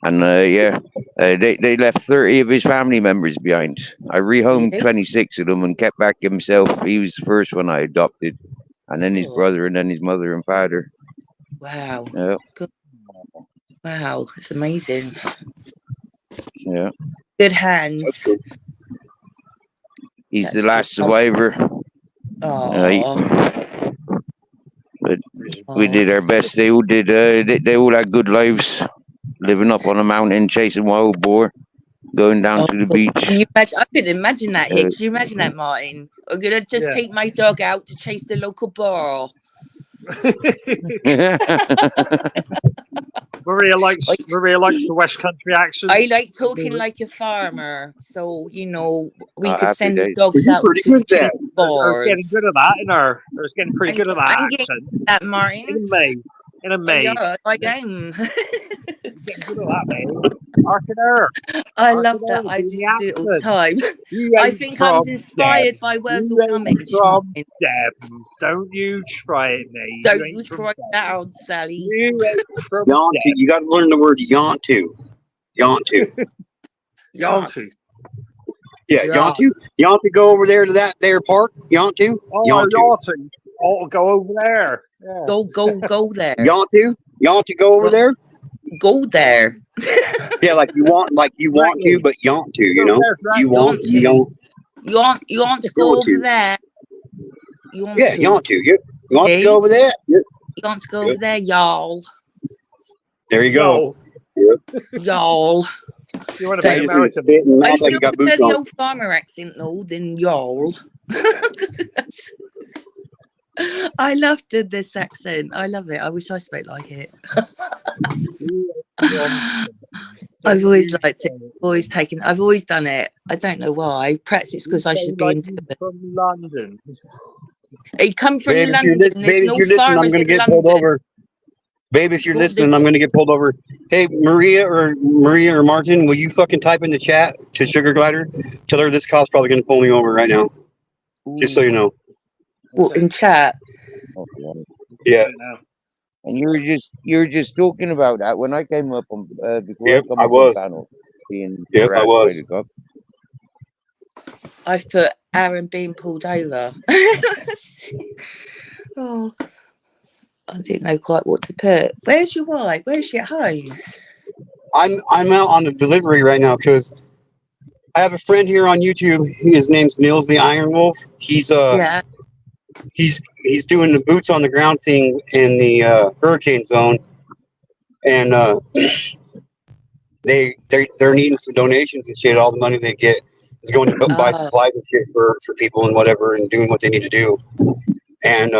F: They left 30 of his family members behind. I rehomed 26 of them and kept back himself. He was the first one I adopted. And then his brother, and then his mother and father.
H: Wow.
F: Yeah.
H: Good. Wow, it's amazing.
F: Yeah.
H: Good hands.
F: He's the last survivor.
H: Oh.
F: But We did our best. They all did. They all had good lives, living up on a mountain, chasing wild boar, going down to the beach.
H: I couldn't imagine that. Could you imagine that, Martin? I'm gonna just take my dog out to chase the local boar.
C: Maria likes the West Country accent.
H: I like talking like a farmer, so you know we could
F: happy
H: send the
F: days.
H: dogs
A: You're
H: out
A: pretty
H: to
A: good at
H: chase
A: that.
C: I was
H: boars.
C: getting good at that, I was getting pretty good at that
H: I'm
C: accent.
H: getting that, Martin.
C: In a maid.
H: Yeah, I am.
C: Getting good at that, mate. Arkin her.
H: I love that. I just do it all the time. I think I was inspired by Wurzel Gummidge.
C: From Devon. Don't you try it, mate.
H: Don't you try that on, Sally.
C: You ain't from
A: Yontu. You got to learn the word yontu. Yontu.
C: Yontu.
A: Yeah, yontu. Yontu. Go over there to that there park. Yontu.
C: Oh,
A: Yontu.
C: Oh, go over there. Yeah.
H: Go there.
A: Yontu. Yontu. Go over there.
H: Go there.
A: Yeah, like you want to, but yontu. You know. You want
H: to go over there.
A: Yeah, yontu. You want to go over there?
H: You want to go over there, y'all.
A: There you go.
H: Y'all.
C: You want to be American?
H: I still prefer the old farmer accent though than y'all. I love this accent. I love it. I wish I spoke like it. I've always liked it. I've always done it. I don't know why. Perhaps it's because I should be in
C: from London.
H: He come from
A: Babe,
H: London.
A: Babe, if you're listening, I'm going to get pulled over. Babe, if you're listening, I'm going to get pulled over. Hey, Maria or Martin, will you fucking type in the chat to Sugar Glider? Tell her this cop's probably going to pull me over right now.
H: Ooh.
A: Just so you know.
H: Well, in chat.
A: Yeah.
F: And you were just talking about that when I came up on before
A: I was.
F: Panel, being
A: I was.
H: I've put Aaron being pulled over. Oh, I didn't know quite what to put. Where's your wife? Where's she at home?
A: I'm out on the delivery right now because I have a friend here on YouTube. His name's Nils the Iron Wolf. He's doing the boots on the ground thing in the hurricane zone, and they're needing some donations and shit. All the money they get is going to buy supplies and shit for people and whatever, and doing what they need to do. And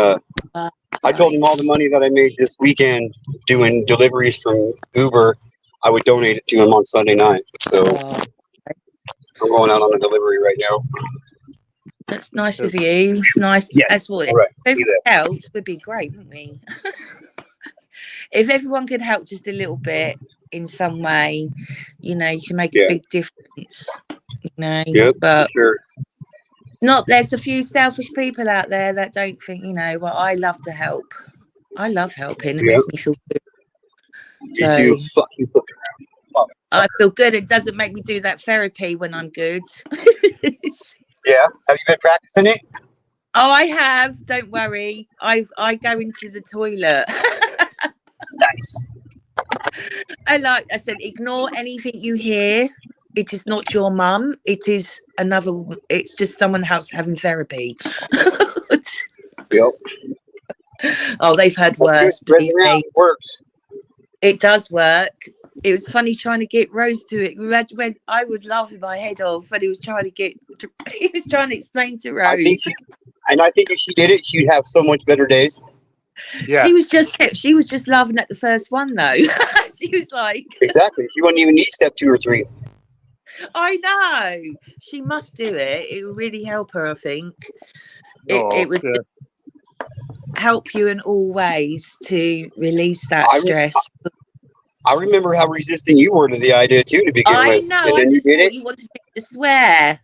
A: I told him all the money that I made this weekend doing deliveries from Uber, I would donate it to him on Sunday night. So I'm going out on a delivery right now.
H: That's nice of you. It's nice.
A: Yes.
H: That's what
A: Right.
H: if everyone else would be great, wouldn't we? If everyone could help just a little bit in some way, you know, you can make a big difference. You know, but
A: sure.
H: there's a few selfish people out there that don't think, you know, well, I love to help. I love helping. It makes me feel good. So,
A: you fucking around.
H: I feel good. It doesn't make me do that therapy when I'm good.
A: Yeah. Have you been practicing it?
H: Oh, I have. Don't worry. I go into the toilet.
A: Nice.
H: I said, ignore anything you hear. It is not your mum. It is it's just someone else having therapy.
A: Yep.
H: Oh, they've heard worse. Believe me.
A: It works.
H: It does work. It was funny trying to get Rose to it. Imagine when I was laughing my head off when he was trying to explain to Rose.
A: I think if she did it, she'd have so much better days.
C: Yeah.
H: She was just laughing at the first one though. She was like,
A: exactly. She wouldn't even need step 2 or 3.
H: I know. She must do it. It will really help her, I think. It would help you in all ways to release that stress.
A: I remember how resistant you were to the idea too to begin with.
H: I know.
A: And then
H: I
A: you did it.
H: You wanted me to swear.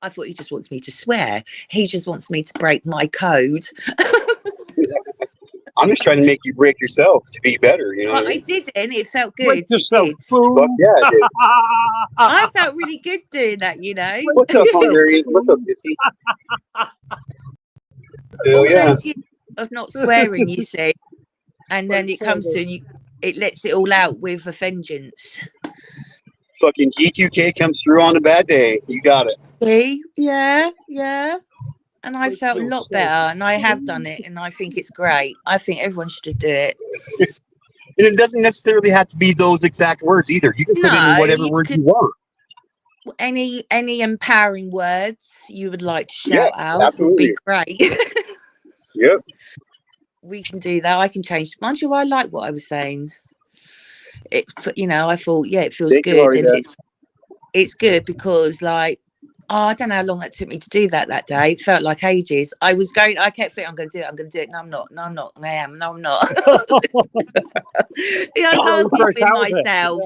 H: I thought he just wants me to swear. He just wants me to break my code.
A: I'm just trying to make you break yourself to be better, you know.
H: Well, I didn't. It felt good.
C: Yourself,
A: Fuck yeah, I did.
H: I felt really good doing that, you know.
A: What's up, Hungary? What's up, Gypsy?
H: All those years of not swearing, you see, and then it comes to and it lets it all out with a vengeance.
A: Fucking G2K comes through on a bad day. You got it.
H: See? Yeah. and I felt a lot better, and I have done it, and I think it's great. I think everyone should do it.
I: And it doesn't necessarily have to be those exact words either. You can put in whatever words you want.
H: Any empowering words you would like to shout out would be great.
I: Yep.
H: We can do that. I can change. Mind you, I like what I was saying. It, you know, I thought, yeah, it feels good, and it's good because, like, I don't know how long that took me to do that day. It felt like ages. I kept thinking, I'm going to do it. No, I'm not. I am. No, I'm not. Yeah, I'm arguing with myself.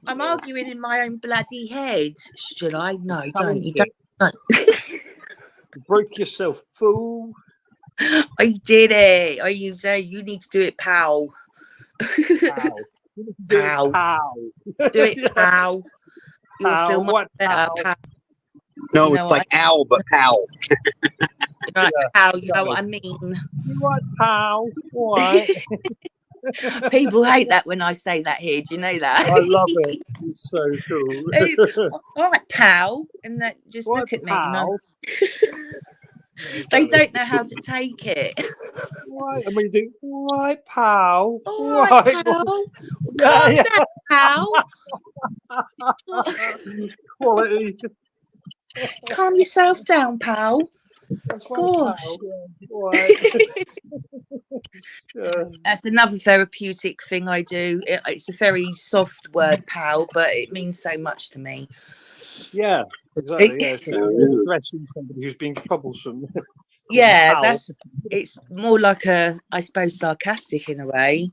H: I'm arguing in my own bloody head. Should I? No, don't. You don't.
C: You broke yourself, fool.
H: I did it. You say you need to do it, pal.
C: Pow.
H: Pow. Do it, pal. You'll feel much better, pal.
I: No, it's like owl, but pal.
H: Right, pal, you know what I mean?
C: You right, pal? What?
H: People hate that when I say that here. Do you know that?
C: I love it. It's so cool.
H: All right, pal. And that just what, look at me. They don't know how to take it.
C: Right, and we do right, pal.
H: All right, pal. Calm down, pal.
C: Quality.
H: Calm yourself down, pal.
C: That's
H: gosh.
C: Right.
H: That's another therapeutic thing I do. It's a very soft word, pal, but it means so much to me.
C: Yeah, exactly. Yeah, so addressing somebody who's being troublesome.
H: Yeah, it's more like I suppose, sarcastic in a way.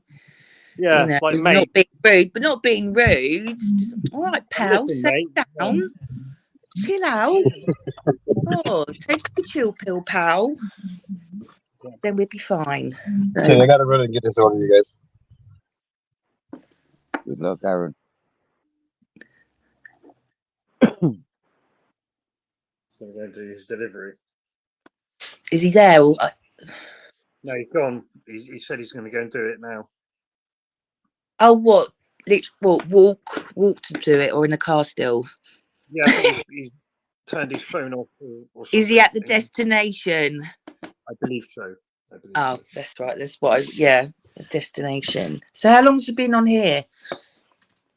C: Yeah,
H: you know,
C: like
H: not being rude, but not being rude. Just, all right, pal, settle down. Chill out. Oh, take a chill pill, pal. Then we'll be fine.
I: Okay, I gotta run and get this order, you guys.
F: Good luck, Aaron.
C: He's going to go do his delivery.
H: Is he there?
C: No, he's gone. He said he's going to go and do it now.
H: Oh, what? Walk to do it, or in the car still?
C: Yeah, I think he's turned his phone off. Or
H: is he at the destination?
C: I believe so.
H: So. That's right. That's what. The destination. So, how long has you been on here?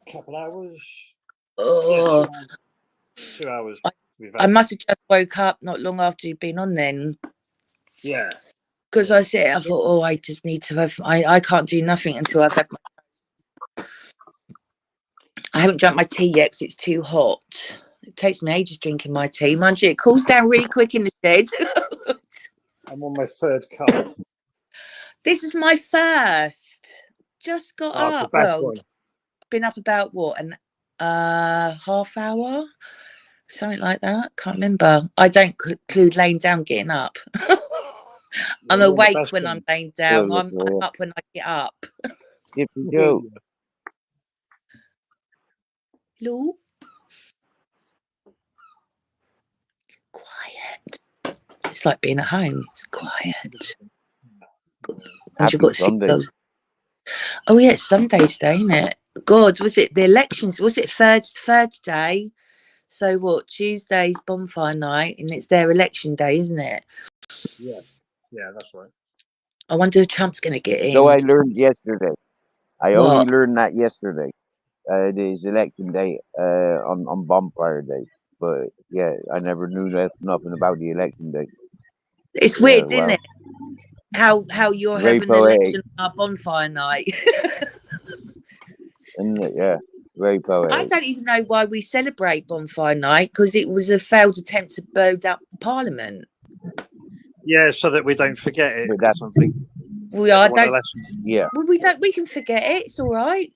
C: A couple hours.
H: Oh,
C: yeah, 2 hours.
H: I must have just woke up not long after you've been on then.
C: Yeah.
H: Because I thought, I just need to have. I can't do nothing until I've had my. I haven't drank my tea yet because it's too hot. It takes me ages drinking my tea. Mind you, it cools down really quick in the shed.
C: I'm on my third cup.
H: This is my first. Just got up. Well, been up about what, an half hour? Something like that. Can't remember. I don't include laying down, getting up. I'm awake when I'm laying down. I'm up when I get up.
F: Go.
H: Hello? Quiet. It's like being at home. It's quiet. And you've got to oh yeah, it's Sunday today, isn't it? God, was it the elections? Was it third today? So what? Tuesday's bonfire night, and it's their election day, isn't it?
C: Yeah, that's right.
H: I wonder if Trump's going to get in.
F: So I learned yesterday. I only learned that yesterday. It is election day on bonfire day. But yeah, I never knew nothing about the election day.
H: It's weird, isn't it? How you're having an election on our bonfire night.
F: Isn't it? Yeah, very poetic.
H: I don't even know why we celebrate bonfire night, because it was a failed attempt to blow up Parliament.
C: Yeah, so that we don't forget it or something.
H: Yeah.
F: Well,
H: we don't. We can forget it. It's all right.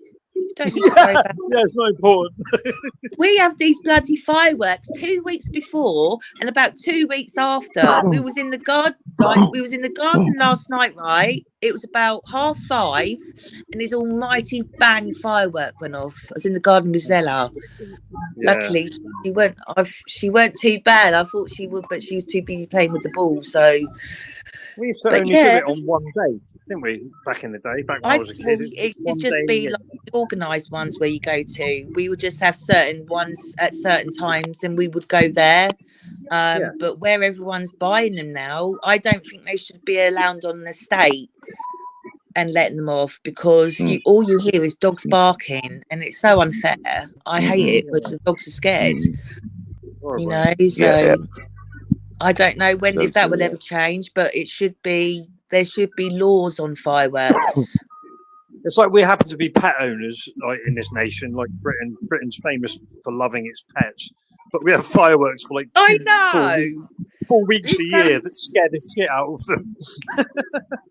H: Don't need to worry about it.
C: Yeah, it's not important.
H: We have these bloody fireworks 2 weeks before and about 2 weeks after. We was in the garden. We was in the garden last night, right? It was about 5:30, and this almighty bang firework went off. I was in the garden with Zella. Yeah. Luckily, she weren't too bad. I thought she would, but she was too busy playing with the ball. So
C: we used to only do it on one day, didn't we? Back in the day, back when I was a kid.
H: It would just be like organised ones where you go to. We would just have certain ones at certain times, and we would go there. But where everyone's buying them now, I don't think they should be allowed on the estate and letting them off, because all you hear is dogs barking, and it's so unfair. I hate it because the dogs are scared. You know, so I don't know if that will ever change, but there should be laws on fireworks.
C: It's like we happen to be pet owners, like in this nation, like Britain's famous for loving its pets, but we have fireworks for like 4 weeks a year that scare the shit out of them.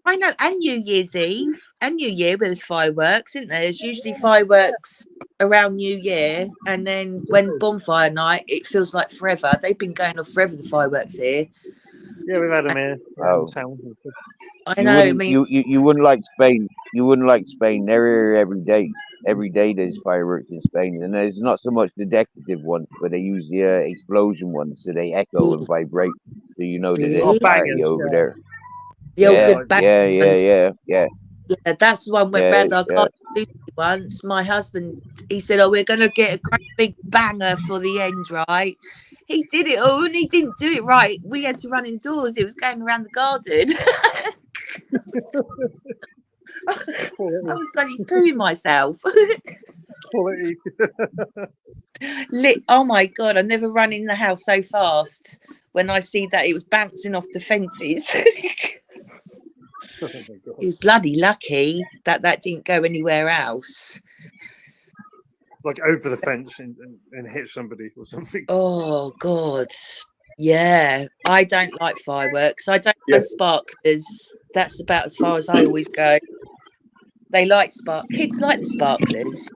H: I know, and New Year's Eve and New Year, where there's fireworks, isn't there? There's usually fireworks around New Year, and then when bonfire night, it feels like forever. They've been going off forever, the fireworks here.
C: Yeah, we've had them here.
H: I know. I mean,
F: you wouldn't like Spain. You wouldn't like Spain. They're here every day. Every day there's fireworks in Spain, and there's not so much the decorative ones, but they use the explosion ones, so they echo and vibrate, so you know that there's a party over there. Yeah.
H: Yeah, that's the one went round our garden once. My husband, he said, "Oh, we're going to get a great big banger for the end, right?" He did it all, and he didn't do it right. We had to run indoors. It was going around the garden. I was bloody pooing myself. Oh my God, I never run in the house so fast when I see that it was bouncing off the fences. He was bloody lucky that didn't go anywhere else.
C: Like over the fence and hit somebody or something.
H: Oh God. Yeah, I don't like fireworks. I don't like sparklers. That's about as far as I always go. They like kids like the sparklers.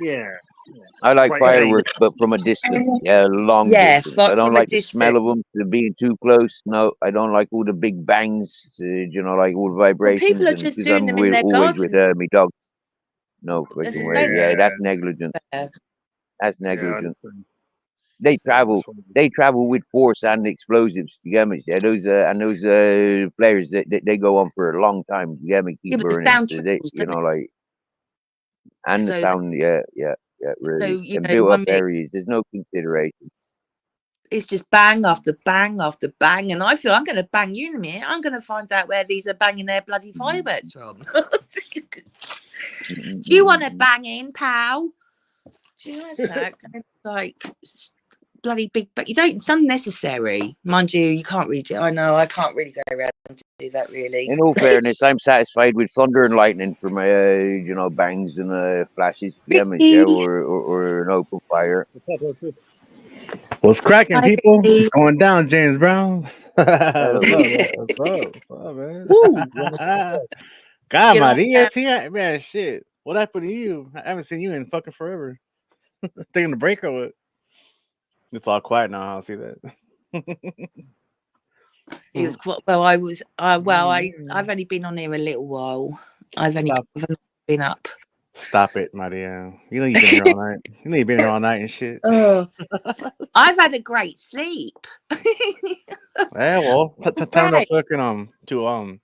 C: Yeah.
F: I like fireworks, but from a distance. Yeah, long distance. I don't like the smell of them. They're being too close. No, I don't like all the big bangs. You know, like all the vibrations.
H: People are just doing them in their
F: always
H: gardens.
F: with me dog. No freaking way. Yeah, that's negligent. That's negligent. They travel with force and explosives. You get me? Yeah, those flares they go on for a long time. You get me? Keep burning. So they, you know, like, and the sound. Yeah, really.
H: So,
F: in built up areas, there's no consideration.
H: It's just bang after bang after bang, and I feel I'm going to bang you in a minute. I'm going to find out where these are banging their bloody fireworks from. Do you want to bang in, pal? Do you know that? Like bloody big, but you don't. It's unnecessary, mind you. You can't read it. I know. I can't really go around and do that. Really.
F: In all fairness, I'm satisfied with thunder and lightning for my, bangs and flashes. Yeah, or an open fire.
E: What's cracking, people? What's going down, James Brown? What's up, man? God, man, man, shit. What happened to you? I haven't seen you in fucking forever. Taking a break or what? It's all quiet now. I'll see that.
H: It was quite well. I was. I've only been on here a little while. I've only been up.
E: Stop it, Maria. You know you've been here all night. You know you've been here all night and shit.
H: I've had a great sleep.
E: Yeah, well, time to fucking to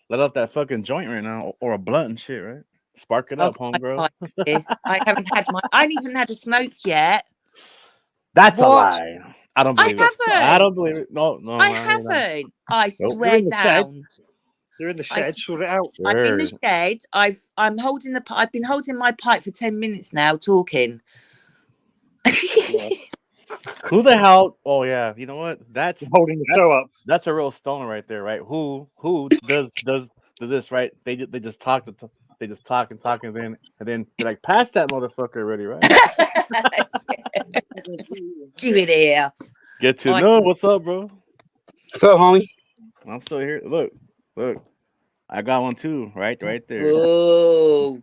E: let up that fucking joint right now, or a blunt and shit, right? Spark it up, homegirl.
H: I haven't had I ain't even had a smoke yet.
E: That's a lie. I don't believe it. I don't believe it. No,
H: I haven't. I swear down.
C: You're in the shed. Sort it out.
H: I'm in the shed. I've been holding my pipe for 10 minutes now, talking.
E: Who the hell? Oh yeah, you know what? That's
C: holding the show up.
E: That's a real stoner right there, right? Who does this, right? They just talk and then they're like, pass that motherfucker already, right?
H: Give it here.
E: Get to know what's up, bro.
I: What's up, homie?
E: I'm still here. Look. I got one too, right there.
H: Whoa.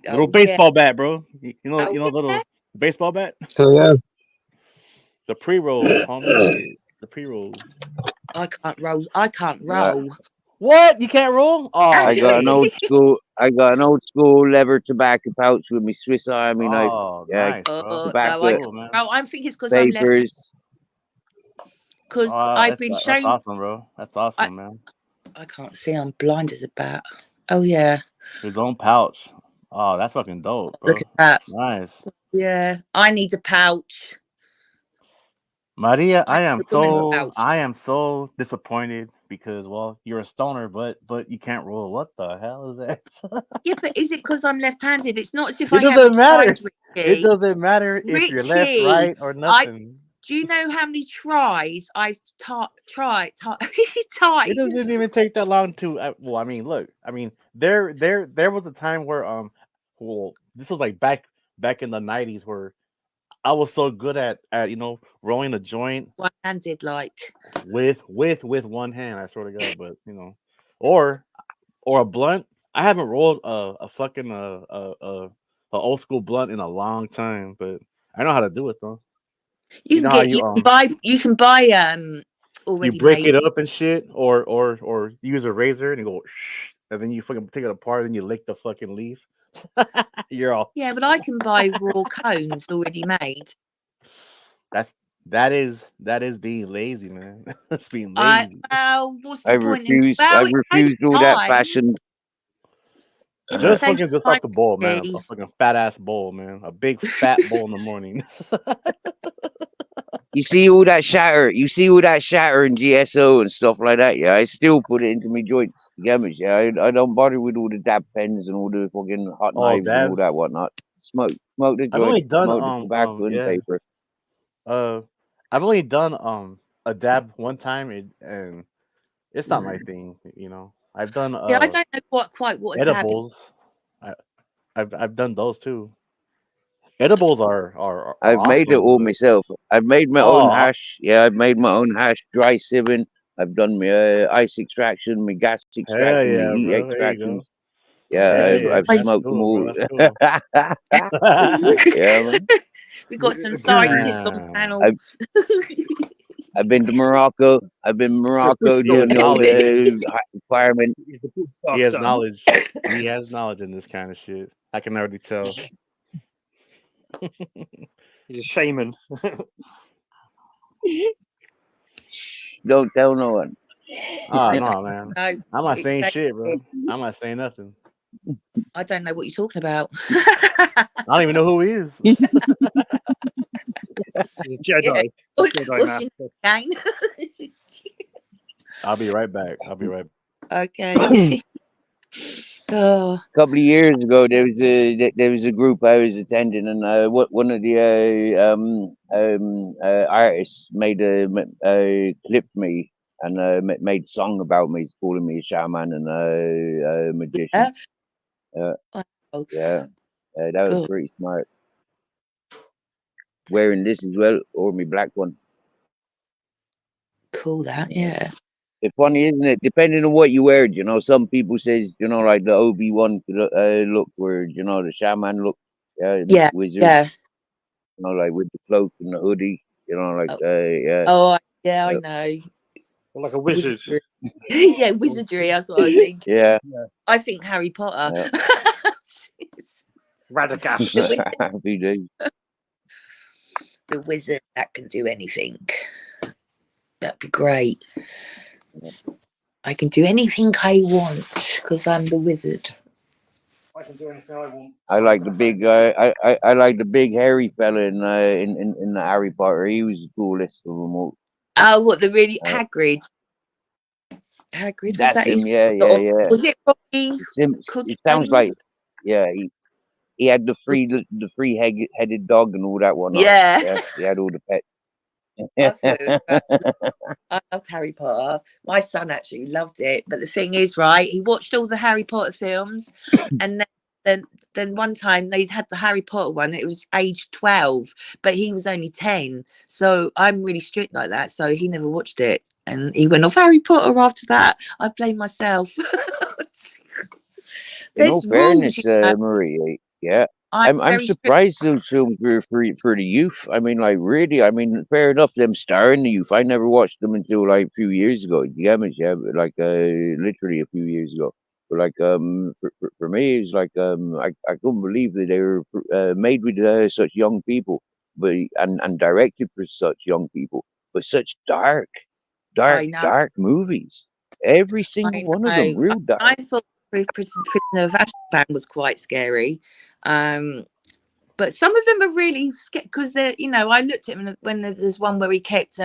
E: Little baseball bat, bro. You know, little baseball bat.
I: Oh yeah.
E: The pre-roll, homie. The pre-roll.
H: I can't roll.
E: What? You can't roll? Oh,
F: I got an old school leather tobacco pouch with me Swiss Army knife.
E: Yeah,
H: nice, I think it's because I'm left. Because I've been shown.
E: That's awesome, bro. That's awesome, man.
H: I can't see. I'm blind as a bat. Oh yeah.
E: His own pouch. Oh, that's fucking dope, bro.
H: Look at that.
E: Nice.
H: Yeah, I need a pouch.
E: Maria,
H: I know the woman vouch.
E: I am so disappointed because well, you're a stoner, but you can't roll. What the hell is that?
H: Yeah, but is it because I'm left-handed? It's not as if
E: It
H: I
E: doesn't
H: haven't
E: matter.
H: tried,
E: It
H: Richie.
E: doesn't matter if you're left,
H: Richie,
E: right, or nothing.
H: do you know how many tries I've tried
E: It
H: times?
E: doesn't even take that long to. Well, I mean, look. I mean, there was a time where well, this was like back in the '90s where I was so good at rolling a joint
H: One-handed, like.
E: with one hand. I swear to God, but or a blunt. I haven't rolled a fucking a old school blunt in a long time, but I know how to do it though.
H: You can
E: How
H: get you can buy
E: you
H: already
E: break
H: made.
E: it up and shit, or use a razor and you go, and then you fucking take it apart and you lick the fucking leaf. You're all.
H: Yeah, but I can buy raw cones already made.
E: That is being lazy, man. That's being
H: Well, what's the
F: I
H: point in?
F: refuse.
H: Well,
F: I
H: it
F: refuse
H: takes
F: all that
H: time.
F: fashion.
H: If it
E: Just
H: saves
E: fucking
H: time,
E: off the bowl, man.
H: Richie.
E: A fucking fat ass bowl, man. A big fat bowl in the morning.
F: You see all that shatter. You see all that shatter and GSO and stuff like that. Yeah, I still put it into my joints. Yeah, I don't bother with all the dab pens and all the fucking hot
E: Oh,
F: knives and all
E: dabs.
F: that whatnot. Smoke the
E: I've only
F: joint,
E: done
F: smoke the tobacco and
E: yeah.
F: paper.
E: I've only done a dab one time and it's not my thing, I've done
H: Yeah, I don't know quite what a dab is.
E: edibles. I've done those too. Edibles are
F: I've made it
E: awesome,
F: all
E: but
F: myself. I've made my own hash. Yeah, I've made my own hash, dry sieving. I've done my ice extraction, my gas
E: hell
F: extraction,
E: yeah,
F: my heat
E: bro. There you go.
F: extractions. Yeah,
H: Could
E: Hell
H: you
E: yeah,
F: I've
E: that's
F: smoked them
E: cool, bro.
F: all.
E: That's cool.
F: Yeah, man.
H: We've got some
C: Groovy.
H: scientists on the
E: Damn.
H: panel.
F: I've been to Morocco. I've been to Morocco
E: He has
F: doing the old
E: knowledge.
F: requirement.
E: He has knowledge. He has knowledge in this kind of shit. I can already tell.
C: He's a shaman.
F: Don't tell no one.
E: Oh
H: No,
E: no, man.
H: no,
E: I'm not
H: it's
E: saying
H: safe.
E: shit, bro. I'm not saying nothing.
H: I don't know what you're talking about.
E: I don't even know who he is.
C: He's a Jedi.
H: Yeah.
C: He's a Jedi
H: What's your
C: master.
H: name?
E: I'll be right back.
H: Okay. Oh,
F: A couple of years ago, there was a group I was attending, and one of the artists made a clip for me and made a song about me, calling me a shaman and a magician.
H: yeah.
F: Yeah, that was
H: Cool.
F: pretty smart. Wearing this as well, or my black one.
H: Cool that, yeah.
F: It's funny, isn't it? Depending on what you wear, some people says, like the Obi-Wan look, where the shaman look,
H: Yeah,
F: wizard,
H: yeah.
F: like with the cloak and the hoodie, like yeah.
H: Oh, yeah, I know.
C: Like a wizard.
H: Yeah, wizardry. That's what I was thinking.
F: Yeah.
H: I think Harry Potter.
C: Radagast.
F: Happy days.
H: The wizard that can do anything. That'd be great. I can do anything I want because I'm the wizard.
C: I can do anything I want.
F: I like the big I like the big hairy fella in the Harry Potter. He was the coolest of them all.
H: Oh, what, the really Hagrid? Hagrid,
F: That's
H: was that
F: him,
H: his?
F: yeah.
H: Was it Robbie?
F: It sounds like, yeah, he had the three-headed dog and all that one.
H: Yeah.
F: He had all the pets.
H: I loved Harry Potter. My son actually loved it, but the thing is, right, he watched all the Harry Potter films, and then one time they had the Harry Potter one. It was age 12, but he was only 10. So I'm really strict like that. So he never watched it, and he went off Harry Potter after that. I blame myself.
F: In all fairness, Marie, yeah. I'm surprised those films were for the youth. I mean, like, really, I mean, fair enough, them starring the youth. I never watched them until like a few years ago. Yeah, like literally a few years ago. But like for me, it's like I couldn't believe that they were made with such young people, but and directed for such young people, but such dark movies. Every single one of them, real dark.
H: I thought Prisoner of Azkaban was quite scary. But some of them are really scared because they're, you know, I looked at him when there's one where he kept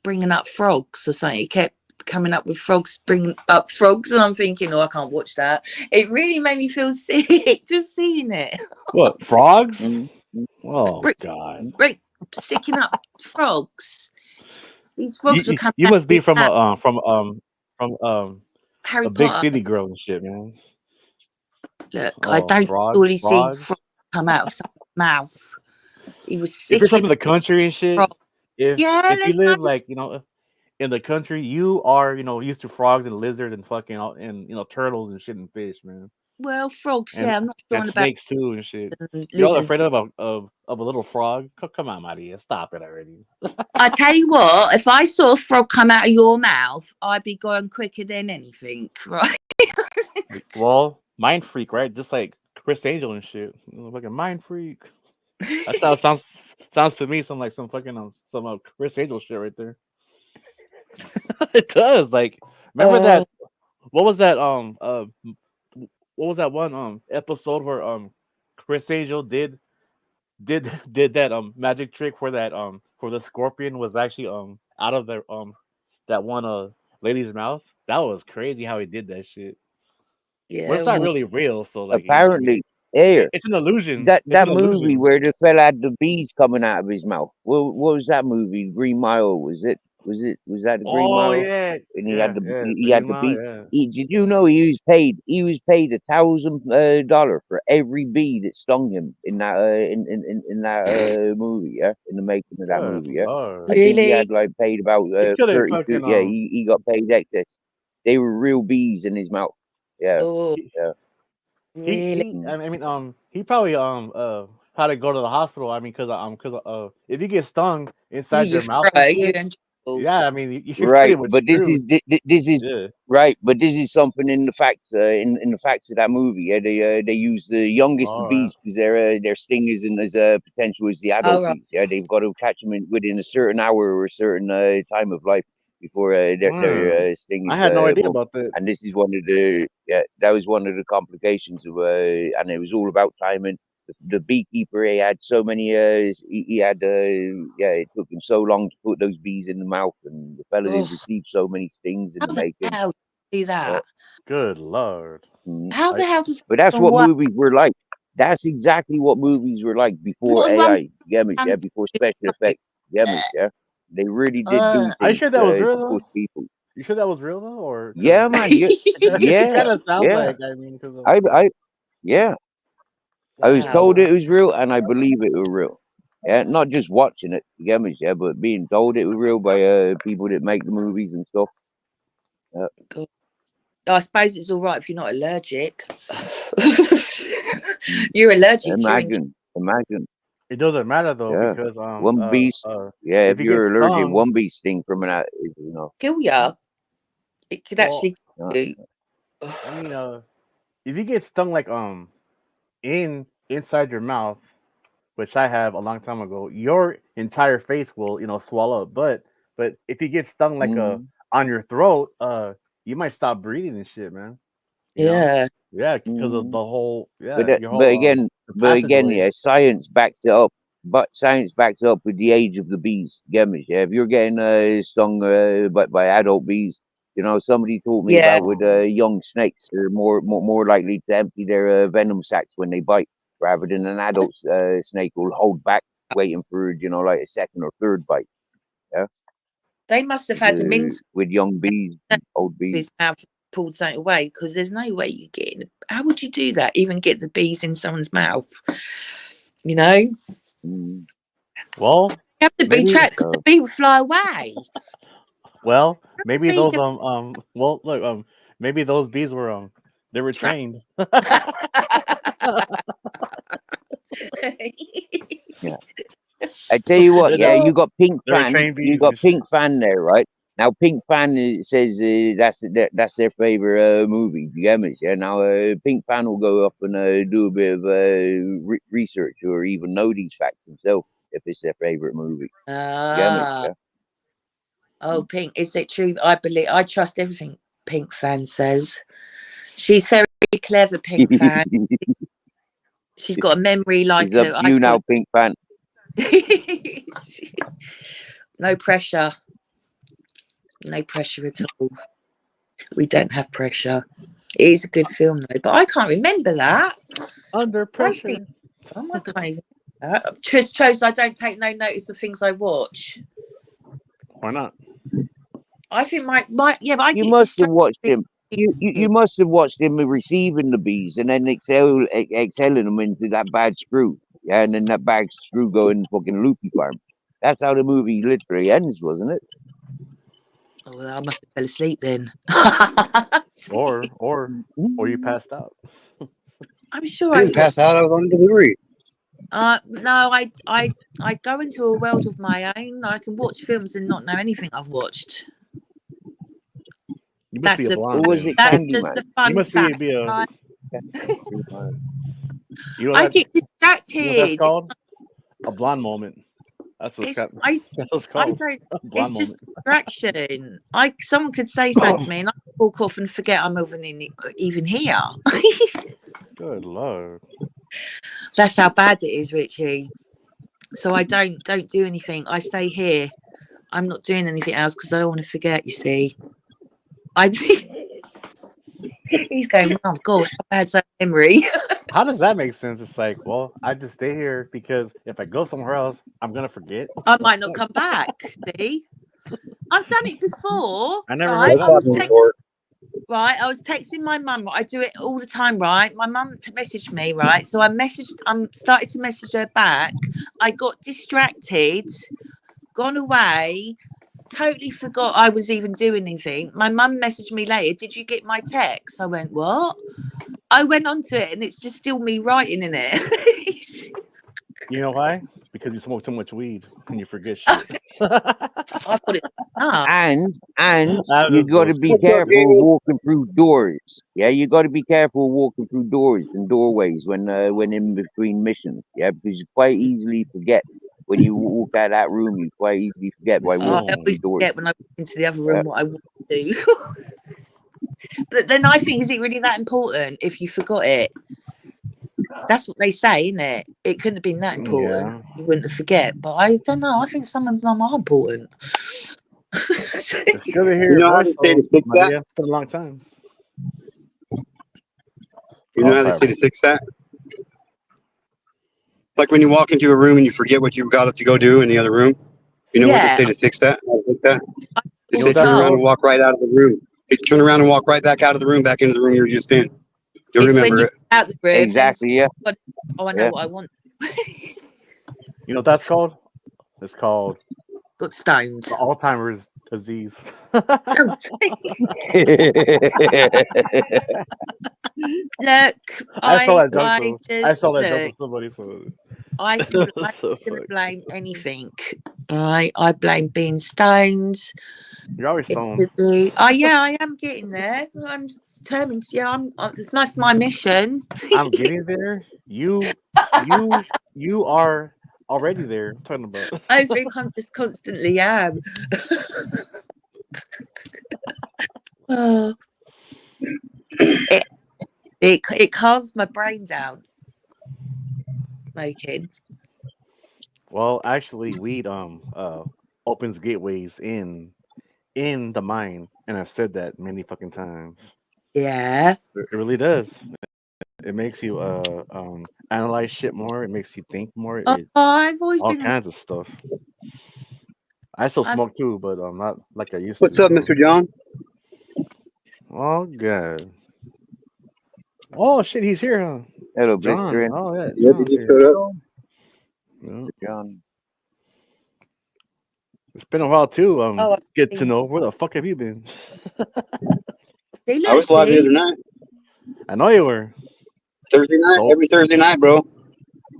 H: bringing up frogs or something. He kept coming up with frogs, bringing up frogs, and I'm thinking, oh, I can't watch that. It really made me feel sick just seeing it.
E: What, frogs?
F: Mm-hmm.
E: Oh,
H: Brick-
E: God.
H: Sticking up frogs. These frogs were coming
E: You
H: out
E: must be
H: of his
E: from
H: Harry
E: a big
H: Potter.
E: city girl and shit, man.
H: Look, I
E: Oh,
H: don't
E: frogs?
H: really see
E: Frogs?
H: frogs come out of someone's mouth. He was
E: If you're
H: sticking
E: from the country and shit,
H: frogs.
E: if
H: Yeah,
E: you
H: there's
E: live
H: no.
E: like, you know, in the country, you are, you know, used to frogs and lizards and fucking and you know, turtles and shit and fish, man.
H: Well, frogs.
E: And
H: Yeah, I'm not sure
E: and
H: about
E: snakes too and shit. You're all
H: lizards.
E: afraid of a little frog? Come on, Maria, stop it already.
H: I tell you what, if I saw a frog come out of your mouth, I'd be going quicker than anything, right?
E: Well, mind freak, right? Just like Chris Angel and shit. You know, fucking mind freak. That sounds to me some fucking some Chris Angel shit right there. It does. Like, remember that? What was that? What was that one episode where Chris Angel did that magic trick where that where the scorpion was actually out of the that one lady's mouth? That was crazy how he did that shit. Well,
H: Yeah,
E: it's not
H: well,
E: really real, so like, you know, I mean,
F: Apparently, here
E: it's an illusion.
F: that
E: It's an
F: movie
E: illusion.
F: where the fella had the bees coming out of his mouth. What was that movie? Green Mile, was it? Was that the Green
E: Oh
F: Mile?
E: yeah,
F: And
E: yeah,
F: he
E: the
F: had
E: Green
F: the
E: Mile,
F: bees.
E: yeah.
F: Did you know he was paid $1,000 for every bee that stung him in that in that movie, yeah, in the making of that
E: Good
F: movie, yeah.
E: lord,
F: I think he
H: really?
F: had like paid about
E: he could have
F: 32.
E: fucking
F: Yeah, he got paid excess. They were real bees in his mouth. Yeah,
H: Oh,
F: yeah.
H: really?
F: Mm.
E: I mean he probably had to go to the hospital. I mean, cause if you get stung inside
H: You're
E: your mouth and
H: right. You're
E: shit,
H: in trouble.
E: yeah, I mean you're pretty
F: Right,
E: much
F: but
E: screwed.
F: this is
E: Yeah.
F: right, but this is something in the facts in the facts of that movie. Yeah, they use the youngest of
E: All right.
F: bees because their sting isn't as potential as the
H: All
F: adult
H: right.
F: bees. Yeah, they've got to catch them within a certain hour or a certain time of life before their sting
E: I
F: is
E: had no idea
F: gone.
E: about that.
F: And this is one of the that was one of the complications of and it was all about timing. The beekeeper, he had so many he had it took him so long to put those bees in the mouth, and the fella
H: Oh,
F: received so many stings in
H: how
F: the
H: the
F: making.
H: hell do you do
F: Yeah.
H: that?
E: Good lord.
H: How the
E: I
H: hell does
F: But that's
H: someone
F: what
H: work?
F: movies were like. That's exactly what movies were like before
H: What was one?
F: AI, yeah, before special effects, yeah. They really did do
H: Uh,
E: are you
F: things
E: sure that was
F: to
E: real
F: push
E: though?
F: people.
E: You sure that was real though, or because
F: Yeah, man. Yeah,
E: it
F: yeah,
E: kind of sounds
F: yeah.
E: like, I mean, because
F: I yeah. I was told
H: wow.
F: it was real, and I believe it was real. Yeah, not just watching it, you get me, yeah, but being told it was real by people that make the movies and stuff.
H: God. I suppose it's all right if you're not allergic. You're allergic. You're in.
F: Imagine.
E: it doesn't matter though
F: Yeah,
E: because
F: one beast. Yeah,
E: if
F: if
E: you get
F: you're allergic,
E: stung,
F: one bee sting from you know.
H: Kill ya. It could
E: well,
H: actually kill you.
E: I mean, if you get stung like inside your mouth, which I have a long time ago, your entire face will, you know, swell up. But if you get stung like
F: Mm,
E: on your throat, you might stop breathing and shit, man. You know?
H: Yeah.
E: Yeah, because of
F: mm.
E: the whole your
F: But
E: whole
F: again,
E: the passageway.
F: yeah, science backs it up. But science backs it up with the age of the bees. Get me? Yeah, if you're getting stung by adult bees, you know, somebody told me
H: Yeah.
F: about with young snakes, they're more likely to empty their venom sacs when they bite, rather than an adult snake will hold back, waiting for, you know, like a second or third bite. Yeah,
H: They must have had a mince
F: with young bees, old bees.
H: his mouth pulled something away because there's no way you get in. How would you do that? Even get the bees in someone's mouth? You know,
F: Mm.
E: Well,
H: you have to be
E: maybe
H: trapped because the bee would fly away.
E: well, maybe
H: Bee
E: those
H: can
E: well look maybe those bees were they were
H: trap.
E: trained.
F: Yeah. I tell you what, yeah,
E: They're
F: you got Pink
E: they were
F: Fan.
E: trained
F: You
E: bees
F: got
E: and shit.
F: Pink Fan there, right? Now, Pink Fan says that's their favorite movie. You get me? Yeah. Now, Pink Fan will go up and do a bit of research or even know these facts himself if it's their favorite movie. You get me?
H: Ah,
F: Yeah.
H: oh, Pink, is it true? I trust everything Pink Fan says. She's very clever, Pink Fan. She's got a memory like
F: It's up to you now, Pink Pant.
H: No pressure. No pressure at all. We don't have pressure. It is a good film though, but I can't remember that.
E: Under
H: I
E: pressure.
H: think I can't even remember that. Trish chose I don't take no notice of things I watch.
E: Why not?
H: I think my yeah, but I
F: You
H: get
F: must have
H: distracted.
F: watched him. You must have watched him receiving the bees and then exhaling them into that bad screw. Yeah, and then that bad screw going fucking loopy farm. That's how the movie literally ends, wasn't it?
H: Oh, well, I must have fell asleep then.
E: Or you passed out.
H: I'm sure
I: I
H: I
I: didn't pass out. I was on delivery.
H: no, I go into a world of my own. I can watch films and not know anything I've watched.
E: You must
H: That's
E: be a
H: a,
E: blonde.
F: Or was
E: then.
F: it
H: that's just
F: Candyman?
H: the fun
E: You must
H: fact.
E: be a.
H: right?
E: You know
H: I
E: that,
H: get
E: you know what that's
H: distracted.
E: called? A blonde moment. That's what's
H: It's,
E: got.
H: I
E: That's what's
H: I
E: called.
H: don't.
E: A blonde
H: It's just
E: moment.
H: distraction. Someone could say something to me, and I walk off and forget I'm even here.
E: Good lord.
H: That's how bad it is, Richie. So I don't do anything. I stay here. I'm not doing anything else because I don't want to forget. You see, he's going. Oh God, how bad's that memory?
E: How does that make sense? It's like, well, I just stay here because if I go somewhere else, I'm gonna forget.
H: I might not come back. See, I've done it before.
E: I never
H: Right?
E: heard
I: That's
E: that
I: happened
E: before.
I: before.
H: Right, I was texting my mum. I do it all the time, right? My mum messaged me, right? So I started to message her back. I got distracted, gone away, totally forgot I was even doing anything. My mum messaged me later, did you get my text? I went, what? I went onto it and it's just still me writing in it.
E: You know why? Because you smoke too much weed and you forget shit.
H: I put it up.
F: And
E: That
F: you
E: is
F: got to
E: bullshit.
F: be
I: What's up,
F: careful
I: Jamie?
F: walking through doors. Yeah, you got to be careful walking through doors and doorways when in between missions. Yeah, because you quite easily forget when you walk out of that room. You quite easily forget by
H: I
F: walking
E: Oh.
H: always
F: through doors.
H: forget when I walk into the other room what I want to do. But then I think, is it really that important if you forgot it? That's what they say, isn't it? It couldn't have been that important.
E: Yeah.
H: You wouldn't forget. But I don't know. I think some of them are important.
E: It's good to hear
I: You
E: your
I: know how
E: voice,
I: they say
E: though,
I: to fix that?
E: Maria. It's been a long time.
I: You know
E: Oh,
I: how they
E: sorry,
I: say to fix that? Like when you walk into a room and you forget what you got to go do in the other room. You know what they
H: Yeah,
I: say to fix that? How to fix that? They
E: You know
I: say
E: what
I: turn
E: that's
I: around
E: called?
I: and walk right out of the room. They turn around and walk right back out of the room, back into the room you were just in. You'll
H: it's when
I: remember
H: you
I: it.
H: get out the room.
F: Exactly. Yeah.
H: Then, oh, I know
F: Yeah.
H: what I want.
E: You know what that's called? It's called
H: Got stoned.
E: the Alzheimer's disease.
H: Look,
E: I saw that joke
H: I
E: though.
H: just
E: I saw that joke
H: look.
E: with somebody. So
H: I'm
E: so
H: gonna
E: fuck.
H: blame anything. Right, I blame being stoned.
E: You're always
H: It
E: stoned.
H: could be. Oh yeah, I am getting there. I'm determined. Yeah, that's my mission.
E: I'm getting there. You are already there. I'm talking about.
H: I think I'm just constantly am. Oh, it calms my brain down. Smoking.
E: Well, actually, weed opens gateways in the mind, and I've said that many fucking times.
H: Yeah.
E: It really does. It makes you analyze shit more. It makes you think more.
H: Oh,
E: It
H: I've always
E: all
H: been.
E: kinds of stuff. I still
H: I've,
E: smoke too, but not like I used
I: What's
E: to.
I: up, Mr. John?
E: Oh god. Oh shit, he's here, huh?
F: Hello,
E: John.
F: Blister.
E: Oh yeah,
I: Yep, he
E: John's
I: just
E: here.
I: showed up.
E: Yeah.
F: John.
E: It's been a while too.
H: oh,
E: Get to know where the fuck have you been?
H: see,
I: I
H: look,
I: was live the
H: see.
I: other night.
E: I know you were.
I: Thursday night,
E: Oh,
I: every Thursday night, bro.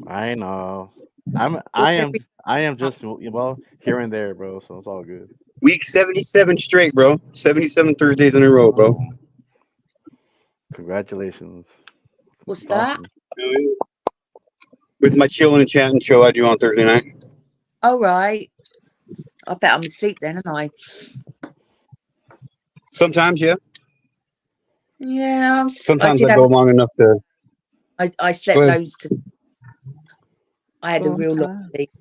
E: I know.
H: Well,
E: I am just well here and there, bro. So it's all good.
I: Week 77 straight, bro. 77 Thursdays in a row, bro.
E: Congratulations.
H: What's
E: It's
H: that?
E: awesome.
I: With my chilling and chatting show I do on Thursday night.
H: All right. I bet I'm asleep then, aren't I?
I: Sometimes, yeah.
H: Yeah, I
I: Sometimes
H: did
I: I
H: have.
I: go long enough to.
H: I
I: Go
H: slept
I: ahead.
H: loads I had a real long sleep.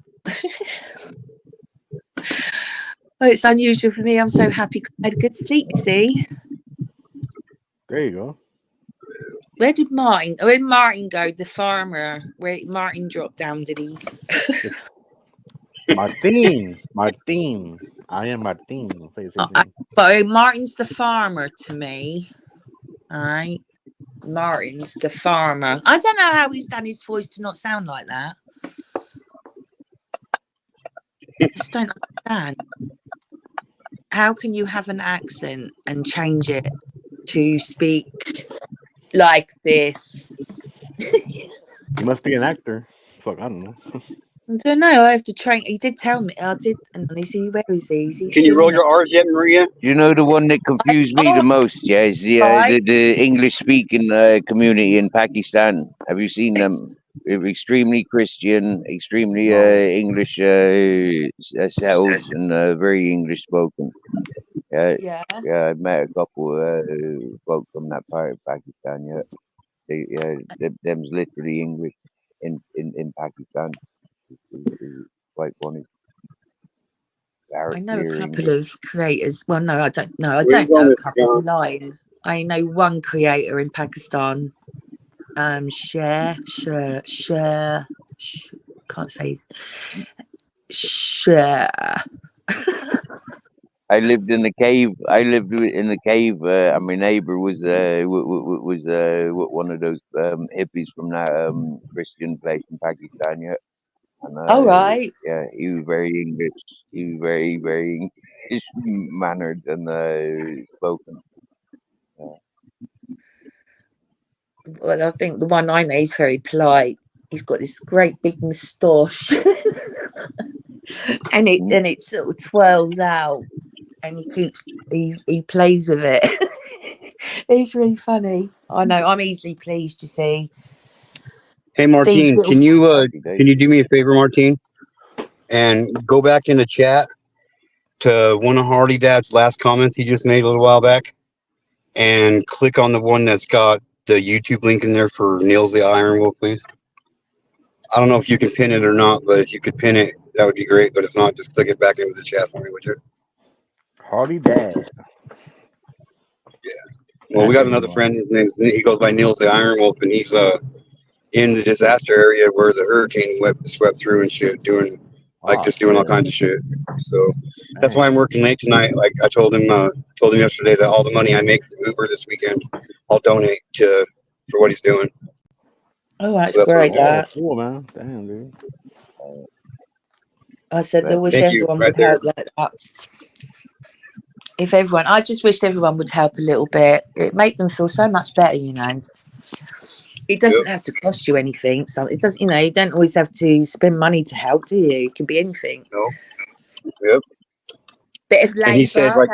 H: Well, it's unusual for me. I'm so happy 'cause I had a good sleep, you see.
E: There you go.
H: Where did Martin go? The farmer. Where Martin dropped down, did he?
E: Martin. I am Martin. Say the same thing.
H: But Martin's the farmer to me. All right. Martin's the farmer. I don't know how he's done his voice to not sound like that. I just don't understand. How can you have an accent and change it to speak like this?
E: You must be an actor. Fuck, I don't know.
H: I don't know. I have to train. He did tell me. I did. And is he? Where is he? Is he
I: Can you roll your R's yet, Maria?
F: You know the one that confused me the most, yeah, is the English speaking community in Pakistan. Have you seen them? They're extremely Christian, extremely English settled, and very English spoken.
H: Yeah.
F: I've met a couple folks from that part of Pakistan. Them's literally English in Pakistan. It's quite funny.
H: I know a couple of creators. Well, no, I don't know. I
I: Where
H: don't
I: you
H: know
I: going,
H: a couple.
I: John?
H: I'm lying. I know one creator in Pakistan. Share. Can't say his. Share.
F: I lived in the cave. And my neighbor was one of those hippies from that Christian place in Pakistan. Yeah. And,
H: All right.
F: Yeah, he was very English. He was very, very English mannered and spoken.
H: Well, I think the one I know is very polite. He's got this great big moustache, and it sort of twirls out, and he plays with it. It's really funny. I know. I'm easily pleased. You see.
A: Hey, Martine, can you do me a favor, Martine, and go back in the chat to one of Harley Dad's last comments he just made a little while back, and click on the one that's got the YouTube link in there for Niels the Iron Wolf, please. I don't know if you can pin it or not, but if you could pin it, that would be great. But if not, just click it back into the chat for me, would you?
E: Harley Dad.
A: Yeah. Well, we got another friend. He goes by Niels the Iron Wolf, and he's in the disaster area where the hurricane swept through and shit, doing all kinds of shit. So that's why I'm working late tonight. Like I told him yesterday that all the money I make from Uber this weekend, I'll donate for what he's doing.
H: Oh, that's great.
E: Cool, man. Damn, dude.
H: I said I wish everyone would help like that. I just wish everyone would help a little bit. It make them feel so much better, you know. It doesn't have to cost you anything. So it does, you know, you don't always have to spend money to help, do you? It can be anything.
A: No. Yep.
H: Bit of labor,
A: and he said like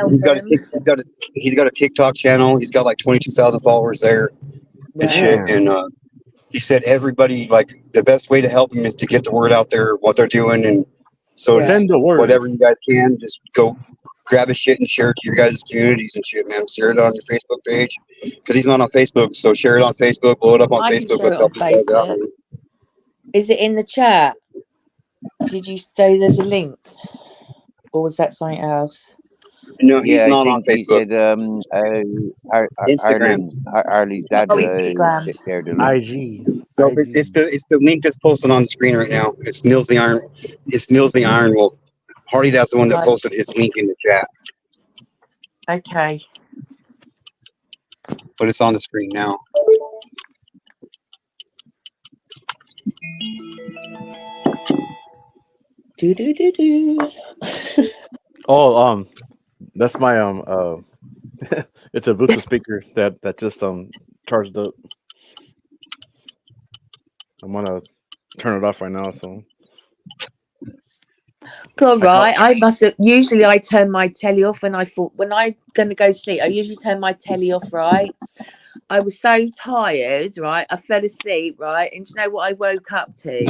A: he's got a TikTok channel. He's got like 22,000 followers there and shit. And he said everybody, like, the best way to help him is to get the word out there what they're doing, and so just whatever you guys can, just go grab his shit and share it to your guys' communities and shit, man. Share it on your Facebook page because he's not on Facebook, so share it on Facebook, blow it up on Facebook. Let's help these guys out.
H: Is it in the chat? Did you say there's a link, or was that something else?
A: No, he's not on Facebook.
F: He said,
A: Instagram.
F: Harley's dad
H: Instagram.
F: shared the link.
E: IG.
A: No, it's the link that's posted on the screen right now. It's Niels the Iron. It's Niels the Iron Wolf. Harley, that's the one that posted his link in the chat.
H: Okay.
A: But it's on the screen now.
E: Oh, that's my it's a Bluetooth speaker that just charged up. I'm gonna turn it off right now. So.
H: All right. I must have, usually I turn my telly off when I'm gonna go sleep. I usually turn my telly off, right? I was so tired, right? I fell asleep, right? And do you know what I woke up to?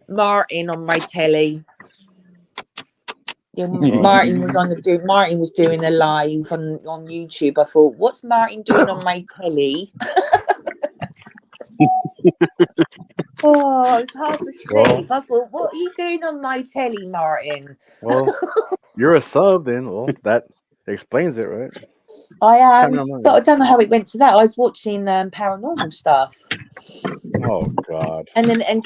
H: Martin on my telly. Yeah, Martin was doing a live on YouTube. I thought, what's Martin doing on my telly? Oh, I was half
J: Well,
H: asleep. I thought, what are you doing on my telly, Martin?
J: well, you're a sub then. Well, that explains it, right?
H: I am,
J: Kinda annoying.
H: but I don't know how it went to that. I was watching paranormal stuff,
J: Oh God.
H: and then and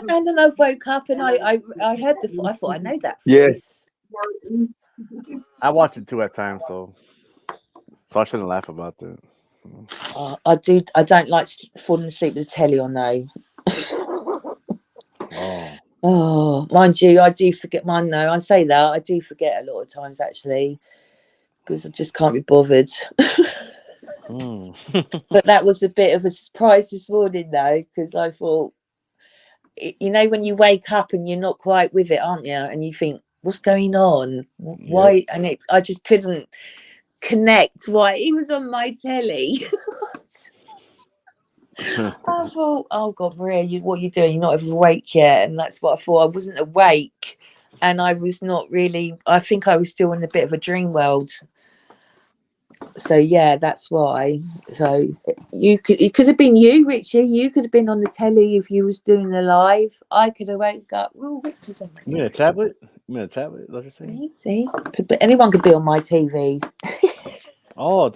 H: then I woke up and I heard I thought I know that voice.
J: I watch it too at times, so I shouldn't laugh about that.
H: I do. I don't like falling asleep with the telly on though.
J: Oh.
H: Oh, mind you, I do forget mine though. I say that I do forget a lot of times actually, because I just can't be bothered. But that was a bit of a surprise this morning though, because I thought, you know, when you wake up and you're not quite with it, aren't you? And you think, what's going on? Why? Yep. And I just couldn't connect why he was on my telly. I thought, oh God, Maria, what are you doing? You're not even awake yet. And that's what I thought. I wasn't awake, and I was not really. I think I was still in a bit of a dream world. So yeah, that's why. So it could have been you, Richie. You could have been on the telly if you was doing the live. I could have woke up. Well, Richie's on my
J: You mean a tablet? You mean a tablet? Is that what you're saying?
H: See, anyone could be on my TV.
J: Oh,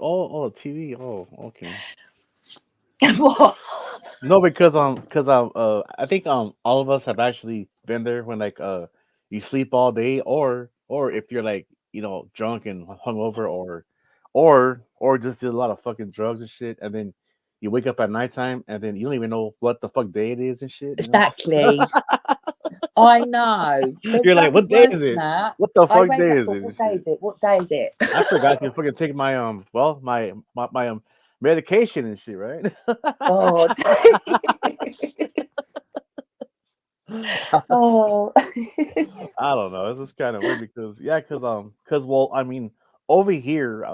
J: TV. Oh, okay.
H: What?
J: No, because I think all of us have actually been there when like you sleep all day, or if you're like, you know, drunk and hungover, or just did a lot of fucking drugs and shit, and then you wake up at nighttime and then you don't even know what the fuck day it is and shit.
H: Exactly. I know. There's
J: You're like, what day is it? What the fuck day is it?
H: What day is it? What day is it?
J: I forgot to fucking take my my medication and shit, right?
H: Oh. Oh.
J: I don't know. It's just kind of weird because well, I mean, over here,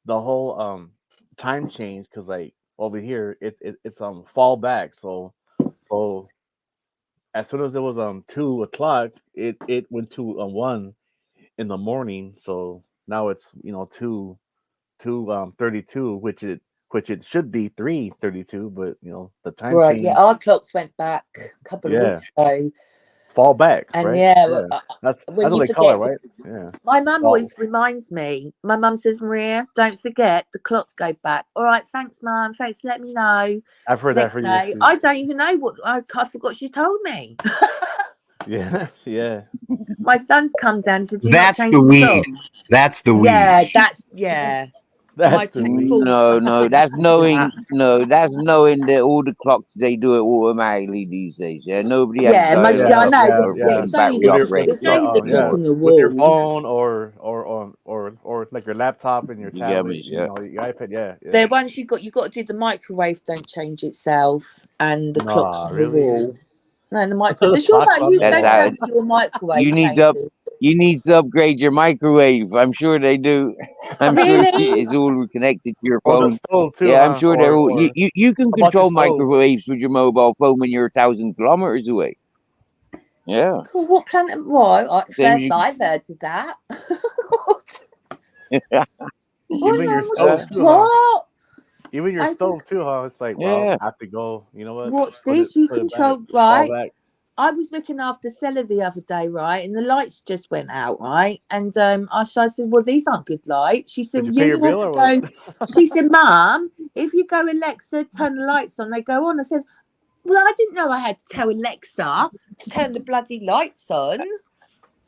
J: the whole time change, because like over here it's fall back, so as soon as it was 2 o'clock, it went to 1 in the morning, so now it's, you know, 2:32, which it should be 3:32, but you know the time
H: right,
J: change.
H: yeah, our clocks went back a couple of weeks ago.
J: Fall back,
H: and
J: right?
H: yeah,
J: that's
H: when
J: what
H: you
J: they call it,
H: forget,
J: right? Yeah.
H: My mum always reminds me. My mum says, Maria, don't forget the clocks go back. All right, thanks, Mum. Thanks for letting me know.
J: I've heard that for years.
H: I don't even know what I forgot she told me.
J: Yeah, yeah.
H: My son's come down and said,
A: that's the weed. That's the weed.
H: Yeah, that's the weed.
F: No, that's knowing. No, that's knowing that all the clocks they do it automatically these days. Yeah, nobody has
H: I know. It's only the clock on the wall.
J: With your phone or like your laptop and your tablet, you know, your iPad. Yeah.
H: There, once you got to do the microwave. Don't change itself, and the clocks on the wall. No, the microwave. Does your your microwave?
F: You need to upgrade your microwave. I'm sure they do. I'm sure it's all connected to your phone.
J: Too,
F: yeah, I'm sure they're all. You can control microwaves with your mobile phone when you're 1,000 kilometers away. Yeah.
H: Cool. What planet? What? First I've heard of that.
J: Even your stove too, what? Even your stove too, huh? It's like, well, I have to go. You know what?
H: Watch this. You control, right? I was looking after Stella the other day, right, and the lights just went out, right, and I said, well, these aren't good lights. She said, you have to go. She said, Mum, if you go Alexa, turn the lights on, they go on. I said, well, I didn't know I had to tell Alexa to turn the bloody lights on.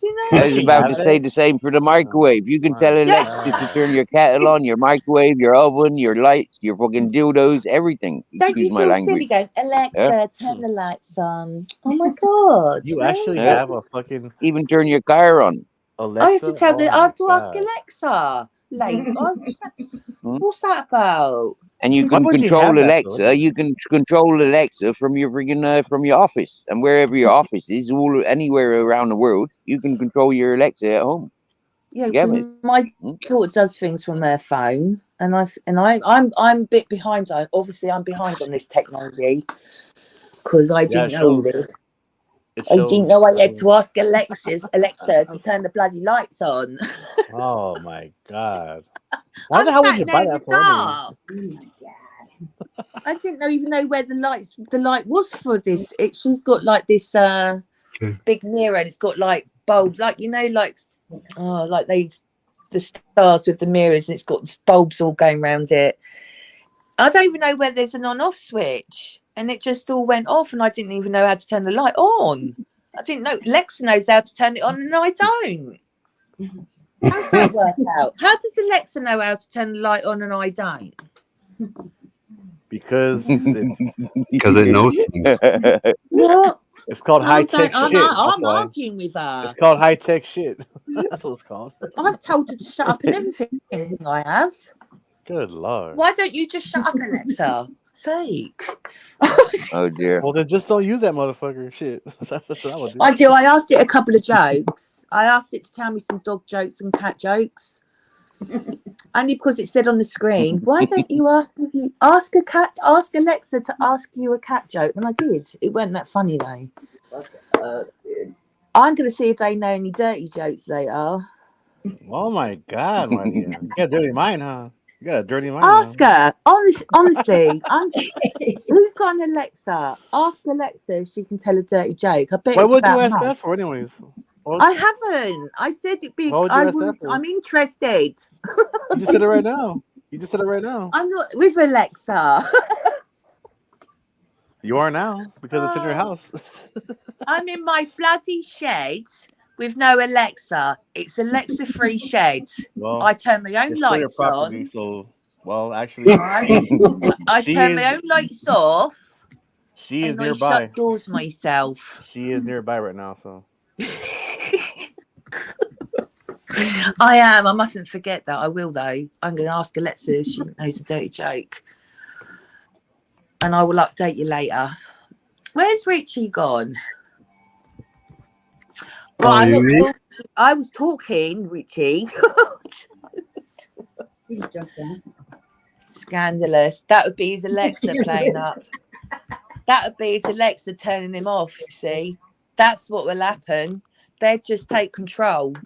H: Do you know?
F: I was about to say the same for the microwave. You can tell Alexa to turn your kettle on, your microwave, your oven, your lights, your fucking dildos, everything.
H: Don't you feel silly going, Alexa, turn the lights on? Oh my God.
J: You actually have a fucking...
F: Even turn your car on.
J: Alexa?
H: I have to tell I have to ask Alexa. What's that about?
F: And you can control Alexa. You can control Alexa from your friggin' from your office, and wherever your office is, anywhere around the world, you can control your Alexa at home.
H: Yeah, because my daughter does things from her phone, and I'm a bit behind. Obviously, I'm behind on this technology because I didn't know all this. I didn't know I had to ask Alexa to turn the bloody lights on.
J: Oh my God. Why the hell would you buy that for?
H: Oh my God. I didn't even know where the light was for this. She's got like this big mirror, and it's got like bulbs, like like the stars with the mirrors, and it's got bulbs all going around it. I don't even know where there's an on-off switch, and it just all went off, and I didn't even know how to turn the light on. I didn't know. Alexa knows how to turn it on, and I don't. How does that work out? How does Alexa know how to turn the light on, and I don't?
J: Because
A: it knows things.
H: What?
J: It's called high tech shit.
H: I'm arguing with her.
J: It's called high tech shit. That's what it's called.
H: I've told her to shut up and everything. I have.
J: Good lord.
H: Why don't you just shut up, Alexa? Sake.
F: Oh dear.
J: Well, then just don't use that motherfucker. Shit. That's what I would do.
H: I do. I asked it a couple of jokes. I asked it to tell me some dog jokes and cat jokes. Only because it said on the screen, why don't you ask ask Alexa to ask you a cat joke? And I did. It wasn't that funny though. I'm going to see if they know any dirty jokes later.
J: Oh my god, Maria. You got a dirty mind, huh? You got a dirty mind.
H: Ask her. Honestly. Who's got an Alexa? Ask Alexa if she can tell a dirty joke. I bet
J: What
H: it's
J: would you
H: about
J: ask
H: mud.
J: that for anyways?
H: I haven't. I said it'd be. I'm interested.
J: You just said it right now.
H: I'm not with Alexa.
J: You are now because it's in your house.
H: I'm in my bloody shed with no Alexa. It's Alexa free shed.
J: Well,
H: I turn my own lights on.
J: So, well, actually,
H: I turn my own lights off.
J: She is
H: and
J: nearby.
H: I shut doors myself.
J: She is nearby right now, so.
H: I am. I mustn't forget that. I will, though. I'm going to ask Alexa if she knows a dirty joke. And I will update you later. Where's Richie gone? Well, I was talking, Richie. Scandalous. That would be his Alexa playing up. That would be his Alexa turning him off, you see. That's what will happen. They'd just take control.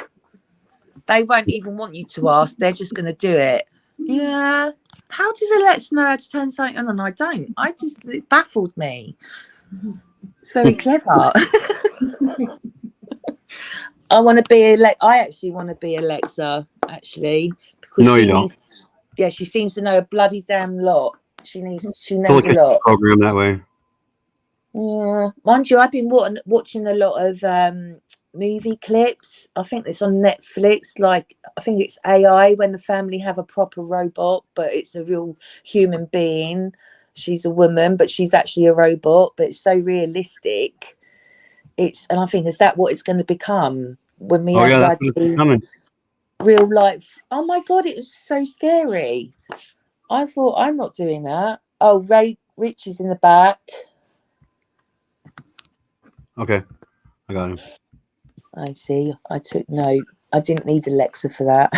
H: They won't even want you to ask. They're just going to do it. Yeah. How does Alexa know how to turn something on? And I don't. It baffled me. It's very clever. I actually want to be Alexa, actually. Because
A: no, you don't.
H: Yeah, she seems to know a bloody damn lot. She knows a lot.
A: Program that way.
H: Yeah, mind you, I've been watching a lot of movie clips. I think it's on Netflix. Like, I think it's AI when the family have a proper robot, but it's a real human being. She's a woman, but she's actually a robot. But it's so realistic. And I think, is that what it's going to become when we have real life? Oh my god, it was so scary. I thought, I'm not doing that. Oh, Rich is in the back.
A: Okay, I got him.
H: I see. I took note. I didn't need Alexa for that.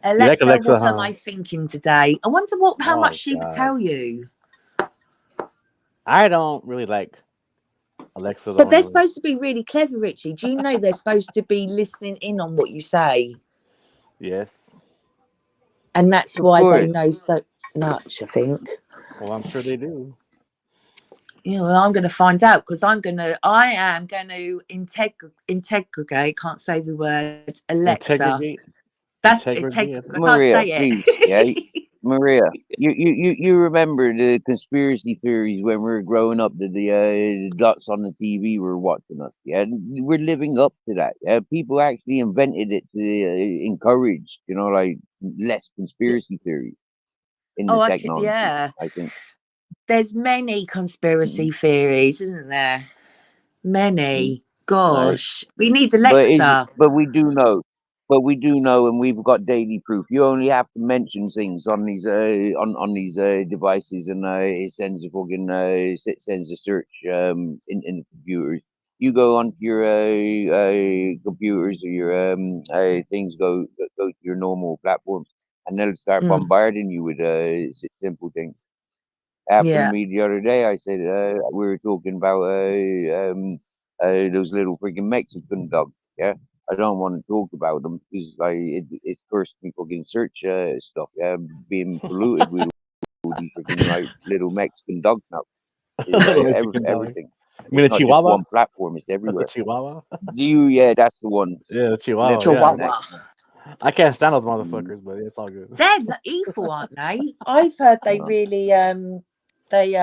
J: Alexa,
H: what am I thinking today? I wonder how much she would tell you.
J: I don't really like Alexa.
H: But they're supposed to be really clever, Richie. Do you know they're supposed to be listening in on what you say?
J: Yes.
H: And that's why they know so much, I think.
J: Well, I'm sure they do.
H: Yeah, well, I'm going to find out because I am going to integrate. Can't say the word Alexa. That's integrate.
F: Maria,
H: I can't say
F: please, yeah. Maria, you remember the conspiracy theories when we were growing up? The dots on the TV were watching us. Yeah, we're living up to that. Yeah, people actually invented it to encourage, like less conspiracy theories in the technology. I think.
H: There's many conspiracy theories, isn't there? Many. Gosh, we need Alexa.
F: But we do know, and we've got daily proof. You only have to mention things on these on these devices, and it sends a fucking sends a search in the computers. You go onto your computers or your things, go to your normal platforms, and they'll start bombarding you with simple things. Happened to me the other day. I said we were talking about those little freaking Mexican dogs. Yeah, I don't want to talk about them because it's cursed me fucking search stuff. Yeah, being polluted with will be freaking like little Mexican dogs now. Everything.
J: You mean a
F: Not
J: Chihuahua?
F: just one platform, it's everywhere.
J: That's a Chihuahua?
F: Yeah, that's the one.
J: Yeah, the Chihuahua.
H: Chihuahua.
J: I can't stand those motherfuckers, but it's all good.
H: They're evil, aren't they? I've heard they really they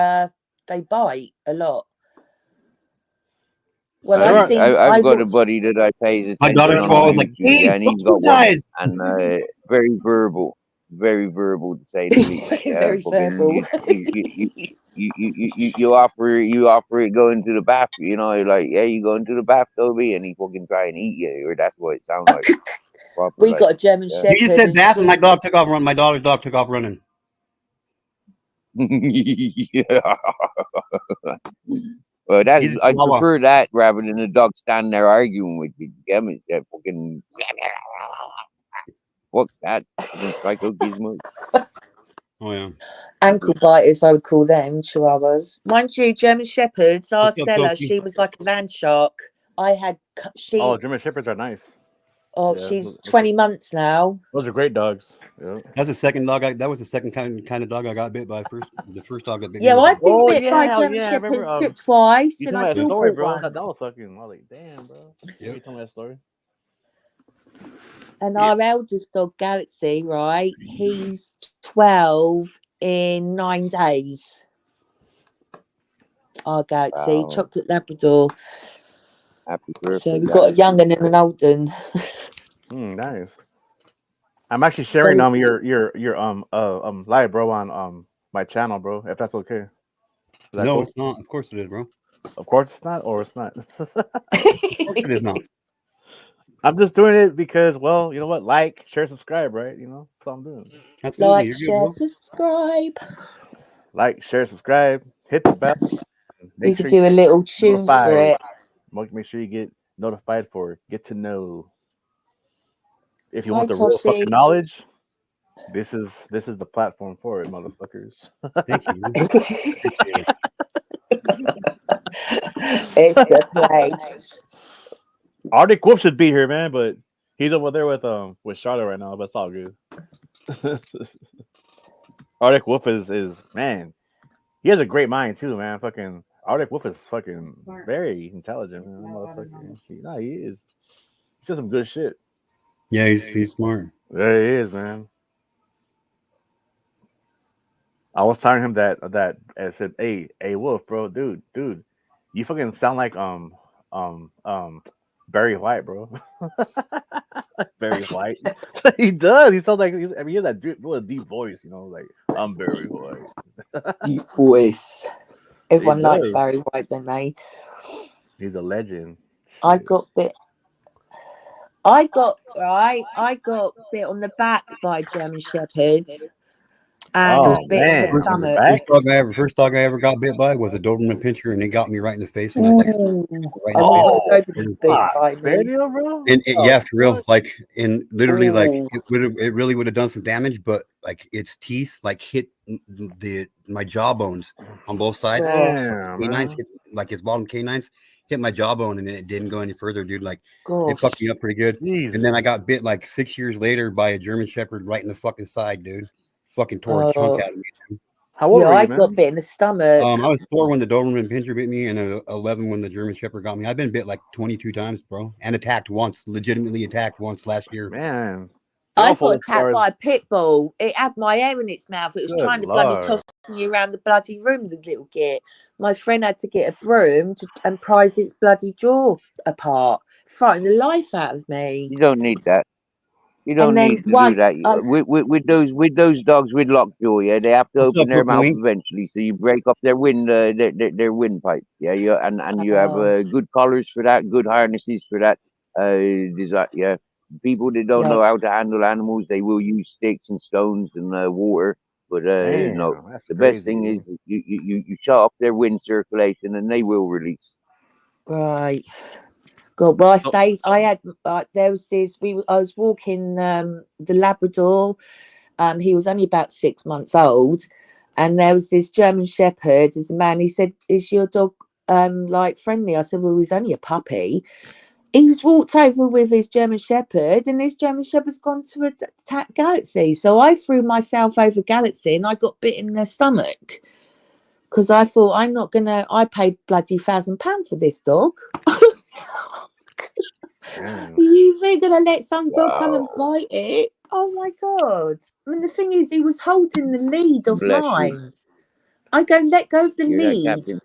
H: bite a lot. Well,
F: I've got a buddy that I pays attention.
A: My daughter was like, "Hey,
F: and he's got one, and very verbal to say the least.
H: Very verbal.
F: You offer it going to the bath, you know, like, yeah, you going to the bath, Toby, and he fucking try and eat you, or that's what it sounds like. Proper,
H: we got a German Shepherd.
A: You just said bath, and my dog took off running. My daughter's dog took off running.
F: Yeah. Well, I prefer that rather than the dog standing there arguing with you. That fucking fuck that. Psycho gizmo.
A: Oh yeah.
H: Ankle biters, I would call them, Chihuahuas. Mind you, German Shepherds, our Stella, she was like a land shark. I had
J: German Shepherds are nice.
H: Oh, yeah, she's 20 months now.
J: Those are great dogs. Yeah.
A: That's the second dog. That was the second kind of dog I got bit by. The first dog got bit.
H: Yeah, I've been bit by German Shepherds twice, and I still
J: story,
H: bought
J: bro.
H: one.
J: That was fucking. I was like, damn, bro. Yeah, you tell me that story.
H: And our eldest dog, Galaxy, right? He's 12 in 9 days. Our Galaxy, chocolate Labrador.
F: Happy birthday.
H: So we've got a young and an old one.
J: Nice. I'm actually sharing your live, bro, on my channel, bro. If that's okay.
A: No, cool? It's not. Of course it is, bro.
J: Of course it's not, or it's not.
A: Of course it is not.
J: I'm just doing it because, well, you know what? Like, share, subscribe, right? You know, that's all I'm doing.
A: Absolutely.
H: Like, share, subscribe.
J: Like, share, subscribe. Hit the bell.
H: We could do a little tune for it.
J: Make sure you get notified for Get to Know. If you want the real fucking knowledge, this is the platform for it, motherfuckers.
A: Thank you.
H: It's the place.
J: Arctic Wolf should be here, man, but he's over there with Charlotte right now, but it's all good. Arctic Wolf is man. He has a great mind too, man. Fucking Arctic Wolf is fucking very intelligent, man. Motherfucker. He is. He says some good shit.
A: Yeah, he's smart.
J: Yeah, he is, man. I was telling him that I said, hey, Wolf, bro, dude, you fucking sound like Barry White, bro. Barry White. He does. He sounds like he has that deep voice, you know, like I'm Barry White.
H: Deep voice. Everyone likes Barry White, don't they?
J: He's a legend.
H: I got bit on the back by German Shepherds. And bit in the stomach.
A: First dog I ever got bit by was a Doberman Pinscher, and it got me right in the face. And I was like, yeah, for real. Like, and literally, like, it really would have done some damage, but like its teeth like hit my jawbones on both sides. Canines hit, like its bottom canines hit my jawbone, and then it didn't go any further, dude. Like, it fucked me up pretty good. Jeez. And then I got bit like 6 years later by a German Shepherd right in the fucking side, dude. Fucking tore a chunk out of me.
J: How old were you,
H: I got bit in the stomach.
A: I was 4 when the Doberman Pinscher bit me, and 11 when the German Shepherd got me. I've been bit like 22 times, bro, and legitimately attacked once last year.
J: Man,
H: I got attacked by a pit bull. It had my hair in its mouth. It was trying to bloody toss me around the bloody room, the little git. My friend had to get a broom and prise its bloody jaw apart. Frightened the life out of me.
F: You don't need that. You don't need to do that. With those dogs with lockjaw, yeah, they have to open their mouth eventually, so you break up their windpipe. Yeah, you have good collars for that, good harnesses for that. Yeah, people that don't know how to handle animals, they will use sticks and stones and water. But the best thing is you shut off their wind circulation, and they will release.
H: Right. God, well, I had there was this. I was walking the Labrador. He was only about 6 months old, and there was this German Shepherd. As a man, he said, "Is your dog like friendly?" I said, "Well, he's only a puppy." He's walked over with his German Shepherd, and his German Shepherd's gone to attack Galaxy. So I threw myself over Galaxy, and I got bit in the stomach because I thought I'm not gonna. I paid bloody £1,000 for this dog. You think gonna let some dog come and bite it? Oh my god! I mean, the thing is, he was holding the lead of
F: Bless you.
H: mine. I go let go of the
F: You're that
H: lead.
F: captain.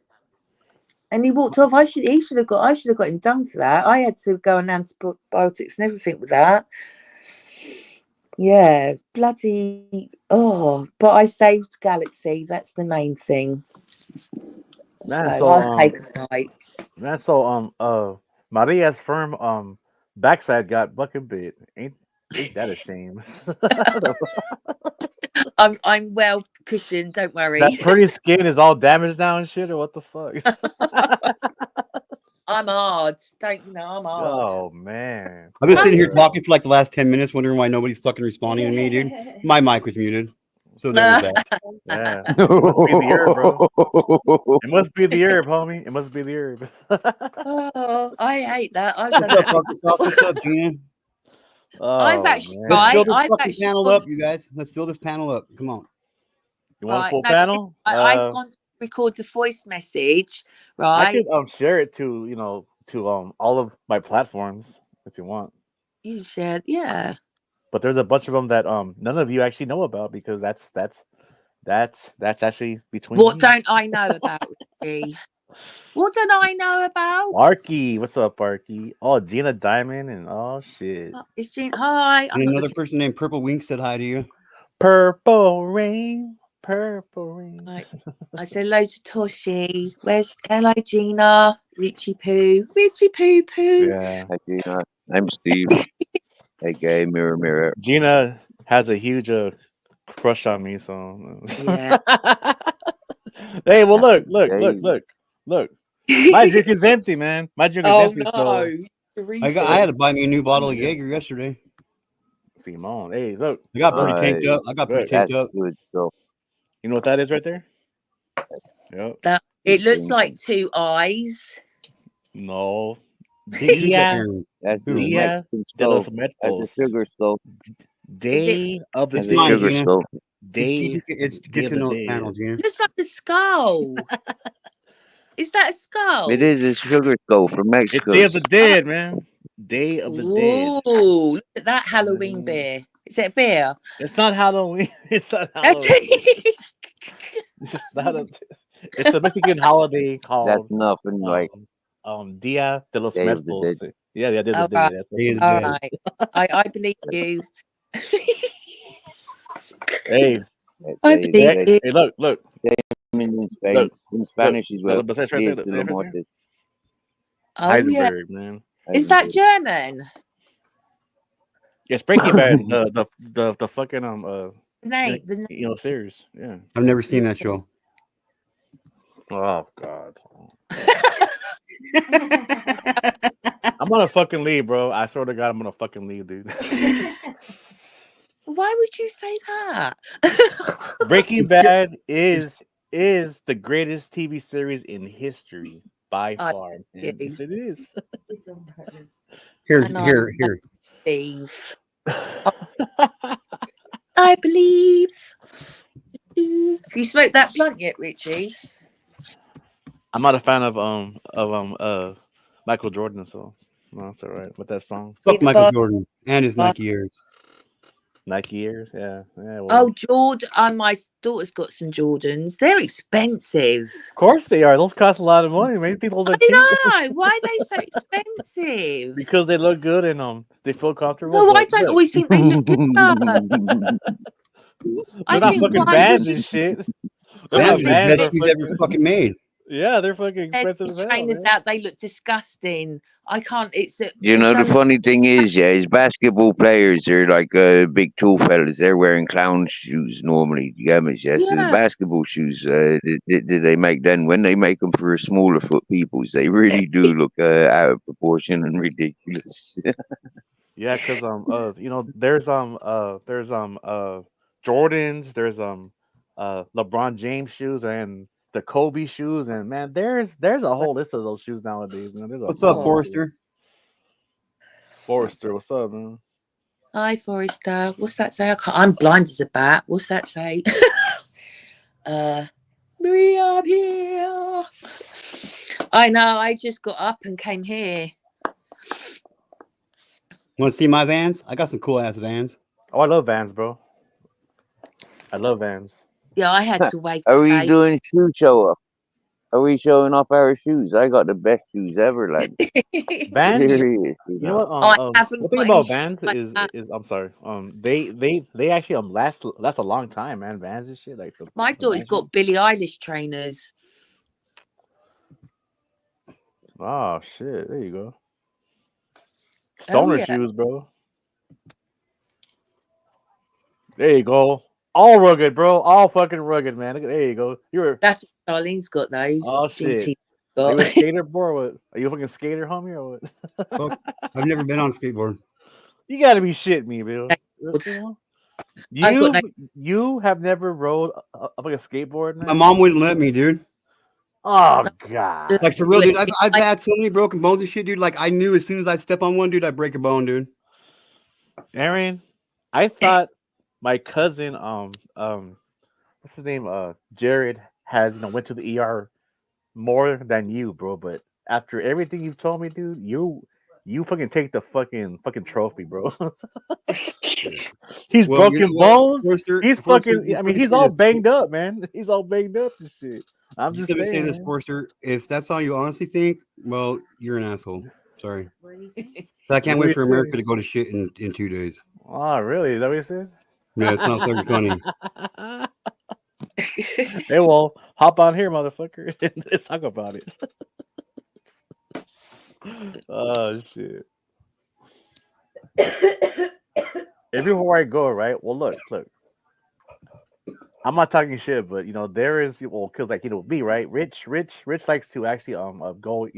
H: And he walked off. I should have got him done for that. I had to go on antibiotics and everything with that. Yeah, bloody but I saved Galaxy. That's the main thing.
J: Man,
H: So I'll take a fight.
J: Man, so Maria's firm backside got fucking bit. Ain't that a shame?
H: I'm well cushioned, don't worry.
J: That pretty skin is all damaged now and shit, or what the fuck?
H: I'm hard. I'm hard.
J: Oh man.
A: I've been sitting here talking for like the last 10 minutes, wondering why nobody's fucking responding to me, dude. My mic was muted. So there was that.
J: Yeah. It must be the herb, bro. It must be the herb, homie. It must be the herb.
H: Oh, I hate that. I've
A: What's
H: done
A: up,
H: that.
A: Dr. Sauce? What's up, Gina?
H: I've actually
J: man.
A: Let's fill this
H: I've
A: fucking
H: actually
A: panel
H: gone
A: up, you guys. Let's fill this panel up. Come on.
J: You want a full
H: no,
J: panel?
H: I've gone to record the voice message, right?
J: I could share it to all of my platforms if you want.
H: You shared, yeah.
J: But there's a bunch of them that none of you actually know about because that's actually between.
H: What
J: me.
H: don't I know about, Ricky? What don't I know about?
J: Arky, what's up, Arky? Oh, Gina Diamond and oh shit.
H: It's Gina. Hi.
A: And another person named Purple Wink said hi to you.
J: Purple rain.
H: Right. I said hello to Toshi. Hello, Gina? Richie Poo.
J: Yeah.
F: Hi, Gina. I'm Steve. Hey, gay, mirror.
J: Gina has a huge crush on me, so.
H: Yeah.
J: Hey, well, look. My drink is empty, man. My drink is empty.
H: No.
J: So
A: I had to buy me a new bottle of Jaeger yesterday.
J: Simone, hey, look.
A: I got pretty tanked up.
F: That's good stuff.
J: You know what that is right there? Yep.
H: It looks like two eyes.
J: No.
A: Dia
F: That's
J: Dia
F: de los That's the sugar stove.
J: Day of the
F: That's the sugar stove.
A: It's get to know this panel, Gina.
H: Looks like a skull. Is that a skull?
F: It is a sugar stove from Mexico.
J: It's Day of the Dead, man. Day of the Dead.
H: Oh, look at that Halloween beer. Is it a beer?
J: It's not Halloween. It's not Halloween. It's a Mexican holiday called.
F: That's nothing like.
J: Dia de los
F: Day of the
J: Muertos.
F: Dead.
J: Yeah, Day of the Dead.
H: All right. I believe you.
J: Hey.
H: I believe you.
J: Hey, look.
F: In Spanish as well.
J: Right
H: Oh,
J: Heisenberg,
H: yeah.
J: man.
H: Is that German?
J: It's Breaking Bad. the fucking
H: name.
J: series. Yeah.
A: I've never seen that show.
J: Oh God. I'm gonna fucking leave, bro. I swear to God, I'm gonna fucking leave, dude.
H: Why would you say that?
J: Breaking Bad is the greatest TV series in history by far. Yes, it is.
A: Here.
H: Believe. I believe. Have you smoked that blunt yet, Richie?
J: I'm not a fan of Michael Jordan, so no, that's all right with that song.
A: Fuck Michael Jordan and his Nike ears.
J: Nike ears, yeah. Well.
H: Oh, Jordan! My daughter's got some Jordans. They're expensive.
J: Of course they are. Those cost a lot of money. Many people don't.
H: I know. Why are they so expensive?
J: Because they look good and they feel comfortable.
H: No, I don't always think they look good.
J: They're not fucking bands and shit.
A: Bands are the best you've ever fucking made.
J: Yeah, they're fucking expensive.
H: Trainers out, they look disgusting. I can't.
F: The funny thing is basketball players are like big tall fellas. They're wearing clown shoes normally. You get me? Yes, the basketball shoes they make then when they make them for smaller foot peoples, they really do look out of proportion and ridiculous.
J: Yeah, because there's Jordans, there's LeBron James shoes and the Kobe shoes, and man, there's a whole list of those shoes nowadays. Man.
A: What's up, Forrester?
J: Forrester, what's up, man?
H: Hi, Forrester. What's that say? I'm blind as a bat. What's that say? We are here. I know. I just got up and came here.
A: Want to see my Vans? I got some cool ass Vans.
J: Oh, I love Vans, bro. I love Vans.
H: Yeah, I had to wait.
F: Are we doing shoe show up? Are we showing off our shoes? I got the best shoes ever, lad.
J: Vans.
F: Serious,
J: you know what?
H: I haven't
J: the thing
H: got
J: about
H: any
J: Vans
H: like
J: is,
H: that.
J: I'm sorry. They actually last a long time, man. Vans and shit. Like
H: My daughter's got Billie Eilish trainers.
J: Oh shit! There you go. Stoner shoes, bro. There you go. All rugged, bro. All fucking rugged, man. There you go.
H: That's what Charlene's got those.
J: Oh shit.
H: GT
J: Are you a skater, bro? Or what? Are you a fucking skater, homie, or what?
A: Well, I've never been on a skateboard.
J: You gotta be shitting me, Bill. You have never rode up like a skateboard, man?
A: My mom wouldn't let me, dude.
J: Oh god.
A: Like for real, dude. I've had so many broken bones and shit, dude. Like I knew as soon as I step on one, dude, I'd break a bone, dude.
J: Aaron, I thought my cousin, what's his name? Jared has went to the ER more than you, bro. But after everything you've told me, dude, you fucking take the fucking trophy, bro. He's broken bones. He's fucking. I mean, he's all banged up, man. He's all banged up and shit. I'm just saying.
A: Say this, Forster. If that's all you honestly think, well, you're an asshole. Sorry. I can't wait for America to go to shit in 2 days.
J: Oh, really? Is that what you said?
A: Yeah, it's not very funny.
J: Hey, well, hop on here, motherfucker, and let's talk about it. Oh shit! Everywhere I go, right? Well, look. I'm not talking shit, but there is because me, right? Rich likes to actually go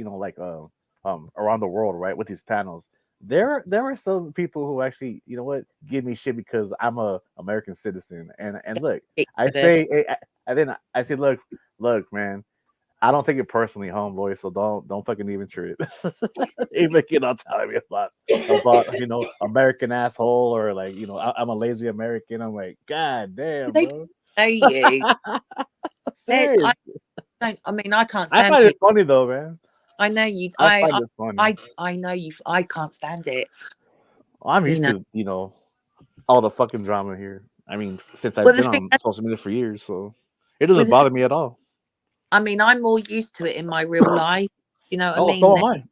J: around the world, right, with these panels. There are some people who actually give me shit because I'm a American citizen, and look, I say look, man, I don't take it personally, homeboy, so don't fucking even trip. Even telling me about American asshole or I'm a lazy American. I'm like, god damn, bro.
H: You. I can't stand
J: I find it funny though, man.
H: I know you.
J: I find it funny.
H: I know you. I can't stand it.
J: I'm used to all the fucking drama here. I mean, since I've been on social media for years, so it doesn't bother me at all.
H: I mean, I'm more used to it in my real life. You know what I mean?
J: So am I.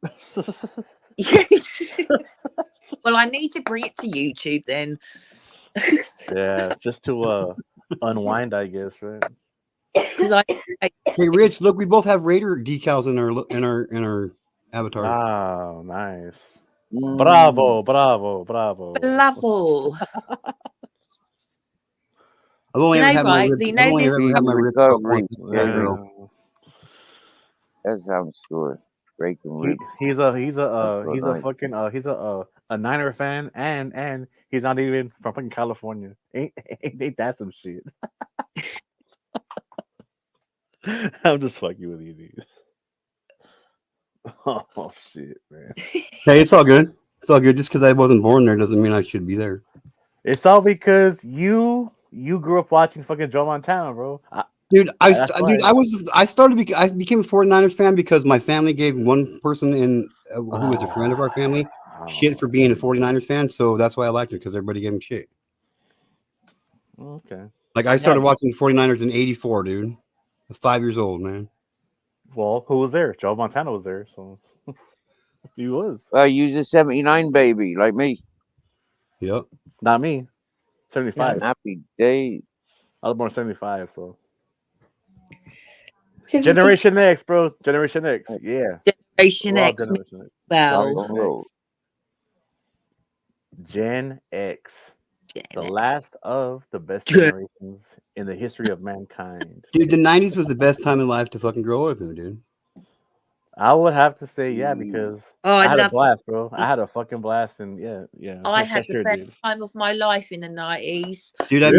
H: Well, I need to bring it to YouTube then.
J: Yeah, just to unwind, I guess, right?
A: Hey, Rich, look, we both have Raider decals in our avatars.
J: Oh, nice. Bravo.
A: I've only ever had my recovery.
F: That sounds good.
J: He's a Niner fan, and he's not even from fucking California. Ain't that some shit? I'm just fucking with you, dude. Oh shit, man.
A: Hey, it's all good. It's all good. Just because I wasn't born there doesn't mean I should be there.
J: It's all because you grew up watching fucking Joe Montana, bro.
A: I became a 49ers fan because my family gave one person who was a friend of our family shit for being a 49ers fan, so that's why I liked it, because everybody gave him shit.
J: Okay.
A: Like I started watching the 49ers in '84, dude. I was 5 years old, man.
J: Well, who was there? Joe Montana was there, so he was.
F: You was a '79 baby like me.
A: Yep.
J: Not me. 75.
F: Happy days.
J: I was born 75, so. Generation X, bro. Generation X. Yeah.
H: Generation X. Well.
J: Gen X. The last of the best generations in the history of mankind.
A: Dude, the 90s was the best time in life to fucking grow up in, dude.
J: I would have to say, yeah, because I had a blast, bro. I had a fucking blast, and yeah.
H: I had the best time of my life in the 90s.
A: Dude, I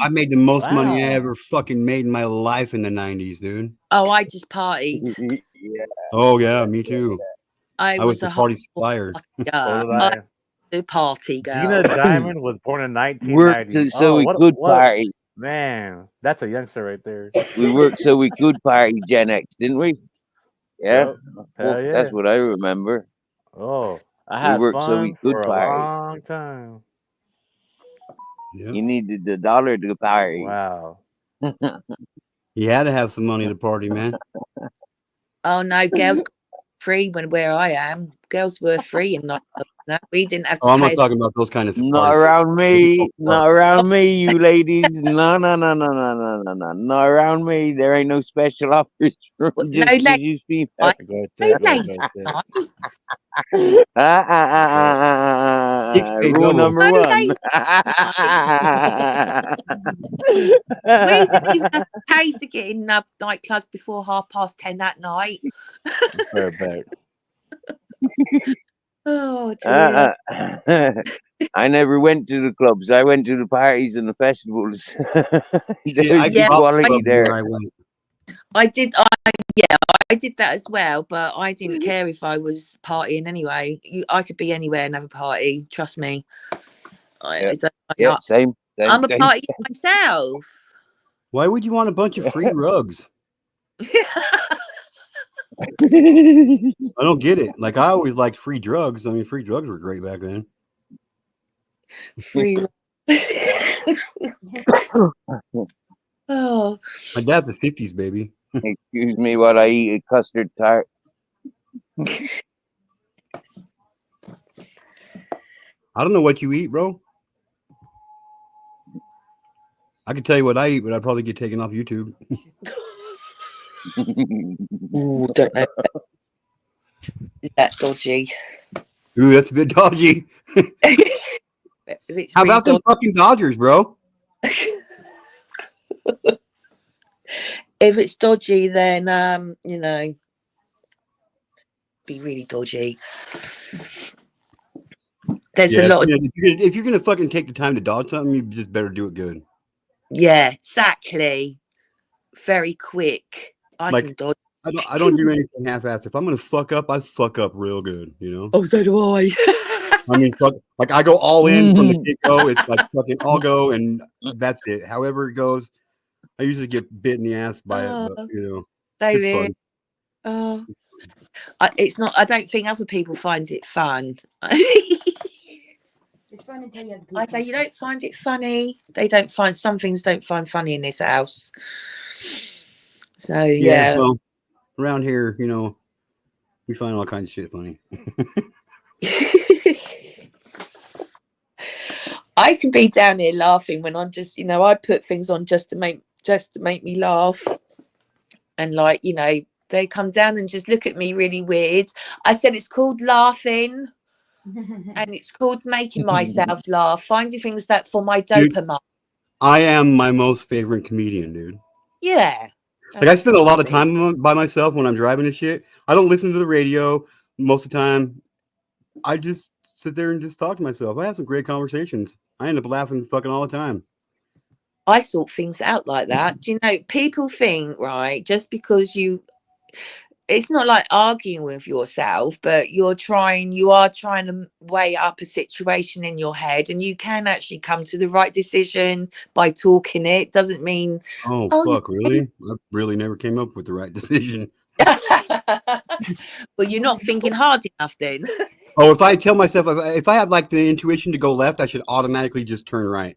A: made the most money I ever fucking made in my life in the 90s, dude.
H: Oh, I just partied.
A: Yeah. Oh, yeah, me too.
H: I
A: was the party supplier.
H: The party
J: Gina
H: girl.
J: Diamond was born in
F: Worked
J: 1990.
F: so we
J: what?
F: could party.
J: Man, that's a youngster right there.
F: We worked so we could party, Gen X, didn't we? Yeah.
J: Yep. Hell yeah.
F: That's what I remember.
J: Oh, I
F: We
J: had
F: worked so we
J: fun
F: could
J: for a
F: party.
J: long time.
A: Yep.
F: You needed the dollar to party.
J: Wow.
A: You had to have some money to party, man.
H: Oh no, girls got free where I am. Girls were free and not that. We didn't have to
A: Oh, I'm not
H: pay.
A: talking about those kind of
F: Not
A: parties.
F: around me. Not around me, you ladies. No. Not around me. There ain't no special offers for
H: No
F: just
H: ladies.
F: you female.
H: No
J: Gotcha,
H: ladies.
F: Rule number
H: No
F: one.
H: ladies. We didn't even have to pay to get in nightclubs before 10:30 that night.
J: Perfect.
H: Oh dear.
F: I never went to the clubs. I went to the parties and the festivals. There's
H: Yeah,
F: equality there.
A: I went.
H: I did that as well, but I didn't care if I was partying anyway. I could be anywhere and have a party. Trust me.
F: Same.
H: I'm a party myself.
A: Why would you want a bunch of free rugs? I don't get it. Like, I always liked free drugs. I mean, free drugs were great back then.
H: Free. Oh.
A: My dad's the 50s, baby.
F: Excuse me while I eat a custard tart.
A: I don't know what you eat, bro. I can tell you what I eat, but I'd probably get taken off YouTube.
H: Ooh, don't know. Is that dodgy?
A: Ooh, that's a bit dodgy. How about them fucking Dodgers, bro?
H: If it's dodgy, then be really dodgy. There's a lot of...
A: if you're gonna fucking take the time to dodge something, you just better do it good.
H: Yeah, exactly. Very quick. I can dodge.
A: I don't do anything half-assed. If I'm gonna fuck up, I fuck up real good, you know.
H: Oh, so do I.
A: I mean, like I go all in from the get-go. It's like fucking all go, and that's it. However it goes, I usually get bit in the ass by it, but you know, it's fun.
H: It's not. I don't think other people find it fun.
B: It's fun until you have people.
H: I say you don't find it funny. They don't find some things don't find funny in this house. So yeah.
A: Well, around here, you know, we find all kinds of shit funny.
H: I can be down here laughing when I'm just, I put things on just to make me laugh, and like, they come down and just look at me really weird. I said it's called laughing. And it's called making myself laugh, finding things that for my dopamine. Dude,
A: I am my most favorite comedian, dude.
H: Yeah.
A: Like, I spend a lot of time by myself when I'm driving and shit. I don't listen to the radio most of the time. I just sit there and just talk to myself. I have some great conversations. I end up laughing fucking all the time.
H: I sort things out like that. Do you know, people think, right, just because it's not like arguing with yourself, but you are trying to weigh up a situation in your head, and you can actually come to the right decision by talking it. Doesn't mean
A: fuck, really? I really never came up with the right decision.
H: Well, you're not thinking hard enough then.
A: Oh, if I tell myself, if I have like the intuition to go left, I should automatically just turn right.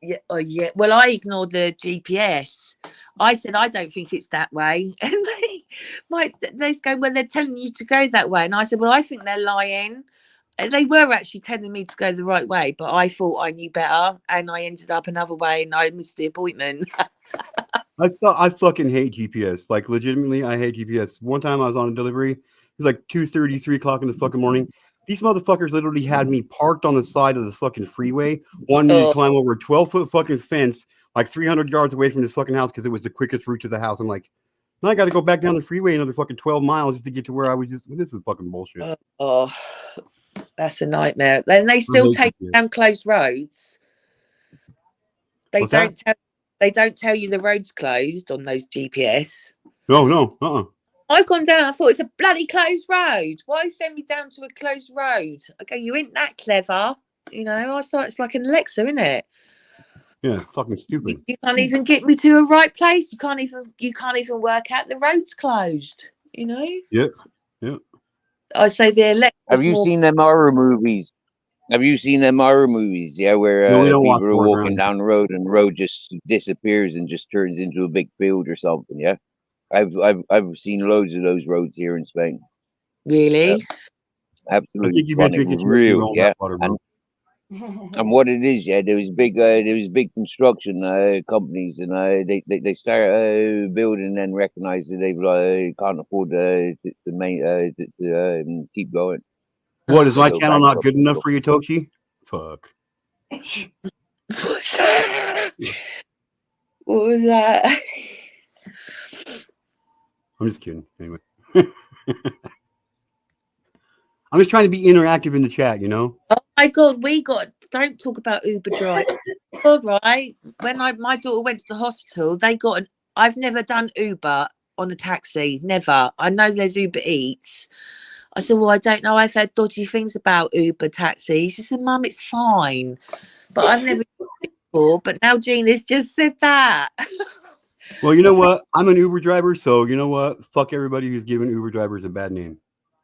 H: Yeah, yeah. Well, I ignored the GPS. I said I don't think it's that way, and they go, well, they're telling you to go that way, and I said, well, I think they're lying. They were actually telling me to go the right way, but I thought I knew better, and I ended up another way, and I missed the appointment.
A: I fucking hate GPS. Like, legitimately, I hate GPS. One time I was on a delivery. It was like 2:30, 3 o'clock in the fucking morning. These motherfuckers literally had me parked on the side of the fucking freeway, wanting me to climb over a 12-foot fucking fence, like 300 yards away from this fucking house, because it was the quickest route to the house. I'm like, now I got to go back down the freeway another fucking 12 miles just to get to where I was just. This is fucking bullshit.
H: Oh, that's a nightmare. Then they still take down closed roads. They don't tell you the road's closed on those GPS.
A: No.
H: I've gone down. I thought it's a bloody closed road. Why send me down to a closed road? Okay, you ain't that clever. You know, I thought it's like an Alexa, isn't it?
A: Yeah, fucking stupid.
H: You can't even get me to a right place. You can't even work out the road's closed. You know.
A: Yep. Yep.
H: I say the Alexa.
F: Have you seen them horror movies? Have you seen them horror movies? Yeah, where
A: No, we don't watch
F: people are
A: horror
F: walking
A: dramas.
F: down the road and the road just disappears and just turns into a big field or something. Yeah, I've seen loads of those roads here in Spain.
H: Really?
F: Yeah.
A: I
F: Absolutely
A: think you've been
F: funny,
A: drinking too much of
F: real.
A: your own
F: Yeah,
A: water, bro.
F: and what it is, yeah, there was big construction companies, and they start building and then recognize that they can't afford to keep going.
A: What, is my
F: So
A: channel not
F: bankrupt
A: good
F: and
A: enough
F: stuff.
A: for you, Tochi? Fuck.
H: What's that? What was that?
A: I'm just kidding. Anyway. I'm just trying to be interactive in the chat, you know?
H: Oh my God, don't talk about Uber drive. All right. When my daughter went to the hospital, I've never done Uber on a taxi. Never. I know there's Uber Eats. I said, well, I don't know. I've heard dodgy things about Uber taxis. She said, Mum, it's fine. But I've never done it before. But now Gina's just said that.
A: Well, you know what? I'm an Uber driver, so you know what? Fuck everybody who's giving Uber drivers a bad name.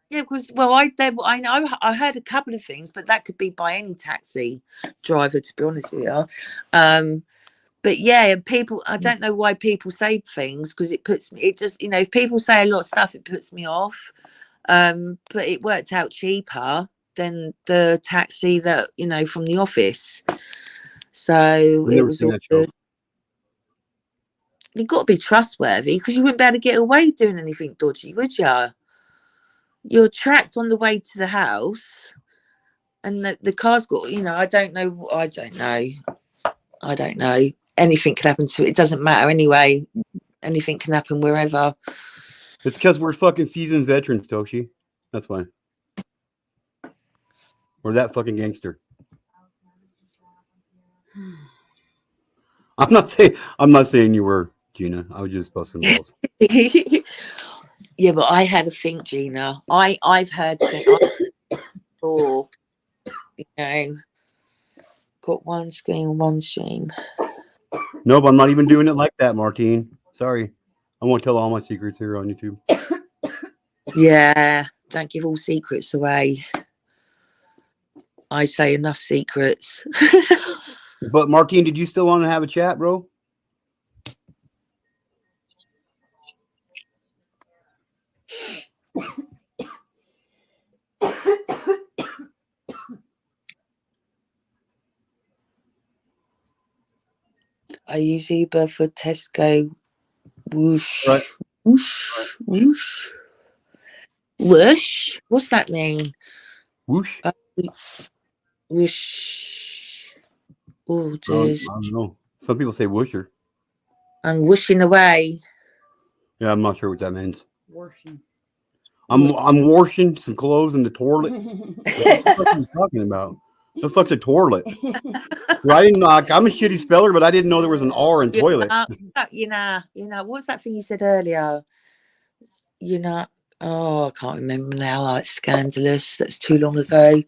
H: Yeah, because I know I heard a couple of things, but that could be by any taxi driver, to be honest with you. But yeah, people, I don't know why people say things, because it just, you know, if people say a lot of stuff, it puts me off. But it worked out cheaper than the taxi that, you know, from the office. So it was all good. You've got to be trustworthy, because you wouldn't be able to get away doing anything dodgy, would you? You're tracked on the way to the house, and the car's got, you know, I don't know. Anything can happen to it. It doesn't matter anyway. Anything can happen wherever.
A: It's because we're fucking seasoned veterans, Toshi. That's why. We're that fucking gangster. I'm not saying you were, Gina. I was just busting balls.
H: Yeah, but I had a think, Gina. I've heard things before, you know, got one screen, one stream.
A: Nope, I'm not even doing it like that, Martine. Sorry. I won't tell all my secrets here on YouTube.
H: Yeah, don't give all secrets away. I say enough secrets.
A: But Martine, did you still want to have a chat, bro?
H: I use Uber for Tesco. Whoosh,
A: Right.
H: whoosh, whoosh, whoosh. What's that mean?
A: Whoosh.
H: Whoosh. Oh,
A: I don't know. Some people say whoosher.
H: I'm whooshing away.
A: Yeah, I'm not sure what that means.
B: Washing.
A: I'm washing some clothes in the toilet. What the fuck are you talking about? The fuck's a toilet? Well, I didn't know. I'm a shitty speller, but I didn't know there was an R in toilet.
H: You know, what's that thing you said earlier? You know, oh, I can't remember now. Oh, it's scandalous. That's too long ago.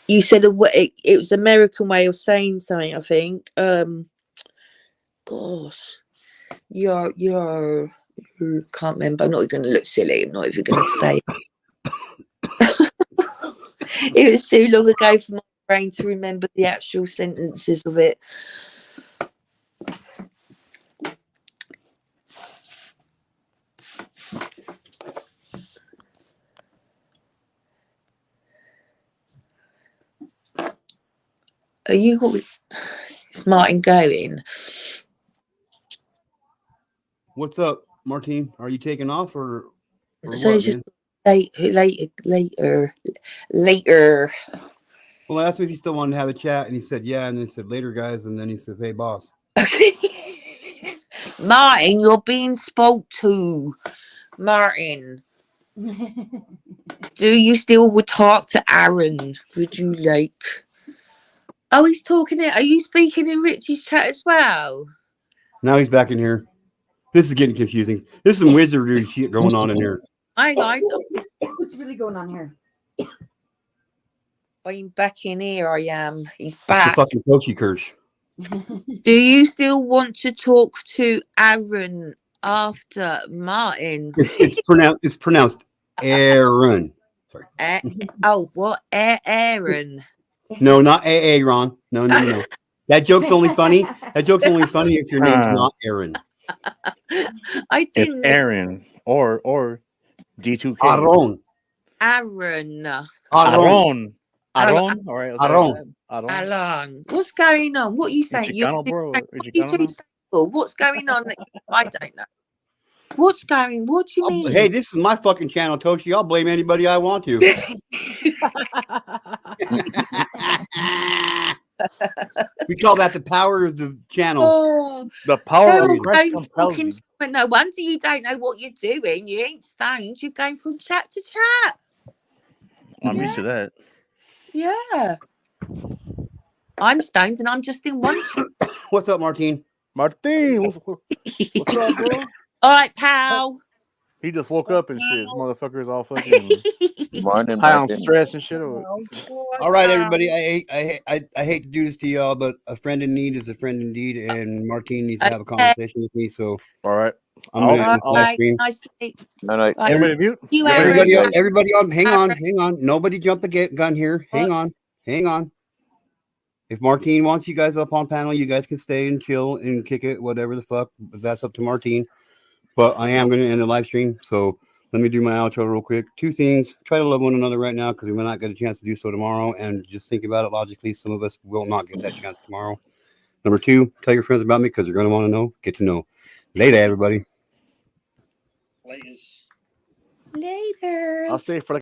H: You said it was an American way of saying something, I think. Gosh, you're can't remember. I'm not even going to look silly. I'm not even going to say it. It was too long ago for my brain to remember the actual sentences of it. Are you? Is Martin going?
A: What's up, Martine? Are you taking off or
H: So
A: what,
H: it's just
A: man?
H: later.
A: Well, I asked him if he still wanted to have a chat, and he said yeah, and then he said later, guys, and then he says, hey, boss.
H: Martin, you're being spoke to. Martin, do you still would talk to Aaron? Would you like? Oh, he's talking it. Are you speaking in Richie's chat as well?
A: Now he's back in here. This is getting confusing. There's some wizardry shit going on in here.
B: What's really going on here?
H: I'm back in here. I am. He's
A: It's
H: back.
A: the fucking Toshi curse.
H: Do you still want to talk to Aaron after Martin?
A: It's pronounced Aaron. Sorry.
H: What? Aaron.
A: No, not Aaron. No. That joke's only funny. That joke's only funny if your name's not Aaron.
H: I
J: It's
H: didn't.
J: Aaron or D2K.
A: Aaron.
H: Aaron.
J: Aaron. All right.
H: Aaron. What's going on? What are you saying?
J: Chicano, bro.
H: What's going on? I don't know. What do you mean?
A: Hey, this is my fucking channel, Toshi. I'll blame anybody I want to. We call that the power of the channel.
H: Oh,
J: the power of
H: no wonder you don't know what you're doing. You ain't stoned. You're going from chat to chat.
J: I'm used to that.
H: Yeah. I'm stoned and I'm just in one chat.
A: What's up, Martine?
J: Martin, what's up, bro?
H: All right, pal.
J: He just woke up and shit. This motherfucker's all fucking
F: Morning,
J: high on
F: Martin.
J: stress and shit.
A: All right, everybody. I hate to do this to y'all, but a friend in need is a friend indeed, and Martine needs to have a conversation with me. So,
J: all right,
A: I'm gonna live stream.
F: No.
A: Everybody on. Hang on. Nobody jump the gun here. Hang on. If Martine wants you guys up on panel, you guys can stay and chill and kick it, whatever the fuck. But that's up to Martine. But I am going to end the live stream. So let me do my outro real quick. 2 things. Try to love one another right now because we might not get a chance to do so tomorrow. And just think about it logically. Some of us will not get that chance tomorrow. Number 2, tell your friends about me because they're going to want to know. Get to know. Later, everybody.
H: Later.
J: I'll stay for like